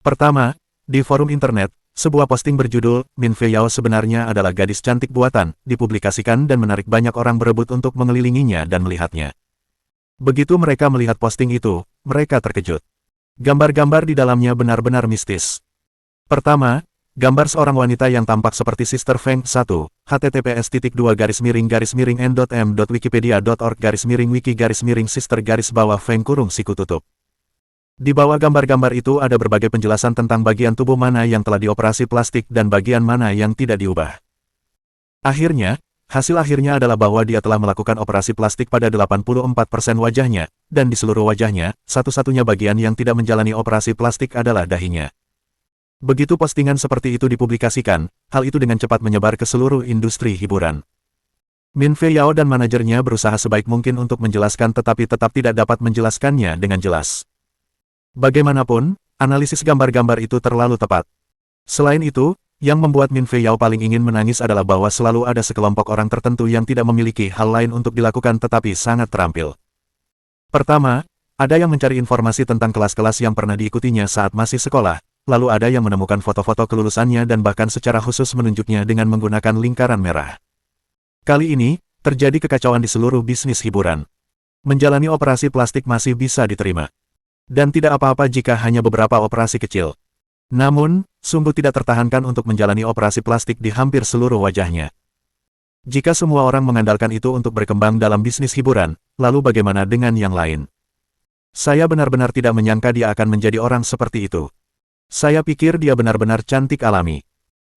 Pertama, di forum internet, sebuah posting berjudul, Min Fei Yao sebenarnya adalah gadis cantik buatan, dipublikasikan dan menarik banyak orang berebut untuk mengelilinginya dan melihatnya. Begitu mereka melihat posting itu, mereka terkejut. Gambar-gambar di dalamnya benar-benar mistis. Pertama, gambar seorang wanita yang tampak seperti Sister Feng 1, https://n.m.wikipedia.org/wiki-sister-Feng siku tutup. Di bawah gambar-gambar itu ada berbagai penjelasan tentang bagian tubuh mana yang telah dioperasi plastik dan bagian mana yang tidak diubah. Akhirnya, hasil akhirnya adalah bahwa dia telah melakukan operasi plastik pada 84% wajahnya, dan di seluruh wajahnya, satu-satunya bagian yang tidak menjalani operasi plastik adalah dahinya. Begitu postingan seperti itu dipublikasikan, hal itu dengan cepat menyebar ke seluruh industri hiburan. Min Fei Yao dan manajernya berusaha sebaik mungkin untuk menjelaskan tetapi tetap tidak dapat menjelaskannya dengan jelas. Bagaimanapun, analisis gambar-gambar itu terlalu tepat. Selain itu, yang membuat Min Fei Yao paling ingin menangis adalah bahwa selalu ada sekelompok orang tertentu yang tidak memiliki hal lain untuk dilakukan tetapi sangat terampil. Pertama, ada yang mencari informasi tentang kelas-kelas yang pernah diikutinya saat masih sekolah, lalu ada yang menemukan foto-foto kelulusannya dan bahkan secara khusus menunjuknya dengan menggunakan lingkaran merah. Kali ini, terjadi kekacauan di seluruh bisnis hiburan. Menjalani operasi plastik masih bisa diterima. Dan tidak apa-apa jika hanya beberapa operasi kecil. Namun, sungguh tidak tertahankan untuk menjalani operasi plastik di hampir seluruh wajahnya. Jika semua orang mengandalkan itu untuk berkembang dalam bisnis hiburan, lalu bagaimana dengan yang lain? Saya benar-benar tidak menyangka dia akan menjadi orang seperti itu. Saya pikir dia benar-benar cantik alami.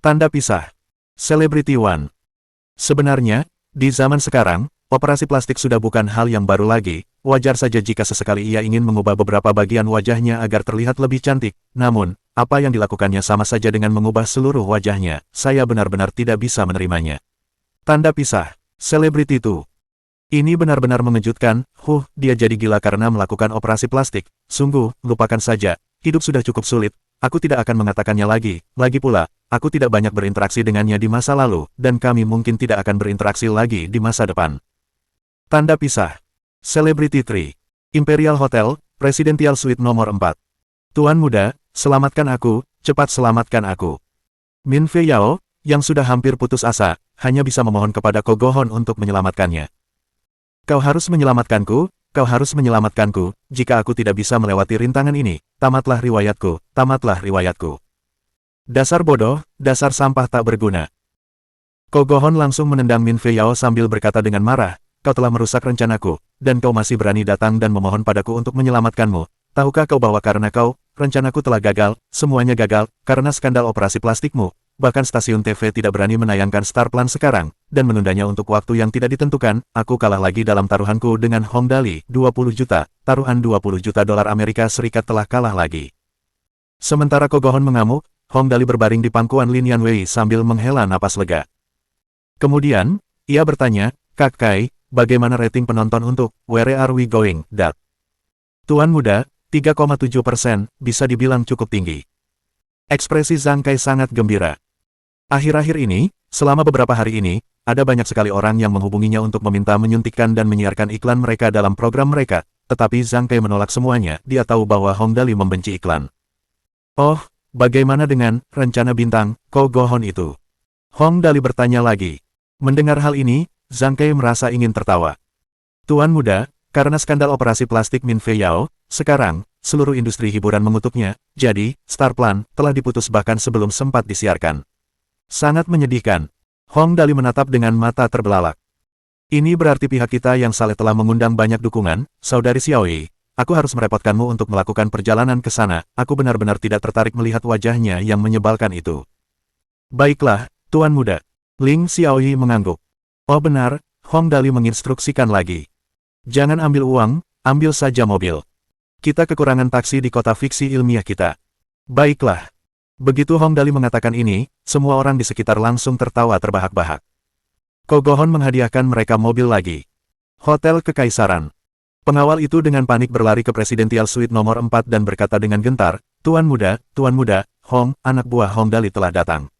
Tanda pisah. Celebrity One. Sebenarnya, di zaman sekarang, operasi plastik sudah bukan hal yang baru lagi. Wajar saja jika sesekali ia ingin mengubah beberapa bagian wajahnya agar terlihat lebih cantik. Namun, apa yang dilakukannya sama saja dengan mengubah seluruh wajahnya. Saya benar-benar tidak bisa menerimanya. Tanda pisah. Celebrity 2. Ini benar-benar mengejutkan. Dia jadi gila karena melakukan operasi plastik. Sungguh, lupakan saja. Hidup sudah cukup sulit. Aku tidak akan mengatakannya lagi. Lagi pula, aku tidak banyak berinteraksi dengannya di masa lalu, dan kami mungkin tidak akan berinteraksi lagi di masa depan. Tanda pisah. Celebrity 3. Imperial Hotel, Presidential Suite nomor 4. Tuan muda, selamatkan aku, cepat selamatkan aku. Min Fei Yao, yang sudah hampir putus asa, hanya bisa memohon kepada Ko Gohon untuk menyelamatkannya. Kau harus menyelamatkanku, kau harus menyelamatkanku, jika aku tidak bisa melewati rintangan ini, tamatlah riwayatku, tamatlah riwayatku. Dasar bodoh, dasar sampah tak berguna. Ko Gohon langsung menendang Min Fei Yao sambil berkata dengan marah, kau telah merusak rencanaku, dan kau masih berani datang dan memohon padaku untuk menyelamatkanmu. Tahukah kau bahwa karena kau, rencanaku telah gagal, semuanya gagal, karena skandal operasi plastikmu. Bahkan stasiun TV tidak berani menayangkan Star Plan sekarang, dan menundanya untuk waktu yang tidak ditentukan. Aku kalah lagi dalam taruhanku dengan Hong Dali, 20 juta, taruhan 20 juta dolar Amerika Serikat telah kalah lagi. Sementara Ko Gohon mengamuk, Hong Dali berbaring di pangkuan Lin Yanwei sambil menghela napas lega. Kemudian, ia bertanya, Kak Kai, bagaimana rating penonton untuk Where Are We Going, Dad? Tuan muda, 3,7%, bisa dibilang cukup tinggi. Ekspresi Zhang Kai sangat gembira. Akhir-akhir ini, selama beberapa hari ini, ada banyak sekali orang yang menghubunginya untuk meminta menyuntikkan dan menyiarkan iklan mereka dalam program mereka, tetapi Zhang Kai menolak semuanya. Dia tahu bahwa Hong Dali membenci iklan. Oh, bagaimana dengan rencana bintang Ko Gohon itu? Hong Dali bertanya lagi. Mendengar hal ini, Zhang Kai merasa ingin tertawa. Tuan muda, karena skandal operasi plastik Min Fei Yao, sekarang, seluruh industri hiburan mengutuknya, jadi, Star Plan telah diputus bahkan sebelum sempat disiarkan. Sangat menyedihkan. Hong Dali menatap dengan mata terbelalak. Ini berarti pihak kita yang salah telah mengundang banyak dukungan, Saudari Xiaoyi. Aku harus merepotkanmu untuk melakukan perjalanan ke sana, aku benar-benar tidak tertarik melihat wajahnya yang menyebalkan itu. Baiklah, Tuan muda. Ling Xiaoyi mengangguk. Oh benar, Hong Dali menginstruksikan lagi. Jangan ambil uang, ambil saja mobil. Kita kekurangan taksi di kota fiksi ilmiah kita. Baiklah. Begitu Hong Dali mengatakan ini, semua orang di sekitar langsung tertawa terbahak-bahak. Ko Gohon menghadiahkan mereka mobil lagi. Hotel Kekaisaran. Pengawal itu dengan panik berlari ke Presidential Suite nomor 4 dan berkata dengan gentar, Tuan muda, Hong, anak buah Hong Dali telah datang.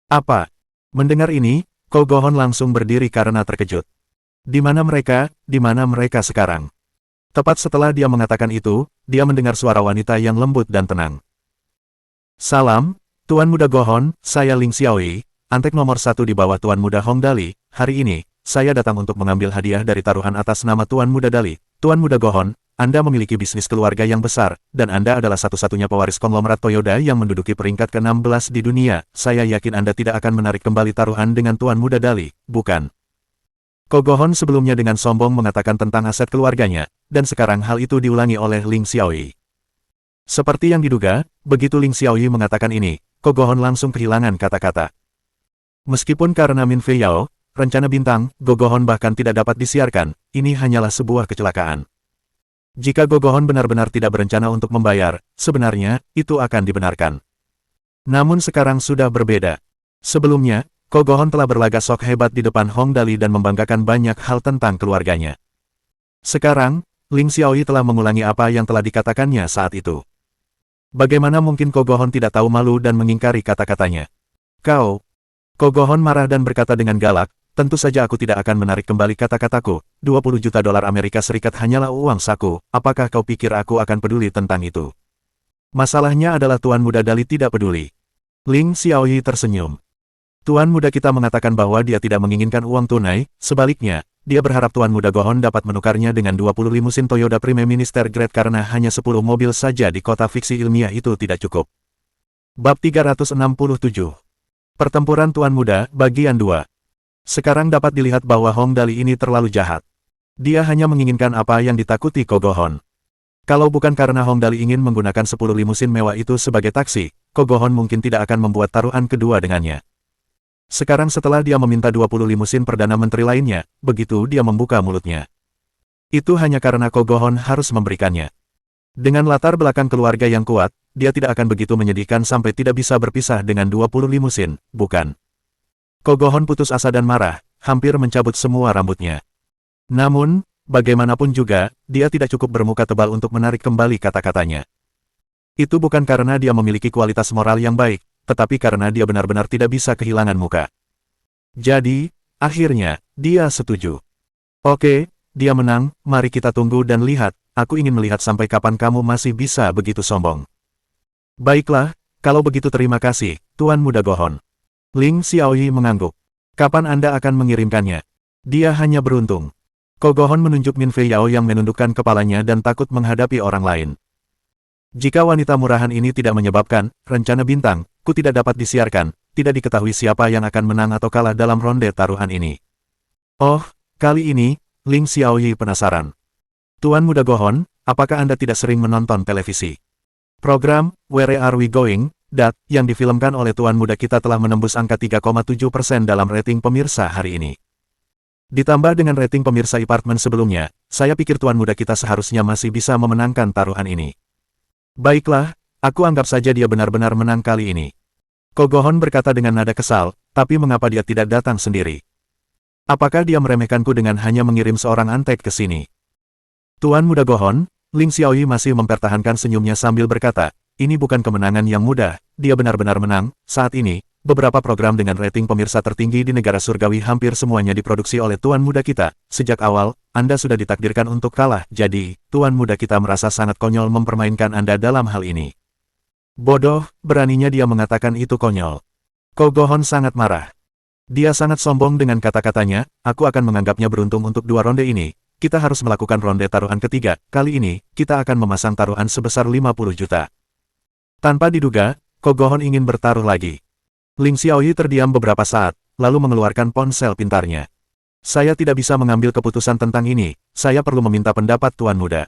Apa? Mendengar ini, Ko Gohon langsung berdiri karena terkejut. Di mana mereka sekarang? Tepat setelah dia mengatakan itu, dia mendengar suara wanita yang lembut dan tenang. Salam, Tuan muda Gohon, saya Ling Xiaoyi, antek nomor 1 di bawah Tuan muda Hong Dali. Hari ini, saya datang untuk mengambil hadiah dari taruhan atas nama Tuan muda Dali. Tuan muda Gohon, Anda memiliki bisnis keluarga yang besar, dan Anda adalah satu-satunya pewaris konglomerat Toyota yang menduduki peringkat ke-16 di dunia. Saya yakin Anda tidak akan menarik kembali taruhan dengan Tuan muda Dali, bukan? Ko Gohon sebelumnya dengan sombong mengatakan tentang aset keluarganya, dan sekarang hal itu diulangi oleh Ling Xiaoyi. Seperti yang diduga, begitu Ling Xiaoyi mengatakan ini, Ko Gohon langsung kehilangan kata-kata. Meskipun karena Min Fei Yao, rencana bintang Go Gohon bahkan tidak dapat disiarkan, ini hanyalah sebuah kecelakaan. Jika Go Gohon benar-benar tidak berencana untuk membayar, sebenarnya, itu akan dibenarkan. Namun sekarang sudah berbeda. Sebelumnya, Ko Gohon telah berlagak sok hebat di depan Hong Dali dan membanggakan banyak hal tentang keluarganya. Sekarang, Ling Xiaoyi telah mengulangi apa yang telah dikatakannya saat itu. Bagaimana mungkin Ko Gohon tidak tahu malu dan mengingkari kata-katanya? Ko Gohon marah dan berkata dengan galak, tentu saja aku tidak akan menarik kembali kata-kataku, 20 juta dolar Amerika Serikat hanyalah uang saku, apakah kau pikir aku akan peduli tentang itu? Masalahnya adalah Tuan Muda Dali tidak peduli. Ling Xiaoyi tersenyum. Tuan Muda kita mengatakan bahwa dia tidak menginginkan uang tunai, sebaliknya, dia berharap Tuan Muda Gohon dapat menukarnya dengan 20 limusin Toyota Prime Minister Grade karena hanya 10 mobil saja di kota fiksi ilmiah itu tidak cukup. Bab 367. Pertempuran Tuan Muda, Bagian 2. Sekarang dapat dilihat bahwa Hong Dali ini terlalu jahat. Dia hanya menginginkan apa yang ditakuti Ko Gohon. Kalau bukan karena Hong Dali ingin menggunakan 10 limusin mewah itu sebagai taksi, Ko Gohon mungkin tidak akan membuat taruhan kedua dengannya. Sekarang setelah dia meminta 20 limusin Perdana Menteri lainnya, begitu dia membuka mulutnya. Itu hanya karena Ko Gohon harus memberikannya. Dengan latar belakang keluarga yang kuat, dia tidak akan begitu menyedihkan sampai tidak bisa berpisah dengan 20 limusin, bukan? Ko Gohon putus asa dan marah, hampir mencabut semua rambutnya. Namun, bagaimanapun juga, dia tidak cukup bermuka tebal untuk menarik kembali kata-katanya. Itu bukan karena dia memiliki kualitas moral yang baik, tetapi karena dia benar-benar tidak bisa kehilangan muka. Jadi, akhirnya, dia setuju. Oke, dia menang, mari kita tunggu dan lihat, aku ingin melihat sampai kapan kamu masih bisa begitu sombong. Baiklah, kalau begitu terima kasih, Tuan Muda Gohon. Ling Xiaoyi mengangguk. Kapan Anda akan mengirimkannya? Dia hanya beruntung. Ko Gohon menunjuk Min Fei Yao yang menundukkan kepalanya dan takut menghadapi orang lain. Jika wanita murahan ini tidak menyebabkan rencana bintang, ku tidak dapat disiarkan, tidak diketahui siapa yang akan menang atau kalah dalam ronde taruhan ini. Oh, kali ini, Ling Xiaoyi penasaran. Tuan Muda Gohon, apakah Anda tidak sering menonton televisi? Program, Where Are We Going, Dat, yang difilmkan oleh Tuan Muda kita telah menembus angka 3,7% dalam rating pemirsa hari ini. Ditambah dengan rating pemirsa apartemen sebelumnya, saya pikir Tuan Muda kita seharusnya masih bisa memenangkan taruhan ini. Baiklah, aku anggap saja dia benar-benar menang kali ini. Ko Gohon berkata dengan nada kesal, tapi mengapa dia tidak datang sendiri? Apakah dia meremehkanku dengan hanya mengirim seorang antek ke sini? Tuan Muda Gohon, Ling Xiaoyi masih mempertahankan senyumnya sambil berkata, ini bukan kemenangan yang mudah, dia benar-benar menang. Saat ini, beberapa program dengan rating pemirsa tertinggi di negara surgawi hampir semuanya diproduksi oleh Tuan Muda kita. Sejak awal, Anda sudah ditakdirkan untuk kalah, jadi, Tuan Muda kita merasa sangat konyol mempermainkan Anda dalam hal ini. Bodoh, beraninya dia mengatakan itu konyol. Ko Gohon sangat marah. Dia sangat sombong dengan kata-katanya, aku akan menganggapnya beruntung untuk 2 ronde ini. Kita harus melakukan ronde taruhan ketiga, kali ini, kita akan memasang taruhan sebesar 50 juta. Tanpa diduga, Ko Gohon ingin bertaruh lagi. Ling Xiaoyi terdiam beberapa saat, lalu mengeluarkan ponsel pintarnya. Saya tidak bisa mengambil keputusan tentang ini, saya perlu meminta pendapat Tuan Muda.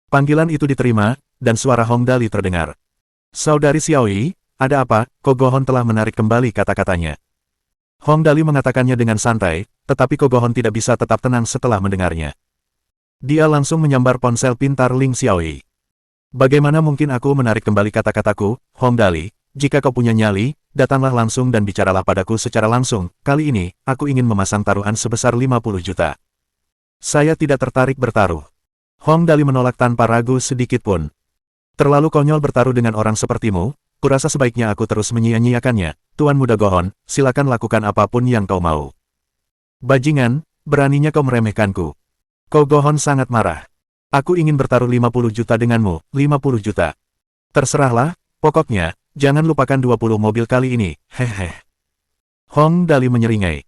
Panggilan itu diterima, dan suara Hong Dali terdengar. Saudari Xiaoyi, ada apa? Ko Gohon telah menarik kembali kata-katanya. Hong Dali mengatakannya dengan santai, tetapi Ko Gohon tidak bisa tetap tenang setelah mendengarnya. Dia langsung menyambar ponsel pintar Ling Xiaoyi. Bagaimana mungkin aku menarik kembali kata-kataku, Hong Dali? Jika kau punya nyali, datanglah langsung dan bicaralah padaku secara langsung. Kali ini, aku ingin memasang taruhan sebesar 50 juta. Saya tidak tertarik bertaruh. Hong Dali menolak tanpa ragu sedikit pun. Terlalu konyol bertaruh dengan orang sepertimu, kurasa sebaiknya aku terus menyia-nyiakannya. Tuan Muda Gohon, silakan lakukan apapun yang kau mau. Bajingan, beraninya kau meremehkanku. Ko Gohon sangat marah. Aku ingin bertaruh 50 juta denganmu, 50 juta. Terserahlah, pokoknya, jangan lupakan 20 mobil kali ini, hehe. Hong Dali menyeringai.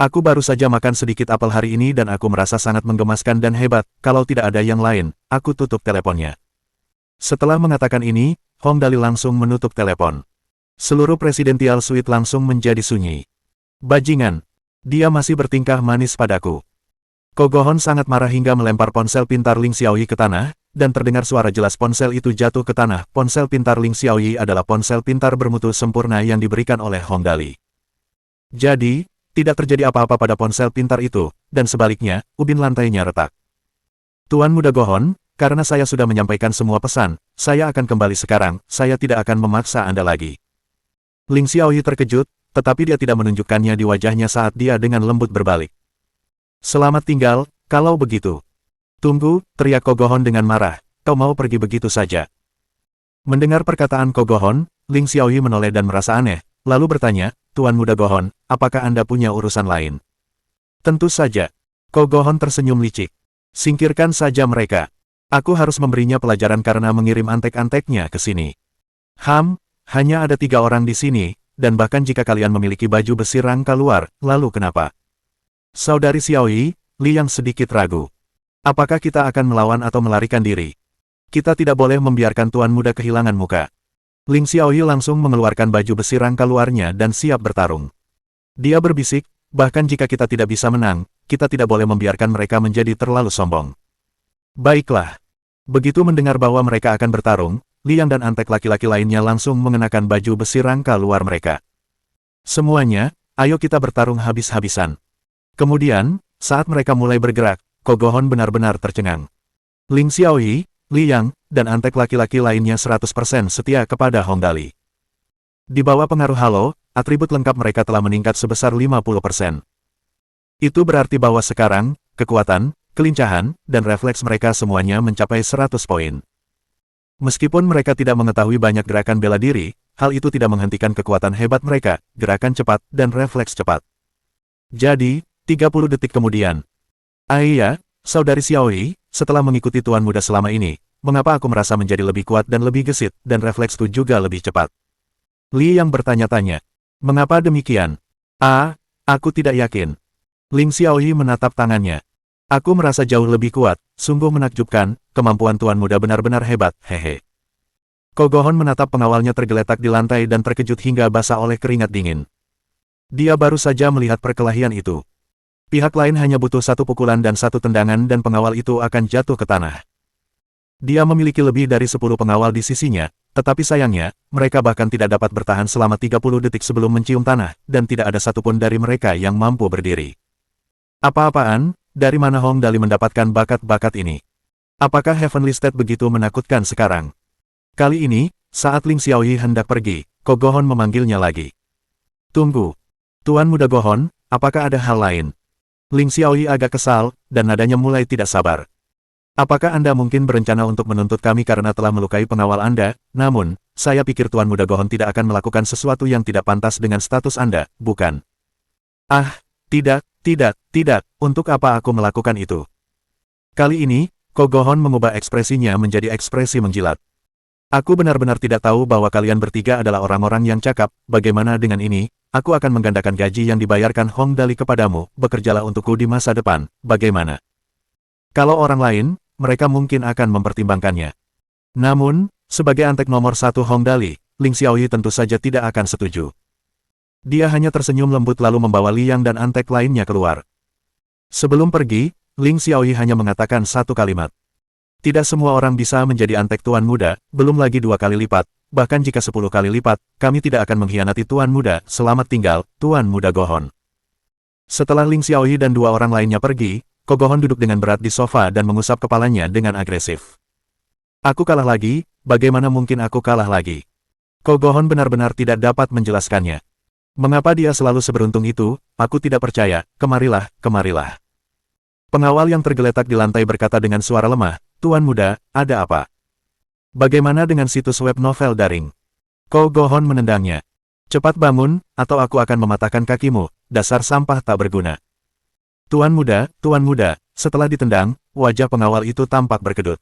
Aku baru saja makan sedikit apel hari ini dan aku merasa sangat menggemaskan dan hebat, kalau tidak ada yang lain, aku tutup teleponnya. Setelah mengatakan ini, Hong Dali langsung menutup telepon. Seluruh presidential suite langsung menjadi sunyi. Bajingan, dia masih bertingkah manis padaku. Ko Gohon sangat marah hingga melempar ponsel pintar Ling Xiaoyi ke tanah, dan terdengar suara jelas ponsel itu jatuh ke tanah. Ponsel pintar Ling Xiaoyi adalah ponsel pintar bermutu sempurna yang diberikan oleh Hong Dali. Jadi, tidak terjadi apa-apa pada ponsel pintar itu, dan sebaliknya, ubin lantainya retak. Tuan Muda Gohon, karena saya sudah menyampaikan semua pesan, saya akan kembali sekarang, saya tidak akan memaksa Anda lagi. Ling Xiaoyi terkejut, tetapi dia tidak menunjukkannya di wajahnya saat dia dengan lembut berbalik. Selamat tinggal, kalau begitu. Tunggu, teriak Ko Gohon dengan marah, kau mau pergi begitu saja. Mendengar perkataan Ko Gohon, Ling Xiaoyi menoleh dan merasa aneh, lalu bertanya, Tuan Muda Gohon, apakah Anda punya urusan lain? Tentu saja. Ko Gohon tersenyum licik. Singkirkan saja mereka. Aku harus memberinya pelajaran karena mengirim antek-anteknya ke sini. Hanya ada 3 orang di sini, dan bahkan jika kalian memiliki baju besi rangka luar, lalu kenapa? Saudari Xiaoyi, Li yang sedikit ragu. Apakah kita akan melawan atau melarikan diri? Kita tidak boleh membiarkan tuan muda kehilangan muka. Ling Xiaoyi langsung mengeluarkan baju besi rangka luarnya dan siap bertarung. Dia berbisik, bahkan jika kita tidak bisa menang, kita tidak boleh membiarkan mereka menjadi terlalu sombong. Baiklah. Begitu mendengar bahwa mereka akan bertarung, Liang dan antek laki-laki lainnya langsung mengenakan baju besi rangka luar mereka. Semuanya, ayo kita bertarung habis-habisan. Kemudian, saat mereka mulai bergerak, Kogohon benar-benar tercengang. Ling Xiaoyi, Liang, dan antek laki-laki lainnya 100% setia kepada Hong Dali. Di bawah pengaruh halo, atribut lengkap mereka telah meningkat sebesar 50%. Itu berarti bahwa sekarang, kekuatan, kelincahan, dan refleks mereka semuanya mencapai 100 poin. Meskipun mereka tidak mengetahui banyak gerakan bela diri, hal itu tidak menghentikan kekuatan hebat mereka, gerakan cepat, dan refleks cepat. Jadi, 30 detik kemudian. Iya, Saudari Xiaoyi, setelah mengikuti Tuan Muda selama ini, mengapa aku merasa menjadi lebih kuat dan lebih gesit, dan refleksku juga lebih cepat? Li yang bertanya-tanya. Mengapa demikian? Aku tidak yakin. Ling Xiaoyi menatap tangannya. Aku merasa jauh lebih kuat, sungguh menakjubkan, kemampuan Tuan Muda benar-benar hebat, hehe. Kogohon menatap pengawalnya tergeletak di lantai dan terkejut hingga basah oleh keringat dingin. Dia baru saja melihat perkelahian itu. Pihak lain hanya butuh 1 pukulan dan 1 tendangan dan pengawal itu akan jatuh ke tanah. Dia memiliki lebih dari 10 pengawal di sisinya, tetapi sayangnya, mereka bahkan tidak dapat bertahan selama 30 detik sebelum mencium tanah, dan tidak ada satupun dari mereka yang mampu berdiri. Apa-apaan? Dari mana Hong Dali mendapatkan bakat-bakat ini? Apakah Heavenly State begitu menakutkan sekarang? Kali ini, saat Ling Xiaoyi hendak pergi, Kogohon memanggilnya lagi. Tunggu. Tuan Muda Gohon, apakah ada hal lain? Ling Xiaoyi agak kesal, dan nadanya mulai tidak sabar. Apakah Anda mungkin berencana untuk menuntut kami karena telah melukai pengawal Anda? Namun, saya pikir Tuan Muda Gohon tidak akan melakukan sesuatu yang tidak pantas dengan status Anda, bukan? Tidak, untuk apa aku melakukan itu? Kali ini, Kogohon mengubah ekspresinya menjadi ekspresi menjilat. Aku benar-benar tidak tahu bahwa kalian bertiga adalah orang-orang yang cakap, bagaimana dengan ini, aku akan menggandakan gaji yang dibayarkan Hong Dali kepadamu, bekerjalah untukku di masa depan, bagaimana? Kalau orang lain, mereka mungkin akan mempertimbangkannya. Namun, sebagai antek nomor 1 Hong Dali, Ling Xiaoyi tentu saja tidak akan setuju. Dia hanya tersenyum lembut lalu membawa Liang dan antek lainnya keluar. Sebelum pergi, Ling Xiaoyi hanya mengatakan 1 kalimat. Tidak semua orang bisa menjadi antek Tuan Muda, belum lagi 2 kali lipat, bahkan jika 10 kali lipat, kami tidak akan mengkhianati Tuan Muda, selamat tinggal, Tuan Muda Gohon. Setelah Ling Xiaoyi dan 2 orang lainnya pergi, Kogohon duduk dengan berat di sofa dan mengusap kepalanya dengan agresif. Aku kalah lagi, bagaimana mungkin aku kalah lagi? Kogohon benar-benar tidak dapat menjelaskannya. Mengapa dia selalu seberuntung itu? Aku tidak percaya, kemarilah. Pengawal yang tergeletak di lantai berkata dengan suara lemah, Tuan Muda, ada apa? Bagaimana dengan situs web novel daring? Kogohon menendangnya. Cepat bangun, atau aku akan mematahkan kakimu, dasar sampah tak berguna. Tuan Muda, setelah ditendang, wajah pengawal itu tampak berkedut.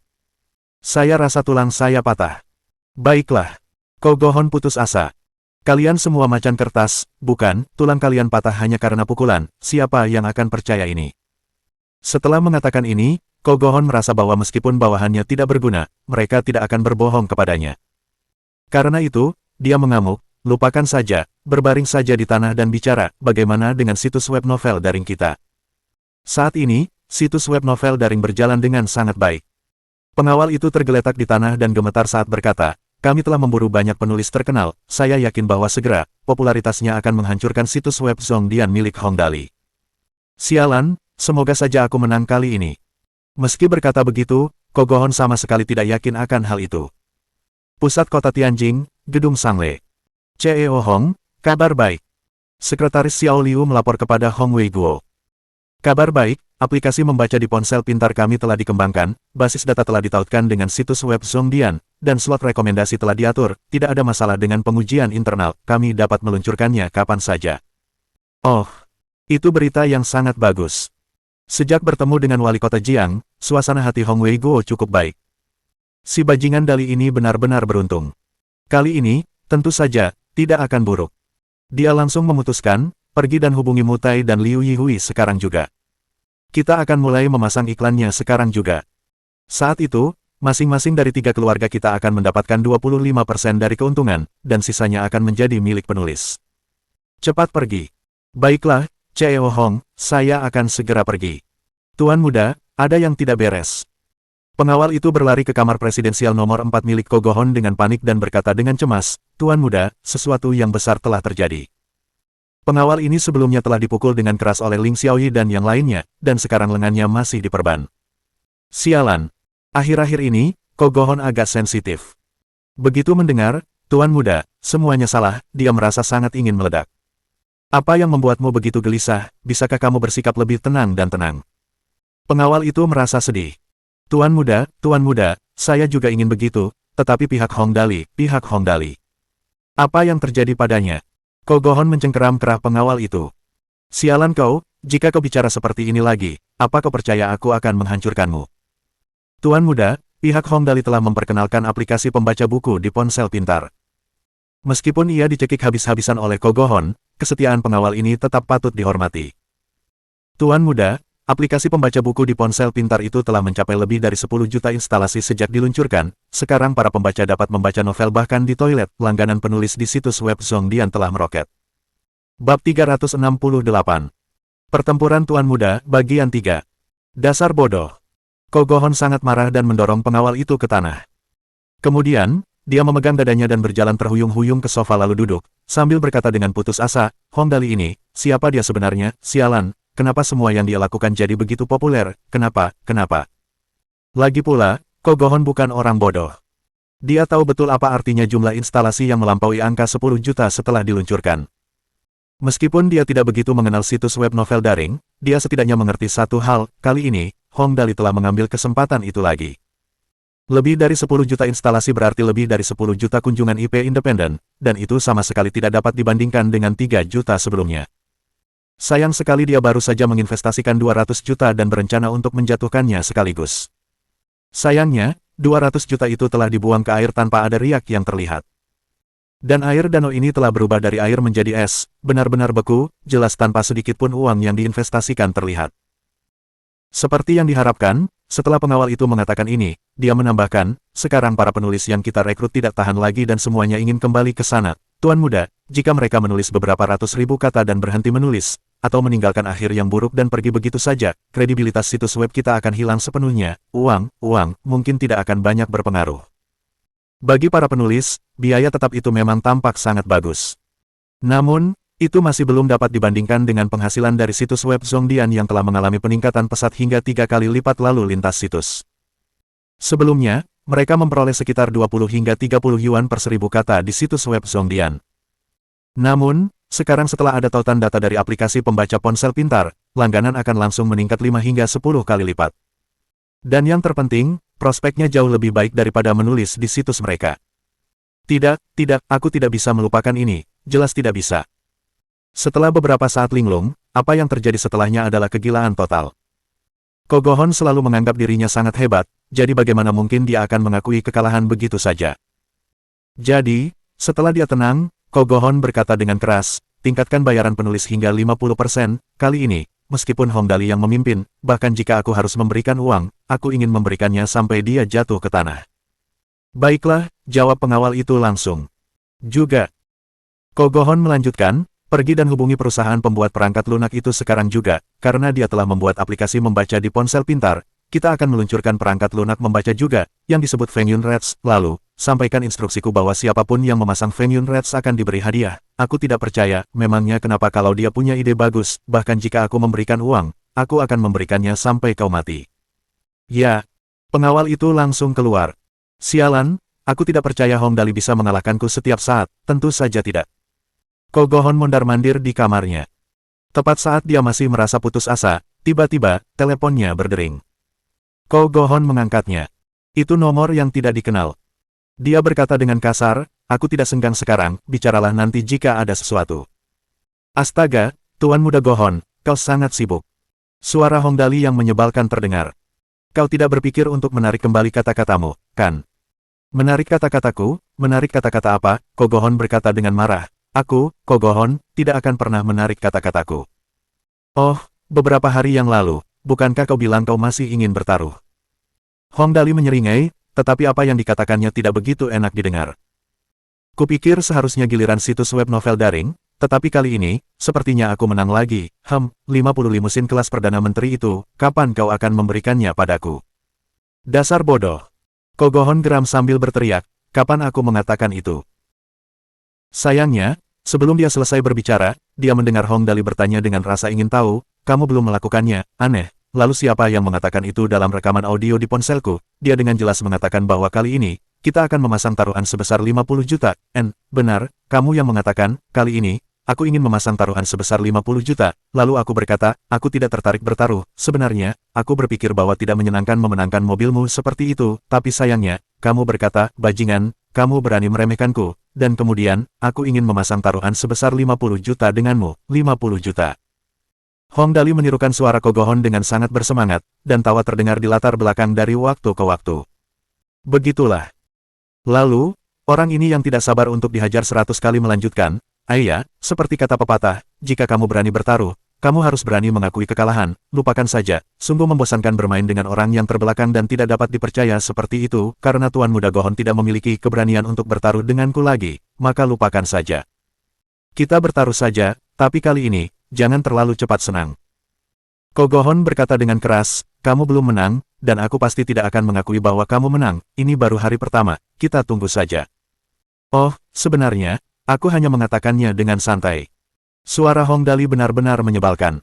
Saya rasa tulang saya patah. Baiklah. Kogohon putus asa. Kalian semua macan kertas, bukan, tulang kalian patah hanya karena pukulan, siapa yang akan percaya ini? Setelah mengatakan ini, Kogohon merasa bahwa meskipun bawahannya tidak berguna, mereka tidak akan berbohong kepadanya. Karena itu, dia mengamuk, lupakan saja, berbaring saja di tanah dan bicara, bagaimana dengan situs web novel daring kita? Saat ini, situs web novel daring berjalan dengan sangat baik. Pengawal itu tergeletak di tanah dan gemetar saat berkata, kami telah memburu banyak penulis terkenal, saya yakin bahwa segera, popularitasnya akan menghancurkan situs web Zhongdian milik Hong Dali. Sialan, semoga saja aku menang kali ini. Meski berkata begitu, Kogohon sama sekali tidak yakin akan hal itu. Pusat Kota Tianjing, Gedung Sangle. CEO Hong, kabar baik. Sekretaris Xiao Liu melapor kepada Hong Weiguo. Kabar baik, aplikasi membaca di ponsel pintar kami telah dikembangkan, basis data telah ditautkan dengan situs web Zhongdian, dan slot rekomendasi telah diatur, tidak ada masalah dengan pengujian internal, kami dapat meluncurkannya kapan saja. Oh, itu berita yang sangat bagus. Sejak bertemu dengan wali kota Jiang, suasana hati Hong Wei Guo cukup baik. Si bajingan Dali ini benar-benar beruntung. Kali ini, tentu saja, tidak akan buruk. Dia langsung memutuskan, pergi dan hubungi Mutai dan Liu Yihui sekarang juga. Kita akan mulai memasang iklannya sekarang juga. Saat itu, masing-masing dari 3 keluarga kita akan mendapatkan 25% dari keuntungan, dan sisanya akan menjadi milik penulis. Cepat pergi. Baiklah, Cheo Hong, saya akan segera pergi. Tuan muda, ada yang tidak beres. Pengawal itu berlari ke kamar presidensial nomor 4 milik Kogohon dengan panik dan berkata dengan cemas, Tuan muda, sesuatu yang besar telah terjadi. Pengawal ini sebelumnya telah dipukul dengan keras oleh Ling Xiaoyi dan yang lainnya, dan sekarang lengannya masih diperban. Sialan. Akhir-akhir ini, Kogohon agak sensitif. Begitu mendengar, Tuan muda, semuanya salah, dia merasa sangat ingin meledak. Apa yang membuatmu begitu gelisah, bisakah kamu bersikap lebih tenang dan tenang? Pengawal itu merasa sedih. Tuan muda, saya juga ingin begitu, tetapi pihak Hong Dali. Apa yang terjadi padanya? Kogohon mencengkeram kerah pengawal itu. Sialan kau, jika kau bicara seperti ini lagi, apa kau percaya aku akan menghancurkanmu? Tuan muda, pihak Hong Dali telah memperkenalkan aplikasi pembaca buku di ponsel pintar. Meskipun ia dicekik habis-habisan oleh Kogohon, kesetiaan pengawal ini tetap patut dihormati. Tuan muda, aplikasi pembaca buku di ponsel pintar itu telah mencapai lebih dari 10 juta instalasi sejak diluncurkan. Sekarang para pembaca dapat membaca novel bahkan di toilet. Langganan penulis di situs web Zhongdian telah meroket. Bab 368. Pertempuran Tuan Muda, bagian 3. Dasar bodoh. Kogohon sangat marah dan mendorong pengawal itu ke tanah. Kemudian, dia memegang dadanya dan berjalan terhuyung-huyung ke sofa lalu duduk, sambil berkata dengan putus asa, Hong Dali ini, siapa dia sebenarnya, sialan, kenapa semua yang dia lakukan jadi begitu populer, kenapa? Lagi pula, Kogohon bukan orang bodoh. Dia tahu betul apa artinya jumlah instalasi yang melampaui angka 10 juta setelah diluncurkan. Meskipun dia tidak begitu mengenal situs web novel daring, dia setidaknya mengerti satu hal, kali ini, Hong Dali telah mengambil kesempatan itu lagi. Lebih dari 10 juta instalasi berarti lebih dari 10 juta kunjungan IP independen, dan itu sama sekali tidak dapat dibandingkan dengan 3 juta sebelumnya. Sayang sekali dia baru saja menginvestasikan 200 juta dan berencana untuk menjatuhkannya sekaligus. Sayangnya, 200 juta itu telah dibuang ke air tanpa ada riak yang terlihat. Dan air danau ini telah berubah dari air menjadi es, benar-benar beku, jelas tanpa sedikit pun uang yang diinvestasikan terlihat. Seperti yang diharapkan, setelah pengawal itu mengatakan ini, dia menambahkan, sekarang para penulis yang kita rekrut tidak tahan lagi dan semuanya ingin kembali ke sana. Tuan muda, jika mereka menulis beberapa ratus ribu kata dan berhenti menulis, atau meninggalkan akhir yang buruk dan pergi begitu saja, kredibilitas situs web kita akan hilang sepenuhnya. Uang mungkin tidak akan banyak berpengaruh. Bagi para penulis, biaya tetap itu memang tampak sangat bagus. Namun, itu masih belum dapat dibandingkan dengan penghasilan dari situs web Zhongdian yang telah mengalami peningkatan pesat hingga 3 kali lipat lalu lintas situs. Sebelumnya, mereka memperoleh sekitar 20 hingga 30 yuan per 1000 kata di situs web Zhongdian. Namun, sekarang setelah ada tautan data dari aplikasi pembaca ponsel pintar, langganan akan langsung meningkat 5 hingga 10 kali lipat. Dan yang terpenting, prospeknya jauh lebih baik daripada menulis di situs mereka. Tidak, aku tidak bisa melupakan ini, jelas tidak bisa. Setelah beberapa saat linglung, apa yang terjadi setelahnya adalah kegilaan total. Kogohon selalu menganggap dirinya sangat hebat, jadi bagaimana mungkin dia akan mengakui kekalahan begitu saja. Jadi, setelah dia tenang, Kogohon berkata dengan keras, tingkatkan bayaran penulis hingga 50%, kali ini, meskipun Hong Dali yang memimpin, bahkan jika aku harus memberikan uang, aku ingin memberikannya sampai dia jatuh ke tanah. Baiklah, jawab pengawal itu langsung. Juga. Kogohon melanjutkan, pergi dan hubungi perusahaan pembuat perangkat lunak itu sekarang juga, karena dia telah membuat aplikasi membaca di ponsel pintar, kita akan meluncurkan perangkat lunak membaca juga, yang disebut Fengyun Reds, lalu, sampaikan instruksiku bahwa siapapun yang memasang Fengyun Reds akan diberi hadiah. Aku tidak percaya, memangnya kenapa kalau dia punya ide bagus, bahkan jika aku memberikan uang, aku akan memberikannya sampai kau mati. Ya, pengawal itu langsung keluar. Sialan, aku tidak percaya Hong Dali bisa mengalahkanku setiap saat, tentu saja tidak. Kogohon mondar-mandir di kamarnya. Tepat saat dia masih merasa putus asa, tiba-tiba, teleponnya berdering. Kogohon mengangkatnya. Itu nomor yang tidak dikenal. Dia berkata dengan kasar, aku tidak senggang sekarang, bicaralah nanti jika ada sesuatu. Astaga, Tuan Muda Gohon, kau sangat sibuk. Suara Hong Dali yang menyebalkan terdengar. Kau tidak berpikir untuk menarik kembali kata-katamu, kan? Menarik kata-kataku? Menarik kata-kata apa? Kogohon berkata dengan marah. Aku, Kogohon, tidak akan pernah menarik kata-kataku. Oh, beberapa hari yang lalu, bukankah kau bilang kau masih ingin bertaruh? Hong Dali menyeringai, tetapi apa yang dikatakannya tidak begitu enak didengar. Kupikir seharusnya giliran situs web novel daring, tetapi kali ini, sepertinya aku menang lagi. 50 limusin kelas Perdana Menteri itu, kapan kau akan memberikannya padaku? Dasar bodoh. Kogohon geram sambil berteriak, kapan aku mengatakan itu? Sayangnya, sebelum dia selesai berbicara, dia mendengar Hong Dali bertanya dengan rasa ingin tahu, kamu belum melakukannya, aneh. Lalu siapa yang mengatakan itu dalam rekaman audio di ponselku? Dia dengan jelas mengatakan bahwa kali ini, kita akan memasang taruhan sebesar 50 juta. Benar, kamu yang mengatakan, kali ini, aku ingin memasang taruhan sebesar 50 juta. Lalu aku berkata, aku tidak tertarik bertaruh. Sebenarnya, aku berpikir bahwa tidak menyenangkan memenangkan mobilmu seperti itu, tapi sayangnya, kamu berkata, bajingan, kamu berani meremehkanku. Dan kemudian, aku ingin memasang taruhan sebesar 50 juta denganmu, 50 juta. Hong Dali menirukan suara Kogohon dengan sangat bersemangat, dan tawa terdengar di latar belakang dari waktu ke waktu. Begitulah. Lalu, orang ini yang tidak sabar untuk dihajar 100 kali melanjutkan, Ayah, seperti kata pepatah, jika kamu berani bertaruh, kamu harus berani mengakui kekalahan, lupakan saja, sungguh membosankan bermain dengan orang yang terbelakang dan tidak dapat dipercaya seperti itu, karena Tuan Muda Gohon tidak memiliki keberanian untuk bertaruh denganku lagi, maka lupakan saja. Kita bertaruh saja, tapi kali ini, jangan terlalu cepat senang. Kogohon berkata dengan keras, kamu belum menang, dan aku pasti tidak akan mengakui bahwa kamu menang, ini baru hari pertama, kita tunggu saja. Oh, sebenarnya, aku hanya mengatakannya dengan santai. Suara Hong Dali benar-benar menyebalkan.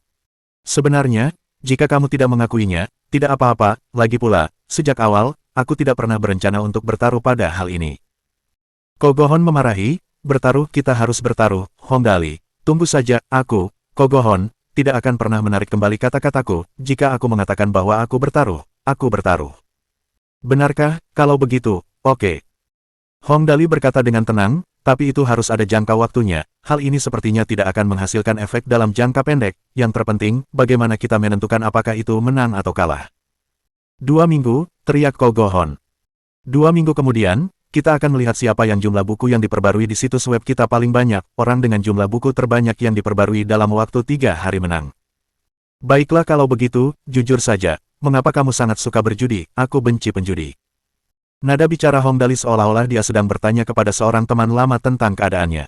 Sebenarnya, jika kamu tidak mengakuinya, tidak apa-apa, lagi pula, sejak awal, aku tidak pernah berencana untuk bertaruh pada hal ini. Kogohon memarahi, bertaruh kita harus bertaruh, Hong Dali. Tunggu saja, aku, Kogohon, tidak akan pernah menarik kembali kata-kataku, jika aku mengatakan bahwa aku bertaruh, aku bertaruh. Benarkah, kalau begitu, oke. Hong Dali berkata dengan tenang, tapi itu harus ada jangka waktunya, hal ini sepertinya tidak akan menghasilkan efek dalam jangka pendek, yang terpenting, bagaimana kita menentukan apakah itu menang atau kalah. 2 minggu, teriak Kogohon. 2 minggu kemudian, kita akan melihat siapa yang jumlah buku yang diperbarui di situs web kita paling banyak, orang dengan jumlah buku terbanyak yang diperbarui dalam waktu 3 hari menang. Baiklah kalau begitu, jujur saja, mengapa kamu sangat suka berjudi, aku benci penjudi. Nada bicara Hong Dali seolah-olah dia sedang bertanya kepada seorang teman lama tentang keadaannya.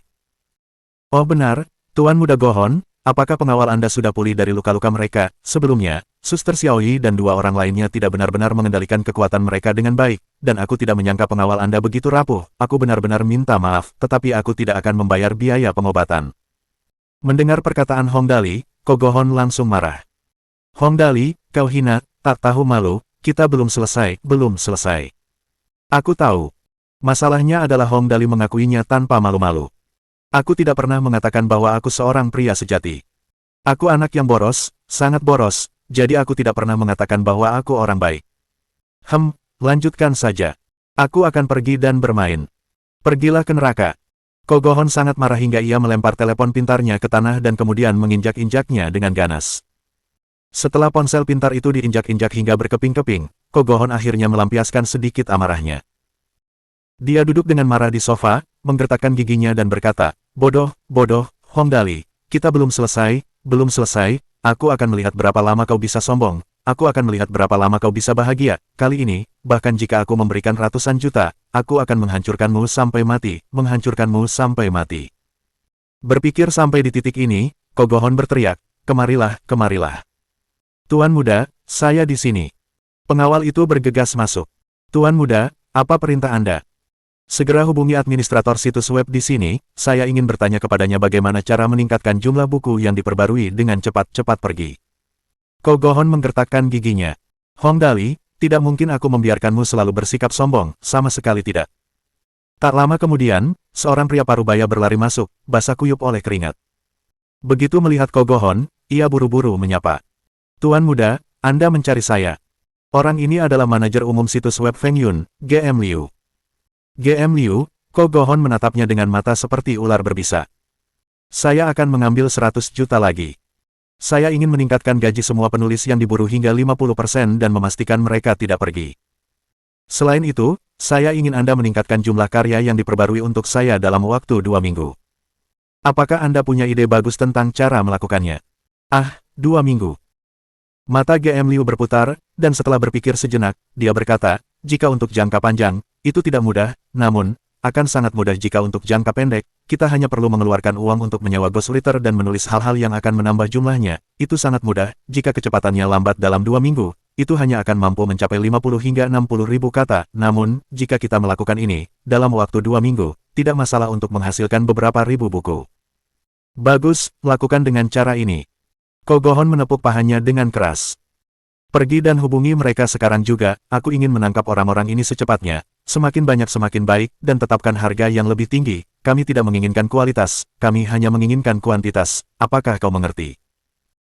Oh benar, Tuan Muda Gohon, apakah pengawal Anda sudah pulih dari luka-luka mereka? Sebelumnya, Suster Xiaoyi dan 2 orang lainnya tidak benar-benar mengendalikan kekuatan mereka dengan baik, dan aku tidak menyangka pengawal Anda begitu rapuh. Aku benar-benar minta maaf, tetapi aku tidak akan membayar biaya pengobatan. Mendengar perkataan Hong Dali, Kogohon langsung marah. Hong Dali, kau hina, tak tahu malu, kita belum selesai, belum selesai. Aku tahu. Masalahnya adalah Hong Dali mengakuinya tanpa malu-malu. Aku tidak pernah mengatakan bahwa aku seorang pria sejati. Aku anak yang boros, sangat boros, jadi aku tidak pernah mengatakan bahwa aku orang baik. Lanjutkan saja. Aku akan pergi dan bermain. Pergilah ke neraka. Kogohon sangat marah hingga ia melempar telepon pintarnya ke tanah dan kemudian menginjak-injaknya dengan ganas. Setelah ponsel pintar itu diinjak-injak hingga berkeping-keping, Kogohon akhirnya melampiaskan sedikit amarahnya. Dia duduk dengan marah di sofa, menggertakkan giginya dan berkata, bodoh, Hong Dali, kita belum selesai, aku akan melihat berapa lama kau bisa sombong, aku akan melihat berapa lama kau bisa bahagia, kali ini, bahkan jika aku memberikan ratusan juta, aku akan menghancurkanmu sampai mati. Berpikir sampai di titik ini, Kogohon berteriak, kemarilah. Tuan Muda, saya di sini. Pengawal itu bergegas masuk. Tuan Muda, apa perintah Anda? Segera hubungi administrator situs web di sini, saya ingin bertanya kepadanya bagaimana cara meningkatkan jumlah buku yang diperbarui dengan cepat pergi. Kogohon menggertakkan giginya. Hong Dali, tidak mungkin aku membiarkanmu selalu bersikap sombong, sama sekali tidak. Tak lama kemudian, seorang pria parubaya berlari masuk, basah kuyup oleh keringat. Begitu melihat Kogohon, ia buru-buru menyapa. Tuan Muda, Anda mencari saya. Orang ini adalah manajer umum situs web Feng Yun, GM Liu. GM Liu, Kogohon menatapnya dengan mata seperti ular berbisa. Saya akan mengambil 100 juta lagi. Saya ingin meningkatkan gaji semua penulis yang diburu hingga 50% dan memastikan mereka tidak pergi. Selain itu, saya ingin Anda meningkatkan jumlah karya yang diperbarui untuk saya dalam waktu 2 minggu. Apakah Anda punya ide bagus tentang cara melakukannya? 2 minggu. Mata GM Liu berputar, dan setelah berpikir sejenak, dia berkata, jika untuk jangka panjang, itu tidak mudah, namun, akan sangat mudah jika untuk jangka pendek, kita hanya perlu mengeluarkan uang untuk menyewa ghostwriter dan menulis hal-hal yang akan menambah jumlahnya. Itu sangat mudah, jika kecepatannya lambat dalam 2 minggu, itu hanya akan mampu mencapai 50 hingga 60 ribu kata. Namun, jika kita melakukan ini, dalam waktu 2 minggu, tidak masalah untuk menghasilkan beberapa ribu buku. Bagus, lakukan dengan cara ini. Ko Go-hon menepuk pahanya dengan keras. Pergi dan hubungi mereka sekarang juga, aku ingin menangkap orang-orang ini secepatnya. Semakin banyak semakin baik, dan tetapkan harga yang lebih tinggi. Kami tidak menginginkan kualitas, kami hanya menginginkan kuantitas. Apakah kau mengerti?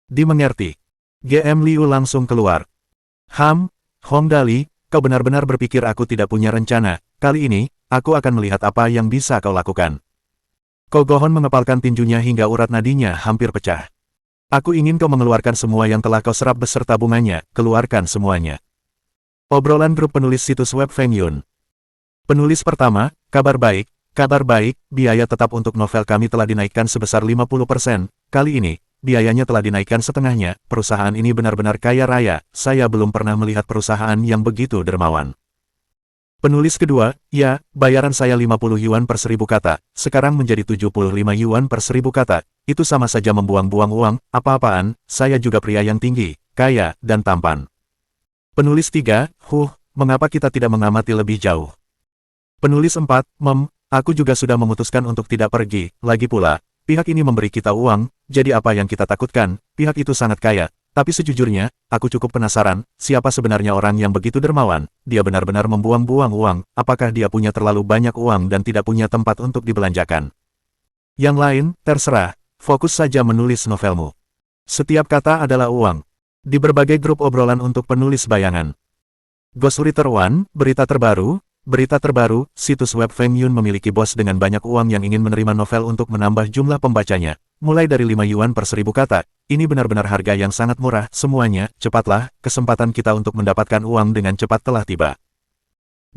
Dimengerti. GM Liu langsung keluar. Hong Dali, kau benar-benar berpikir aku tidak punya rencana. Kali ini, aku akan melihat apa yang bisa kau lakukan. Ko Go-hon mengepalkan tinjunya hingga urat nadinya hampir pecah. Aku ingin kau mengeluarkan semua yang telah kau serap beserta bunganya, keluarkan semuanya. Obrolan grup penulis situs web Feng Yun. Penulis pertama, kabar baik, biaya tetap untuk novel kami telah dinaikkan sebesar 50%, kali ini, biayanya telah dinaikkan setengahnya, perusahaan ini benar-benar kaya raya, saya belum pernah melihat perusahaan yang begitu dermawan. Penulis kedua, ya, bayaran saya 50 yuan per 1000 kata, sekarang menjadi 75 yuan per 1000 kata, itu sama saja membuang-buang uang, apa-apaan, saya juga pria yang tinggi, kaya, dan tampan. Penulis tiga, mengapa kita tidak mengamati lebih jauh? Penulis 4, aku juga sudah memutuskan untuk tidak pergi, lagi pula, pihak ini memberi kita uang, jadi apa yang kita takutkan, pihak itu sangat kaya, tapi sejujurnya, aku cukup penasaran, siapa sebenarnya orang yang begitu dermawan, dia benar-benar membuang-buang uang, apakah dia punya terlalu banyak uang dan tidak punya tempat untuk dibelanjakan. Yang lain, terserah, fokus saja menulis novelmu. Setiap kata adalah uang. Di berbagai grup obrolan untuk penulis bayangan. Ghostwriter One, Berita terbaru, situs web Feng Yun memiliki bos dengan banyak uang yang ingin menerima novel untuk menambah jumlah pembacanya. Mulai dari 5 yuan per 1000 kata, ini benar-benar harga yang sangat murah, semuanya, cepatlah, kesempatan kita untuk mendapatkan uang dengan cepat telah tiba.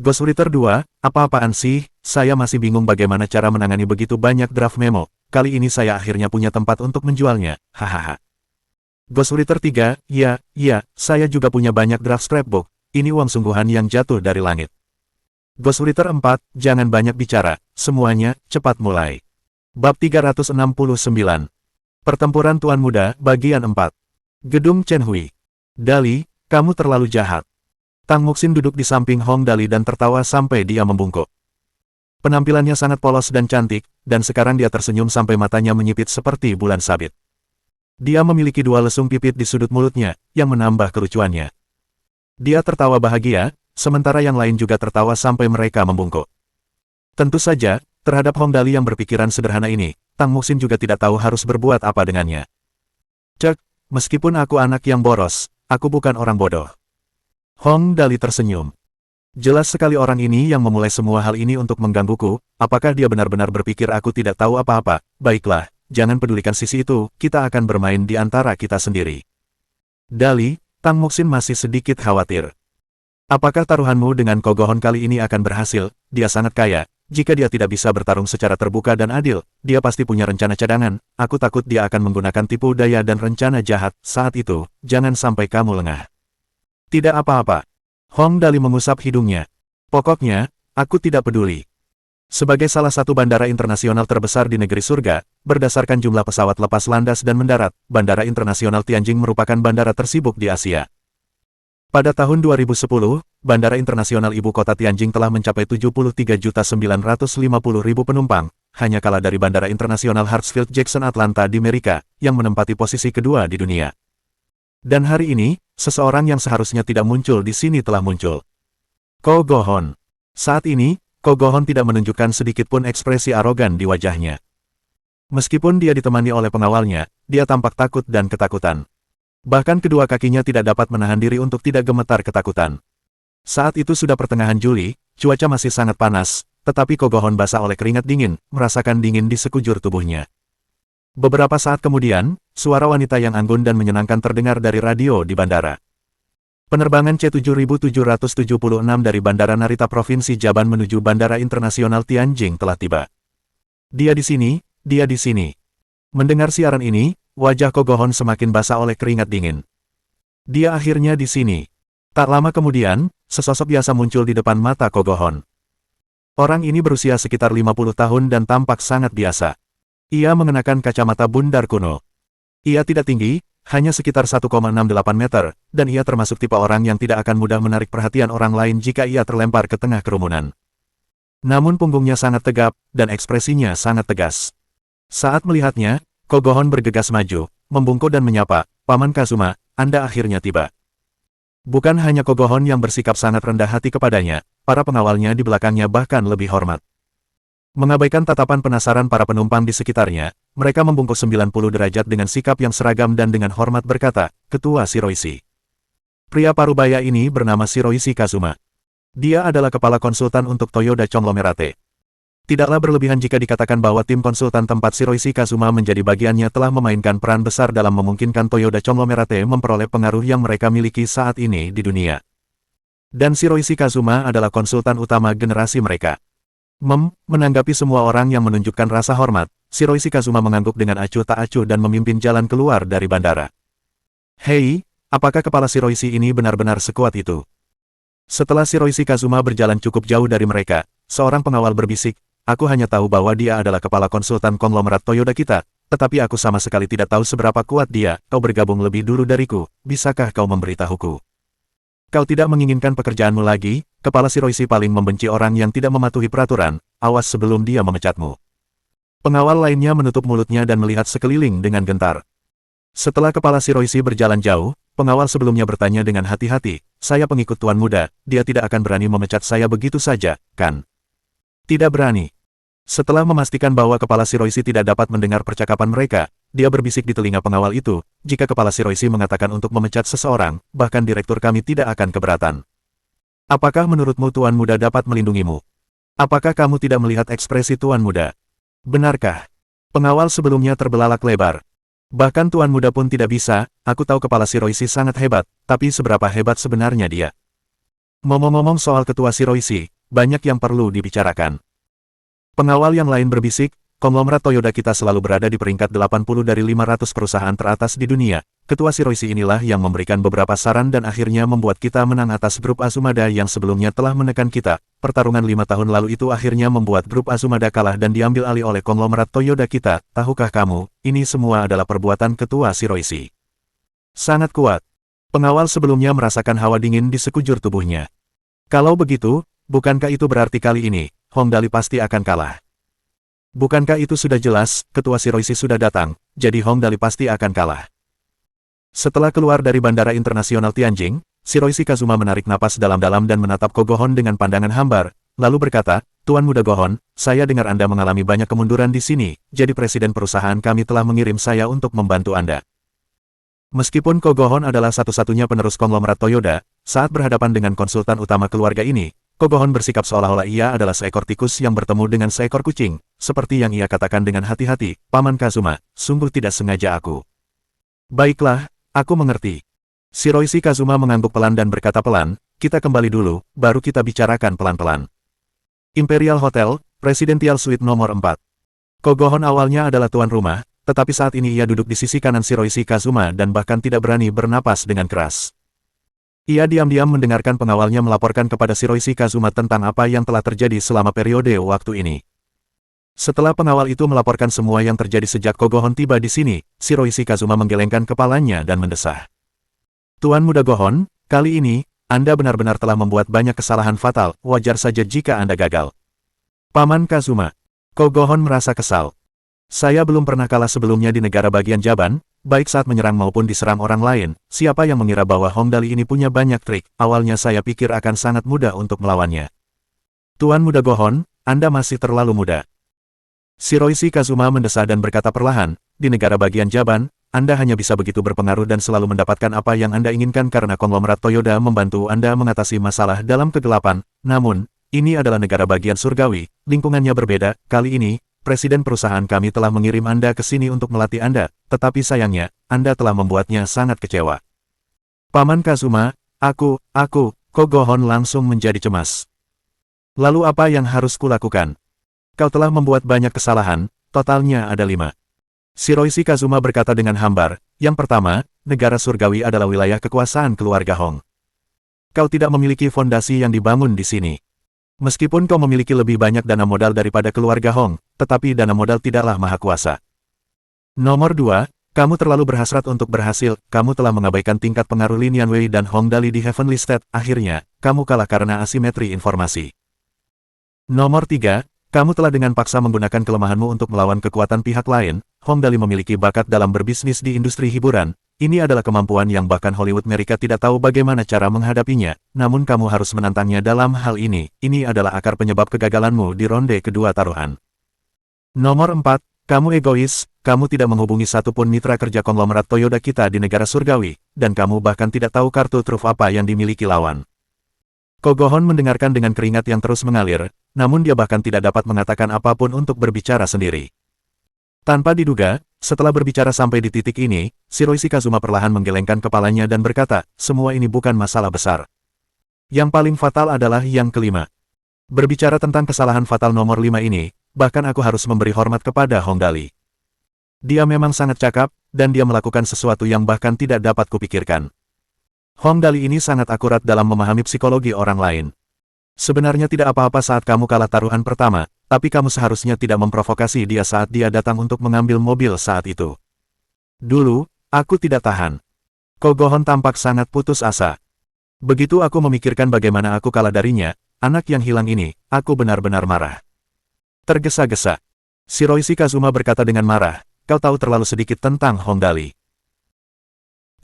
Ghostwriter 2, apa-apaan sih, saya masih bingung bagaimana cara menangani begitu banyak draft memo, kali ini saya akhirnya punya tempat untuk menjualnya, hahaha. Ghostwriter 3, ya, saya juga punya banyak draft scrapbook, ini uang sungguhan yang jatuh dari langit. Ghostwriter 4, jangan banyak bicara, semuanya, cepat mulai. Bab 369. Pertempuran Tuan Muda, bagian 4. Gedung Chen Hui. Dali, kamu terlalu jahat. Tang Muxin duduk di samping Hong Dali dan tertawa sampai dia membungkuk. Penampilannya sangat polos dan cantik, dan sekarang dia tersenyum sampai matanya menyipit seperti bulan sabit. Dia memiliki 2 lesung pipit di sudut mulutnya, yang menambah kelucuannya. Dia tertawa bahagia, sementara yang lain juga tertawa sampai mereka membungkuk. Tentu saja, terhadap Hong Dali yang berpikiran sederhana ini, Tang Muxin juga tidak tahu harus berbuat apa dengannya. Cek, meskipun aku anak yang boros, aku bukan orang bodoh. Hong Dali tersenyum. Jelas sekali orang ini yang memulai semua hal ini untuk menggangguku, apakah dia benar-benar berpikir aku tidak tahu apa-apa? Baiklah, jangan pedulikan sisi itu, kita akan bermain di antara kita sendiri. Dali, Tang Muxin masih sedikit khawatir. Apakah taruhanmu dengan Ko Go-hon kali ini akan berhasil? Dia sangat kaya. Jika dia tidak bisa bertarung secara terbuka dan adil, dia pasti punya rencana cadangan. Aku takut dia akan menggunakan tipu daya dan rencana jahat. Saat itu, jangan sampai kamu lengah. Tidak apa-apa. Hong Dali mengusap hidungnya. Pokoknya, aku tidak peduli. Sebagai salah satu bandara internasional terbesar di negeri surga, berdasarkan jumlah pesawat lepas landas dan mendarat, Bandara Internasional Tianjin merupakan bandara tersibuk di Asia. Pada tahun 2010, Bandara Internasional Ibu Kota Tianjin telah mencapai 73.950.000 penumpang, hanya kalah dari Bandara Internasional Hartsfield-Jackson Atlanta di Amerika, yang menempati posisi kedua di dunia. Dan hari ini, seseorang yang seharusnya tidak muncul di sini telah muncul. Ko Go-hon. Saat ini, Ko Go-hon tidak menunjukkan sedikitpun ekspresi arogan di wajahnya. Meskipun dia ditemani oleh pengawalnya, dia tampak takut dan ketakutan. Bahkan kedua kakinya tidak dapat menahan diri untuk tidak gemetar ketakutan. Saat itu sudah pertengahan Juli, cuaca masih sangat panas, tetapi Ko Go-hon basah oleh keringat dingin, merasakan dingin di sekujur tubuhnya. Beberapa saat kemudian, suara wanita yang anggun dan menyenangkan terdengar dari radio di bandara. Penerbangan C7776 dari Bandara Narita Provinsi Jaban menuju Bandara Internasional Tianjin telah tiba. Dia di sini, dia di sini. Mendengar siaran ini, wajah Ko Go Hon semakin basah oleh keringat dingin. Dia akhirnya di sini. Tak lama kemudian, sesosok biasa muncul di depan mata Ko Go Hon. Orang ini berusia sekitar 50 tahun dan tampak sangat biasa. Ia mengenakan kacamata bundar kuno. Ia tidak tinggi, hanya sekitar 1,68 meter, dan ia termasuk tipe orang yang tidak akan mudah menarik perhatian orang lain jika ia terlempar ke tengah kerumunan. Namun punggungnya sangat tegap, dan ekspresinya sangat tegas. Saat melihatnya, Ko Go Hon bergegas maju, membungkuk dan menyapa, "Paman Kazuma, Anda akhirnya tiba." Bukan hanya Ko Go Hon yang bersikap sangat rendah hati kepadanya, para pengawalnya di belakangnya bahkan lebih hormat. Mengabaikan tatapan penasaran para penumpang di sekitarnya, mereka membungkuk 90 derajat dengan sikap yang seragam dan dengan hormat berkata, "Ketua Shiroishi." Pria parubaya ini bernama Shiroishi Kazuma. Dia adalah kepala konsultan untuk Toyoda Conglomerate. Tidaklah berlebihan jika dikatakan bahwa tim konsultan tempat Shiroishi Kazuma menjadi bagiannya telah memainkan peran besar dalam memungkinkan Toyoda Conglomerate memperoleh pengaruh yang mereka miliki saat ini di dunia. Dan Shiroishi Kazuma adalah konsultan utama generasi mereka. Menanggapi semua orang yang menunjukkan rasa hormat, Shiroishi Kazuma mengangguk dengan acuh tak acuh dan memimpin jalan keluar dari bandara. "Hei, apakah kepala Shiroishi ini benar-benar sekuat itu?" Setelah Shiroishi Kazuma berjalan cukup jauh dari mereka, seorang pengawal berbisik, "Aku hanya tahu bahwa dia adalah kepala konsultan konglomerat Toyoda kita, tetapi aku sama sekali tidak tahu seberapa kuat dia. Kau bergabung lebih dulu dariku, bisakah kau memberitahuku? Kau tidak menginginkan pekerjaanmu lagi?" Kepala Shiroishi paling membenci orang yang tidak mematuhi peraturan, awas sebelum dia memecatmu. Pengawal lainnya menutup mulutnya dan melihat sekeliling dengan gentar. Setelah kepala Shiroishi berjalan jauh, pengawal sebelumnya bertanya dengan hati-hati, "Saya pengikut Tuan Muda, dia tidak akan berani memecat saya begitu saja, kan?" "Tidak berani." Setelah memastikan bahwa kepala Shiroishi tidak dapat mendengar percakapan mereka, dia berbisik di telinga pengawal itu, "Jika kepala Shiroishi mengatakan untuk memecat seseorang, bahkan direktur kami tidak akan keberatan. Apakah menurutmu Tuan Muda dapat melindungimu? Apakah kamu tidak melihat ekspresi Tuan Muda? Benarkah?" Pengawal sebelumnya terbelalak lebar. "Bahkan Tuan Muda pun tidak bisa, aku tahu kepala Shiroishi sangat hebat, tapi seberapa hebat sebenarnya dia? Ngomong-ngomong soal ketua Shiroishi, banyak yang perlu dibicarakan." Pengawal yang lain berbisik, "Konglomerat Toyoda kita selalu berada di peringkat 80 dari 500 perusahaan teratas di dunia. Ketua Shiroishi inilah yang memberikan beberapa saran dan akhirnya membuat kita menang atas grup Azumada yang sebelumnya telah menekan kita. Pertarungan 5 tahun lalu itu akhirnya membuat grup Azumada kalah dan diambil alih oleh konglomerat Toyoda kita. Tahukah kamu, ini semua adalah perbuatan ketua Shiroishi. Sangat kuat." Pengawal sebelumnya merasakan hawa dingin di sekujur tubuhnya. "Kalau begitu, bukankah itu berarti kali ini, Hongdali pasti akan kalah? Bukankah itu sudah jelas, ketua Shiroishi sudah datang, jadi Hongdali pasti akan kalah." Setelah keluar dari Bandara Internasional Tianjin, Shiroishi Kazuma menarik napas dalam-dalam dan menatap Ko Go Hon dengan pandangan hambar, lalu berkata, "Tuan Muda Go Hon, saya dengar Anda mengalami banyak kemunduran di sini, jadi presiden perusahaan kami telah mengirim saya untuk membantu Anda." Meskipun Ko Go Hon adalah satu-satunya penerus konglomerat Toyoda, saat berhadapan dengan konsultan utama keluarga ini, Ko Go Hon bersikap seolah-olah ia adalah seekor tikus yang bertemu dengan seekor kucing, seperti yang ia katakan dengan hati-hati, "Paman Kazuma, sungguh tidak sengaja aku." "Baiklah, aku mengerti." Shiroishi Kazuma mengangguk pelan dan berkata pelan, "Kita kembali dulu, baru kita bicarakan pelan-pelan." Imperial Hotel, Presidential Suite nomor 4. Ko Go Hon awalnya adalah tuan rumah, tetapi saat ini ia duduk di sisi kanan Shiroishi Kazuma dan bahkan tidak berani bernapas dengan keras. Ia diam-diam mendengarkan pengawalnya melaporkan kepada Shiroishi Kazuma tentang apa yang telah terjadi selama periode waktu ini. Setelah pengawal itu melaporkan semua yang terjadi sejak Ko Go Hon tiba di sini, Shiroishi Kazuma menggelengkan kepalanya dan mendesah. "Tuan Muda Go Hon, kali ini, Anda benar-benar telah membuat banyak kesalahan fatal, wajar saja jika Anda gagal." "Paman Kazuma." Ko Go Hon merasa kesal. "Saya belum pernah kalah sebelumnya di negara bagian Jaban, baik saat menyerang maupun diserang orang lain. Siapa yang mengira bahwa Hongdali ini punya banyak trik, awalnya saya pikir akan sangat mudah untuk melawannya." "Tuan Muda Go Hon, Anda masih terlalu muda." Shiroishi Kazuma mendesah dan berkata perlahan, "Di negara bagian Jaban, Anda hanya bisa begitu berpengaruh dan selalu mendapatkan apa yang Anda inginkan karena konglomerat Toyoda membantu Anda mengatasi masalah dalam kegelapan. Namun, ini adalah negara bagian surgawi, lingkungannya berbeda. Kali ini, Presiden perusahaan kami telah mengirim Anda ke sini untuk melatih Anda, tetapi sayangnya, Anda telah membuatnya sangat kecewa. Paman Kazuma, Kogohon langsung menjadi cemas. Lalu apa yang harus kulakukan? Kau telah membuat banyak kesalahan, totalnya ada 5. Shiroishi Kazuma berkata dengan hambar, yang pertama, negara surgawi adalah wilayah kekuasaan keluarga Hong. Kau tidak memiliki fondasi yang dibangun di sini. Meskipun kau memiliki lebih banyak dana modal daripada keluarga Hong, tetapi dana modal tidaklah maha kuasa. Nomor 2, kamu terlalu berhasrat untuk berhasil, kamu telah mengabaikan tingkat pengaruh Lin Yanwei dan Hong Dali di Heavenly State, akhirnya, kamu kalah karena asimetri informasi. Nomor 3, kamu telah dengan paksa menggunakan kelemahanmu untuk melawan kekuatan pihak lain. Hong Dali memiliki bakat dalam berbisnis di industri hiburan. Ini adalah kemampuan yang bahkan Hollywood mereka tidak tahu bagaimana cara menghadapinya, namun kamu harus menantangnya dalam hal ini. Ini adalah akar penyebab kegagalanmu di ronde kedua taruhan. Nomor 4, kamu egois, kamu tidak menghubungi satupun mitra kerja konglomerat Toyota kita di negara surgawi, dan kamu bahkan tidak tahu kartu truf apa yang dimiliki lawan. Kogohon mendengarkan dengan keringat yang terus mengalir, namun dia bahkan tidak dapat mengatakan apapun untuk berbicara sendiri. Tanpa diduga, setelah berbicara sampai di titik ini, Shiroishi Kazuma perlahan menggelengkan kepalanya dan berkata, semua ini bukan masalah besar. Yang paling fatal adalah yang kelima. Berbicara tentang kesalahan fatal nomor 5 ini, bahkan aku harus memberi hormat kepada Hong Dali. Dia memang sangat cakap, dan dia melakukan sesuatu yang bahkan tidak dapat kupikirkan. Hong Dali ini sangat akurat dalam memahami psikologi orang lain. Sebenarnya tidak apa-apa saat kamu kalah taruhan pertama, tapi kamu seharusnya tidak memprovokasi dia saat dia datang untuk mengambil mobil saat itu. Dulu, aku tidak tahan. Kogohon tampak sangat putus asa. Begitu aku memikirkan bagaimana aku kalah darinya, anak yang hilang ini, aku benar-benar marah. Tergesa-gesa. Shiroishi Kazuma berkata dengan marah, kau tahu terlalu sedikit tentang Hong Dali.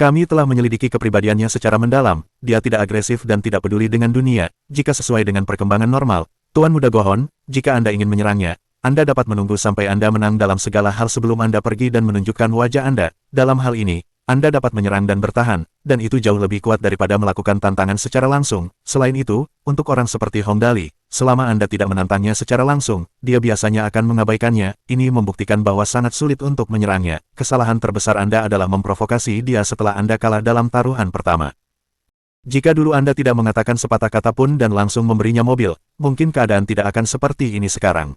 Kami telah menyelidiki kepribadiannya secara mendalam, dia tidak agresif dan tidak peduli dengan dunia, jika sesuai dengan perkembangan normal. Tuan Muda Gohon, jika Anda ingin menyerangnya, Anda dapat menunggu sampai Anda menang dalam segala hal sebelum Anda pergi dan menunjukkan wajah Anda. Dalam hal ini, Anda dapat menyerang dan bertahan, dan itu jauh lebih kuat daripada melakukan tantangan secara langsung. Selain itu, untuk orang seperti Hong Dali, selama Anda tidak menantangnya secara langsung, dia biasanya akan mengabaikannya. Ini membuktikan bahwa sangat sulit untuk menyerangnya. Kesalahan terbesar Anda adalah memprovokasi dia setelah Anda kalah dalam taruhan pertama. Jika dulu Anda tidak mengatakan sepatah kata pun dan langsung memberinya mobil, mungkin keadaan tidak akan seperti ini sekarang.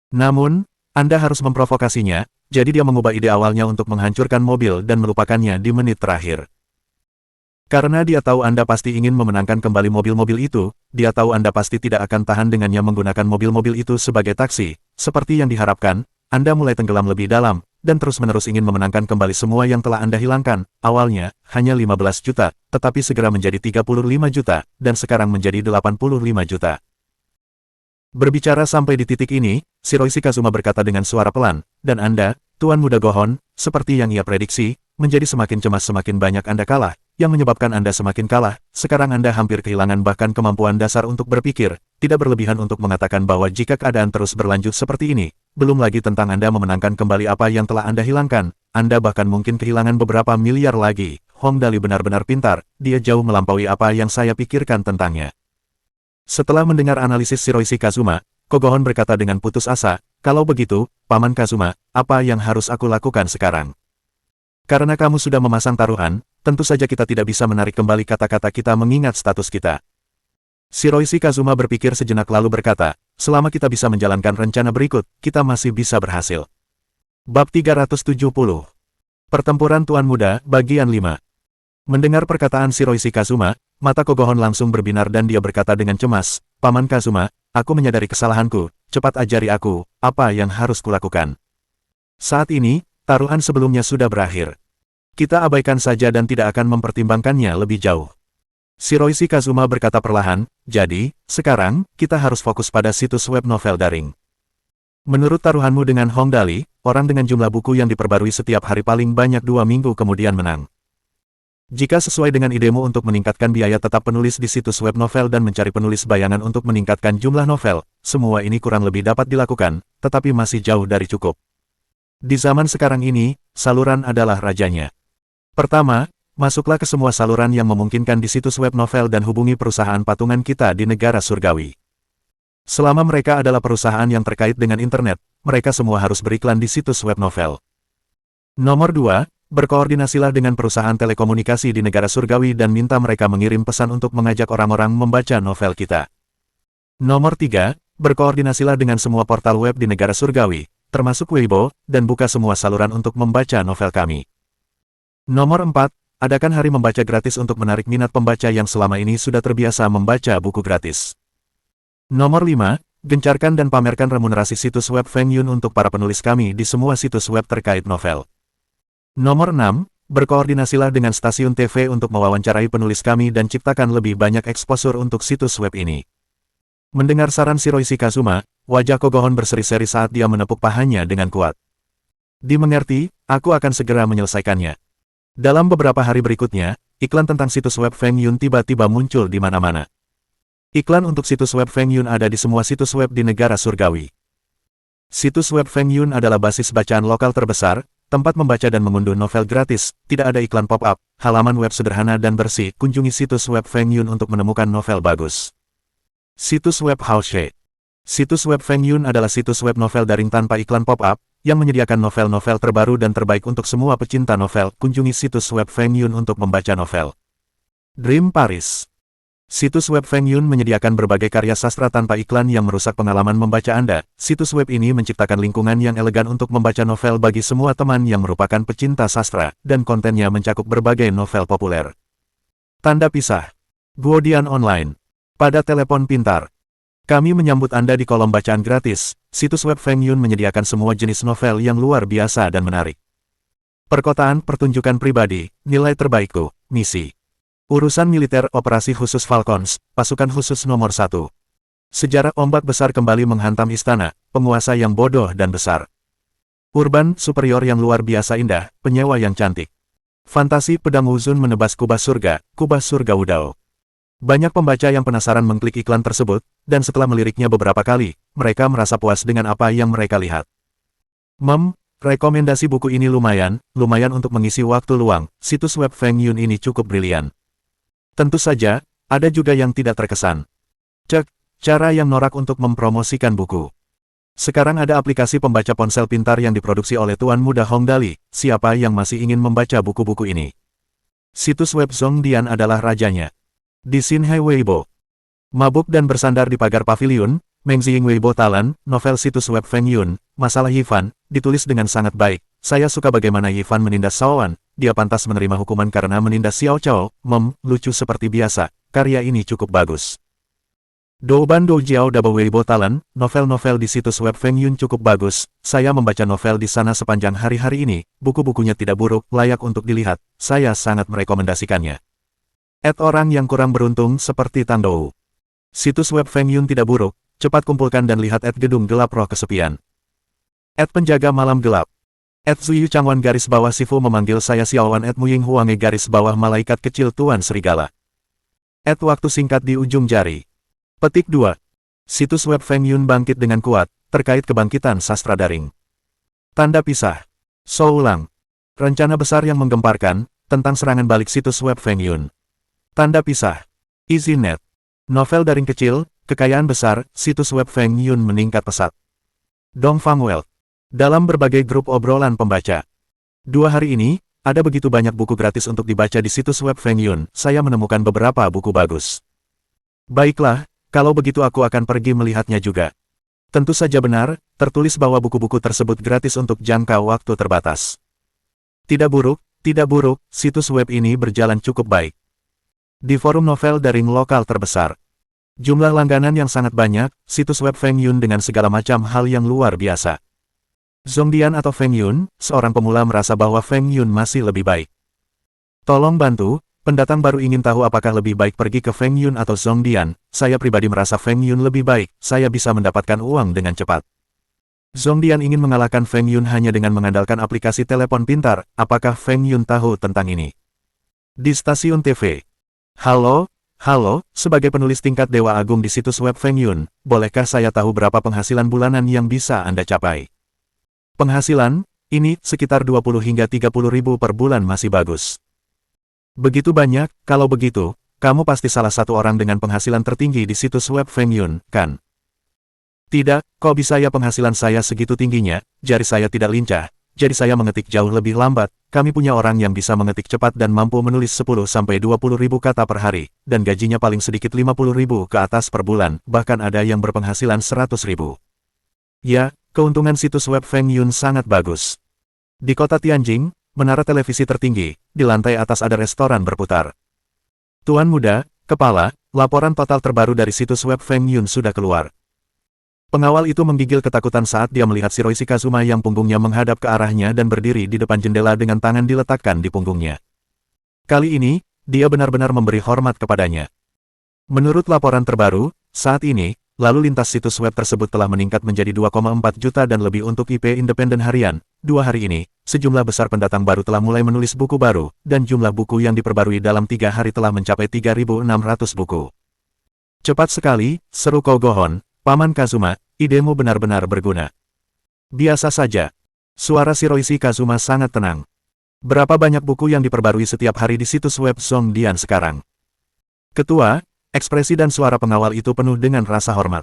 Namun, Anda harus memprovokasinya, jadi dia mengubah ide awalnya untuk menghancurkan mobil dan melupakannya di menit terakhir. Karena dia tahu Anda pasti ingin memenangkan kembali mobil-mobil itu, dia tahu Anda pasti tidak akan tahan dengannya menggunakan mobil-mobil itu sebagai taksi. Seperti yang diharapkan, Anda mulai tenggelam lebih dalam, dan terus-menerus ingin memenangkan kembali semua yang telah Anda hilangkan. Awalnya, hanya 15 juta, tetapi segera menjadi 35 juta, dan sekarang menjadi 85 juta. Berbicara sampai di titik ini, Shiroishi Kazuma berkata dengan suara pelan, dan Anda, Tuan Muda Gohon, seperti yang ia prediksi, menjadi semakin cemas semakin banyak Anda kalah, yang menyebabkan Anda semakin kalah. Sekarang Anda hampir kehilangan bahkan kemampuan dasar untuk berpikir, tidak berlebihan untuk mengatakan bahwa jika keadaan terus berlanjut seperti ini, belum lagi tentang Anda memenangkan kembali apa yang telah Anda hilangkan, Anda bahkan mungkin kehilangan beberapa miliar lagi. Hong Dali benar-benar pintar, dia jauh melampaui apa yang saya pikirkan tentangnya. Setelah mendengar analisis Shiroishi Kazuma, Kogohon berkata dengan putus asa, kalau begitu, Paman Kazuma, apa yang harus aku lakukan sekarang? Karena kamu sudah memasang taruhan, tentu saja kita tidak bisa menarik kembali kata-kata kita mengingat status kita. Shiroishi Kazuma berpikir sejenak lalu berkata, selama kita bisa menjalankan rencana berikut, kita masih bisa berhasil. Bab 370. Pertempuran Tuan Muda, Bagian 5. Mendengar perkataan Shiroishi Kazuma, mata Kogohon langsung berbinar dan dia berkata dengan cemas, Paman Kazuma, aku menyadari kesalahanku, cepat ajari aku, apa yang harus kulakukan. Saat ini, taruhan sebelumnya sudah berakhir. Kita abaikan saja dan tidak akan mempertimbangkannya lebih jauh. Shiroishi Kazuma berkata perlahan, jadi, sekarang, kita harus fokus pada situs web novel daring. Menurut taruhanmu dengan Hong Dali, orang dengan jumlah buku yang diperbarui setiap hari paling banyak 2 minggu kemudian menang. Jika sesuai dengan idemu untuk meningkatkan biaya tetap penulis di situs web novel dan mencari penulis bayangan untuk meningkatkan jumlah novel, semua ini kurang lebih dapat dilakukan, tetapi masih jauh dari cukup. Di zaman sekarang ini, saluran adalah rajanya. Pertama, masuklah ke semua saluran yang memungkinkan di situs web novel dan hubungi perusahaan patungan kita di negara surgawi. Selama mereka adalah perusahaan yang terkait dengan internet, mereka semua harus beriklan di situs web novel. Nomor 2, berkoordinasilah dengan perusahaan telekomunikasi di negara surgawi dan minta mereka mengirim pesan untuk mengajak orang-orang membaca novel kita. Nomor 3, berkoordinasilah dengan semua portal web di negara surgawi, termasuk Weibo, dan buka semua saluran untuk membaca novel kami. Nomor 4, adakan hari membaca gratis untuk menarik minat pembaca yang selama ini sudah terbiasa membaca buku gratis. Nomor 5, gencarkan dan pamerkan remunerasi situs web Feng Yun untuk para penulis kami di semua situs web terkait novel. Nomor 6, berkoordinasilah dengan stasiun TV untuk mewawancarai penulis kami dan ciptakan lebih banyak eksposur untuk situs web ini. Mendengar saran Shiroishi Kazuma, wajah Kogohon berseri-seri saat dia menepuk pahanya dengan kuat. Dimengerti, aku akan segera menyelesaikannya. Dalam beberapa hari berikutnya, iklan tentang situs web Feng Yun tiba-tiba muncul di mana-mana. Iklan untuk situs web Feng Yun ada di semua situs web di negara surgawi. Situs web Feng Yun adalah basis bacaan lokal terbesar, tempat membaca dan mengunduh novel gratis, tidak ada iklan pop-up, halaman web sederhana dan bersih. Kunjungi situs web Feng Yun untuk menemukan novel bagus. Situs web Haoshi. Situs web Feng Yun adalah situs web novel daring tanpa iklan pop-up, yang menyediakan novel-novel terbaru dan terbaik untuk semua pecinta novel. Kunjungi situs web Feng Yun untuk membaca novel. Dream Paris. Situs web Feng Yun menyediakan berbagai karya sastra tanpa iklan yang merusak pengalaman membaca Anda. Situs web ini menciptakan lingkungan yang elegan untuk membaca novel bagi semua teman yang merupakan pecinta sastra, dan kontennya mencakup berbagai novel populer. Tanda pisah. Guardian Online. Pada telepon pintar. Kami menyambut Anda di kolom bacaan gratis. Situs web Feng Yun menyediakan semua jenis novel yang luar biasa dan menarik. Perkotaan, pertunjukan pribadi, nilai terbaikku, misi. Urusan militer, operasi khusus Falcons, pasukan khusus nomor 1. Sejarah ombak besar kembali menghantam istana, penguasa yang bodoh dan besar. Urban, superior yang luar biasa indah, penyewa yang cantik. Fantasi, pedang uzun menebas kubah surga Wudao. Banyak pembaca yang penasaran mengklik iklan tersebut, dan setelah meliriknya beberapa kali, mereka merasa puas dengan apa yang mereka lihat. Rekomendasi buku ini lumayan untuk mengisi waktu luang. Situs web Feng Yun ini cukup brilian. Tentu saja, ada juga yang tidak terkesan. Cek, cara yang norak untuk mempromosikan buku. Sekarang ada aplikasi pembaca ponsel pintar yang diproduksi oleh Tuan Muda Hongdali. Siapa yang masih ingin membaca buku-buku ini? Situs web Zhongdian adalah rajanya. Di Xinhai Weibo. Mabuk dan bersandar di pagar paviliun, Mengziying Weibo Talan, novel situs web Feng Yun, masalah Yifan, ditulis dengan sangat baik. Saya suka bagaimana Yifan menindas Shaoan. Dia pantas menerima hukuman karena menindas Xiao Chao. Lucu seperti biasa. Karya ini cukup bagus. Douban Doujiao Daba Weibo Talan, novel-novel di situs web Feng Yun cukup bagus. Saya membaca novel di sana sepanjang hari-hari ini. Buku-bukunya tidak buruk, layak untuk dilihat. Saya sangat merekomendasikannya. Orang yang kurang beruntung seperti Tandou. Situs web Feng Yun tidak buruk. Cepat kumpulkan dan lihat gedung gelap roh kesepian. Penjaga malam gelap. Zuyu Changwan garis bawah Sifu memanggil saya Xiaowan Muying Huange garis bawah malaikat kecil Tuan Serigala. Waktu singkat di ujung jari. Petik 2. Situs web Feng Yun bangkit dengan kuat, terkait kebangkitan sastra daring. Tanda pisah. Ulang. Rencana besar yang menggemparkan, tentang serangan balik situs web Feng Yun. Tanda pisah. EasyNet. Novel daring kecil, kekayaan besar, situs web Feng Yun meningkat pesat. Dongfang Wealth. Dalam berbagai grup obrolan pembaca. 2 hari ini, ada begitu banyak buku gratis untuk dibaca di situs web Feng Yun. Saya menemukan beberapa buku bagus. Baiklah, kalau begitu aku akan pergi melihatnya juga. Tentu saja benar, tertulis bahwa buku-buku tersebut gratis untuk jangka waktu terbatas. Tidak buruk, situs web ini berjalan cukup baik. Di forum novel daring lokal terbesar. Jumlah langganan yang sangat banyak, situs web Feng Yun dengan segala macam hal yang luar biasa. Zhongdian atau Feng Yun, seorang pemula merasa bahwa Feng Yun masih lebih baik. Tolong bantu, pendatang baru ingin tahu apakah lebih baik pergi ke Feng Yun atau Zhongdian. Saya pribadi merasa Feng Yun lebih baik, saya bisa mendapatkan uang dengan cepat. Zhongdian ingin mengalahkan Feng Yun hanya dengan mengandalkan aplikasi telepon pintar. Apakah Feng Yun tahu tentang ini? Di stasiun TV. Halo, sebagai penulis tingkat Dewa Agung di situs web Feng Yun, bolehkah saya tahu berapa penghasilan bulanan yang bisa Anda capai? Penghasilan, ini, sekitar 20 hingga 30 ribu per bulan masih bagus. Begitu banyak, kalau begitu, kamu pasti salah satu orang dengan penghasilan tertinggi di situs web Feng Yun, kan? Tidak, kok bisa ya penghasilan saya segitu tingginya, jari saya tidak lincah, jadi saya mengetik jauh lebih lambat, kami punya orang yang bisa mengetik cepat dan mampu menulis 10-20 ribu kata per hari, dan gajinya paling sedikit 50 ribu ke atas per bulan, bahkan ada yang berpenghasilan 100 ribu. Ya, keuntungan situs web Feng Yun sangat bagus. Di kota Tianjing, menara televisi tertinggi, di lantai atas ada restoran berputar. Tuan muda, kepala, laporan total terbaru dari situs web Feng Yun sudah keluar. Pengawal itu menggigil ketakutan saat dia melihat Shiroishi Kazuma yang punggungnya menghadap ke arahnya dan berdiri di depan jendela dengan tangan diletakkan di punggungnya. Kali ini, dia benar-benar memberi hormat kepadanya. Menurut laporan terbaru, saat ini, lalu lintas situs web tersebut telah meningkat menjadi 2,4 juta dan lebih untuk IP independen harian. 2 hari ini, sejumlah besar pendatang baru telah mulai menulis buku baru, dan jumlah buku yang diperbarui dalam 3 hari telah mencapai 3.600 buku. Cepat sekali, seru Kogohon. Paman Kazuma, idemu benar-benar berguna. Biasa saja. Suara Shiroishi Kazuma sangat tenang. Berapa banyak buku yang diperbarui setiap hari di situs web Zhongdian sekarang? Ketua, ekspresi dan suara pengawal itu penuh dengan rasa hormat.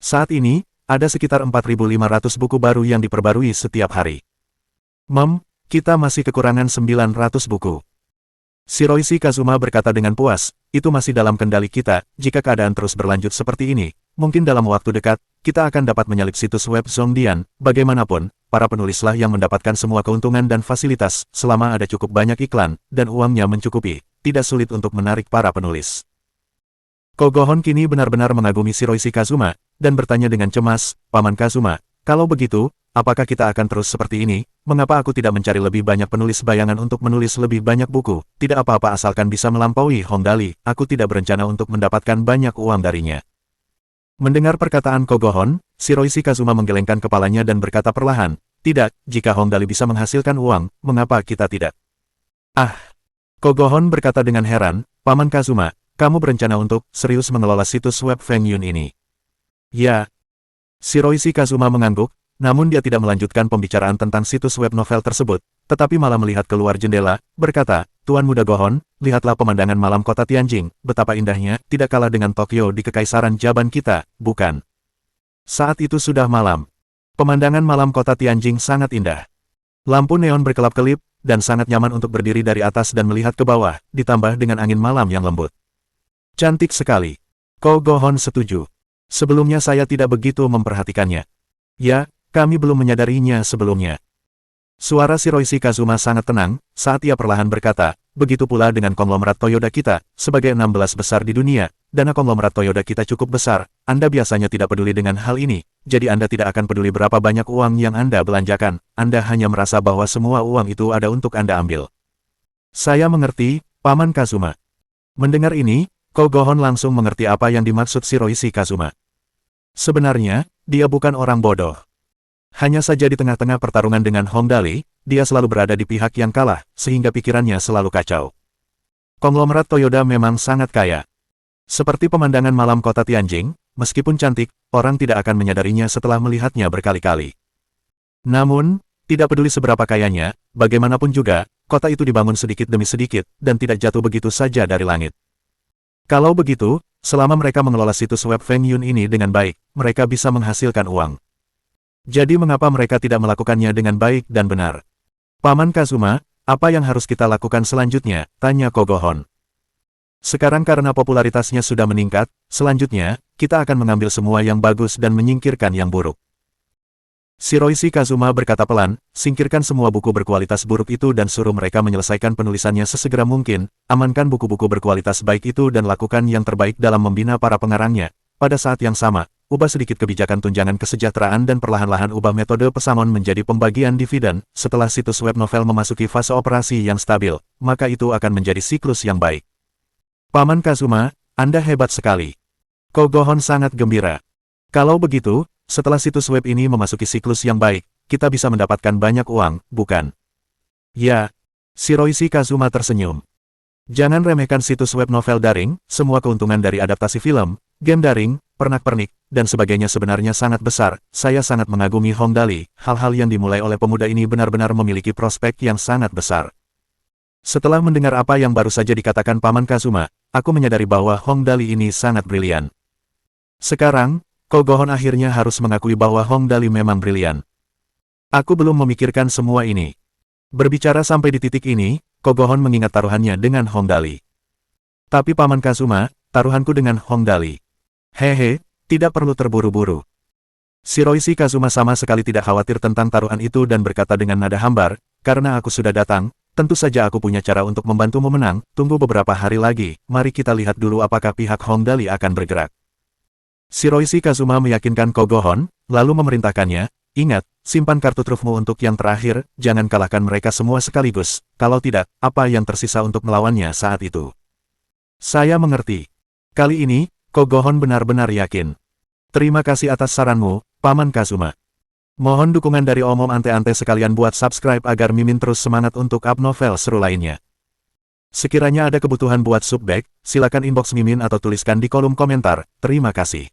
Saat ini, ada sekitar 4.500 buku baru yang diperbarui setiap hari. Kita masih kekurangan 900 buku. Shiroishi Kazuma berkata dengan puas, itu masih dalam kendali kita, jika keadaan terus berlanjut seperti ini, mungkin dalam waktu dekat, kita akan dapat menyalip situs web Zhongdian. Bagaimanapun, para penulislah yang mendapatkan semua keuntungan dan fasilitas, selama ada cukup banyak iklan, dan uangnya mencukupi, tidak sulit untuk menarik para penulis. Kogohon kini benar-benar mengagumi Shiroishi Kazuma, dan bertanya dengan cemas, Paman Kazuma, kalau begitu, apakah kita akan terus seperti ini? Mengapa aku tidak mencari lebih banyak penulis bayangan untuk menulis lebih banyak buku? Tidak apa-apa asalkan bisa melampaui Hongdali, aku tidak berencana untuk mendapatkan banyak uang darinya. Mendengar perkataan Kogohon, Shiroishi Kazuma menggelengkan kepalanya dan berkata perlahan, tidak, jika Hongdali bisa menghasilkan uang, mengapa kita tidak? Ah! Kogohon berkata dengan heran, Paman Kazuma, kamu berencana untuk serius mengelola situs web Feng Yun ini? Ya. Shiroishi Kazuma mengangguk, namun dia tidak melanjutkan pembicaraan tentang situs web novel tersebut, tetapi malah melihat keluar jendela, berkata, Tuan Muda Gohon, lihatlah pemandangan malam kota Tianjing, betapa indahnya, tidak kalah dengan Tokyo di Kekaisaran Jaban kita, bukan? Saat itu sudah malam. Pemandangan malam kota Tianjing sangat indah. Lampu neon berkelap-kelip, dan sangat nyaman untuk berdiri dari atas dan melihat ke bawah, ditambah dengan angin malam yang lembut. Cantik sekali. Kogohon setuju. Sebelumnya saya tidak begitu memperhatikannya. Ya, kami belum menyadarinya sebelumnya. Suara Shiroishi Kazuma sangat tenang, saat ia perlahan berkata, begitu pula dengan konglomerat Toyoda kita, sebagai 16 besar di dunia, dana konglomerat Toyoda kita cukup besar, Anda biasanya tidak peduli dengan hal ini, jadi Anda tidak akan peduli berapa banyak uang yang Anda belanjakan, Anda hanya merasa bahwa semua uang itu ada untuk Anda ambil. Saya mengerti, Paman Kazuma. Mendengar ini, Kogohon langsung mengerti apa yang dimaksud Shiroishi Kazuma. Sebenarnya, dia bukan orang bodoh. Hanya saja di tengah-tengah pertarungan dengan Hongdali, dia selalu berada di pihak yang kalah, sehingga pikirannya selalu kacau. Konglomerat Toyoda memang sangat kaya. Seperti pemandangan malam kota Tianjing, meskipun cantik, orang tidak akan menyadarinya setelah melihatnya berkali-kali. Namun, tidak peduli seberapa kayanya, bagaimanapun juga, kota itu dibangun sedikit demi sedikit, dan tidak jatuh begitu saja dari langit. Kalau begitu, selama mereka mengelola situs web Feng Yun ini dengan baik, mereka bisa menghasilkan uang. Jadi mengapa mereka tidak melakukannya dengan baik dan benar? Paman Kazuma, apa yang harus kita lakukan selanjutnya? Tanya Kogohon. Sekarang karena popularitasnya sudah meningkat, selanjutnya, kita akan mengambil semua yang bagus dan menyingkirkan yang buruk. Shiroishi Kazuma berkata pelan, singkirkan semua buku berkualitas buruk itu dan suruh mereka menyelesaikan penulisannya sesegera mungkin, amankan buku-buku berkualitas baik itu dan lakukan yang terbaik dalam membina para pengarangnya. Pada saat yang sama, ubah sedikit kebijakan tunjangan kesejahteraan dan perlahan-lahan ubah metode pesangon menjadi pembagian dividen. Setelah situs web novel memasuki fase operasi yang stabil, maka itu akan menjadi siklus yang baik. Paman Kazuma, Anda hebat sekali. Kogohon sangat gembira. Kalau begitu, setelah situs web ini memasuki siklus yang baik, kita bisa mendapatkan banyak uang, bukan? Ya. Shiroishi Kazuma tersenyum. Jangan remehkan situs web novel daring, semua keuntungan dari adaptasi film, game daring, pernak-pernik, dan sebagainya sebenarnya sangat besar. Saya sangat mengagumi Hongdali, hal-hal yang dimulai oleh pemuda ini benar-benar memiliki prospek yang sangat besar. Setelah mendengar apa yang baru saja dikatakan Paman Kazuma, aku menyadari bahwa Hongdali ini sangat brilian. Sekarang, Kogohon akhirnya harus mengakui bahwa Hong Dali memang brilian. Aku belum memikirkan semua ini. Berbicara sampai di titik ini, Kogohon mengingat taruhannya dengan Hong Dali. Tapi Paman Kazuma, taruhanku dengan Hong Dali. Hehe, tidak perlu terburu-buru. Shiroishi Kazuma sama sekali tidak khawatir tentang taruhan itu dan berkata dengan nada hambar, karena aku sudah datang, tentu saja aku punya cara untuk membantumu menang, tunggu beberapa hari lagi, mari kita lihat dulu apakah pihak Hong Dali akan bergerak. Shiroishi Kazuma meyakinkan Kogohon, lalu memerintahkannya, ingat, simpan kartu trufmu untuk yang terakhir, jangan kalahkan mereka semua sekaligus, kalau tidak, apa yang tersisa untuk melawannya saat itu? Saya mengerti. Kali ini, Kogohon benar-benar yakin. Terima kasih atas saranmu, Paman Kazuma. Mohon dukungan dari Om Ante-Ante sekalian buat subscribe agar Mimin terus semangat untuk up novel seru lainnya. Sekiranya ada kebutuhan buat subback, silakan inbox Mimin atau tuliskan di kolom komentar, terima kasih.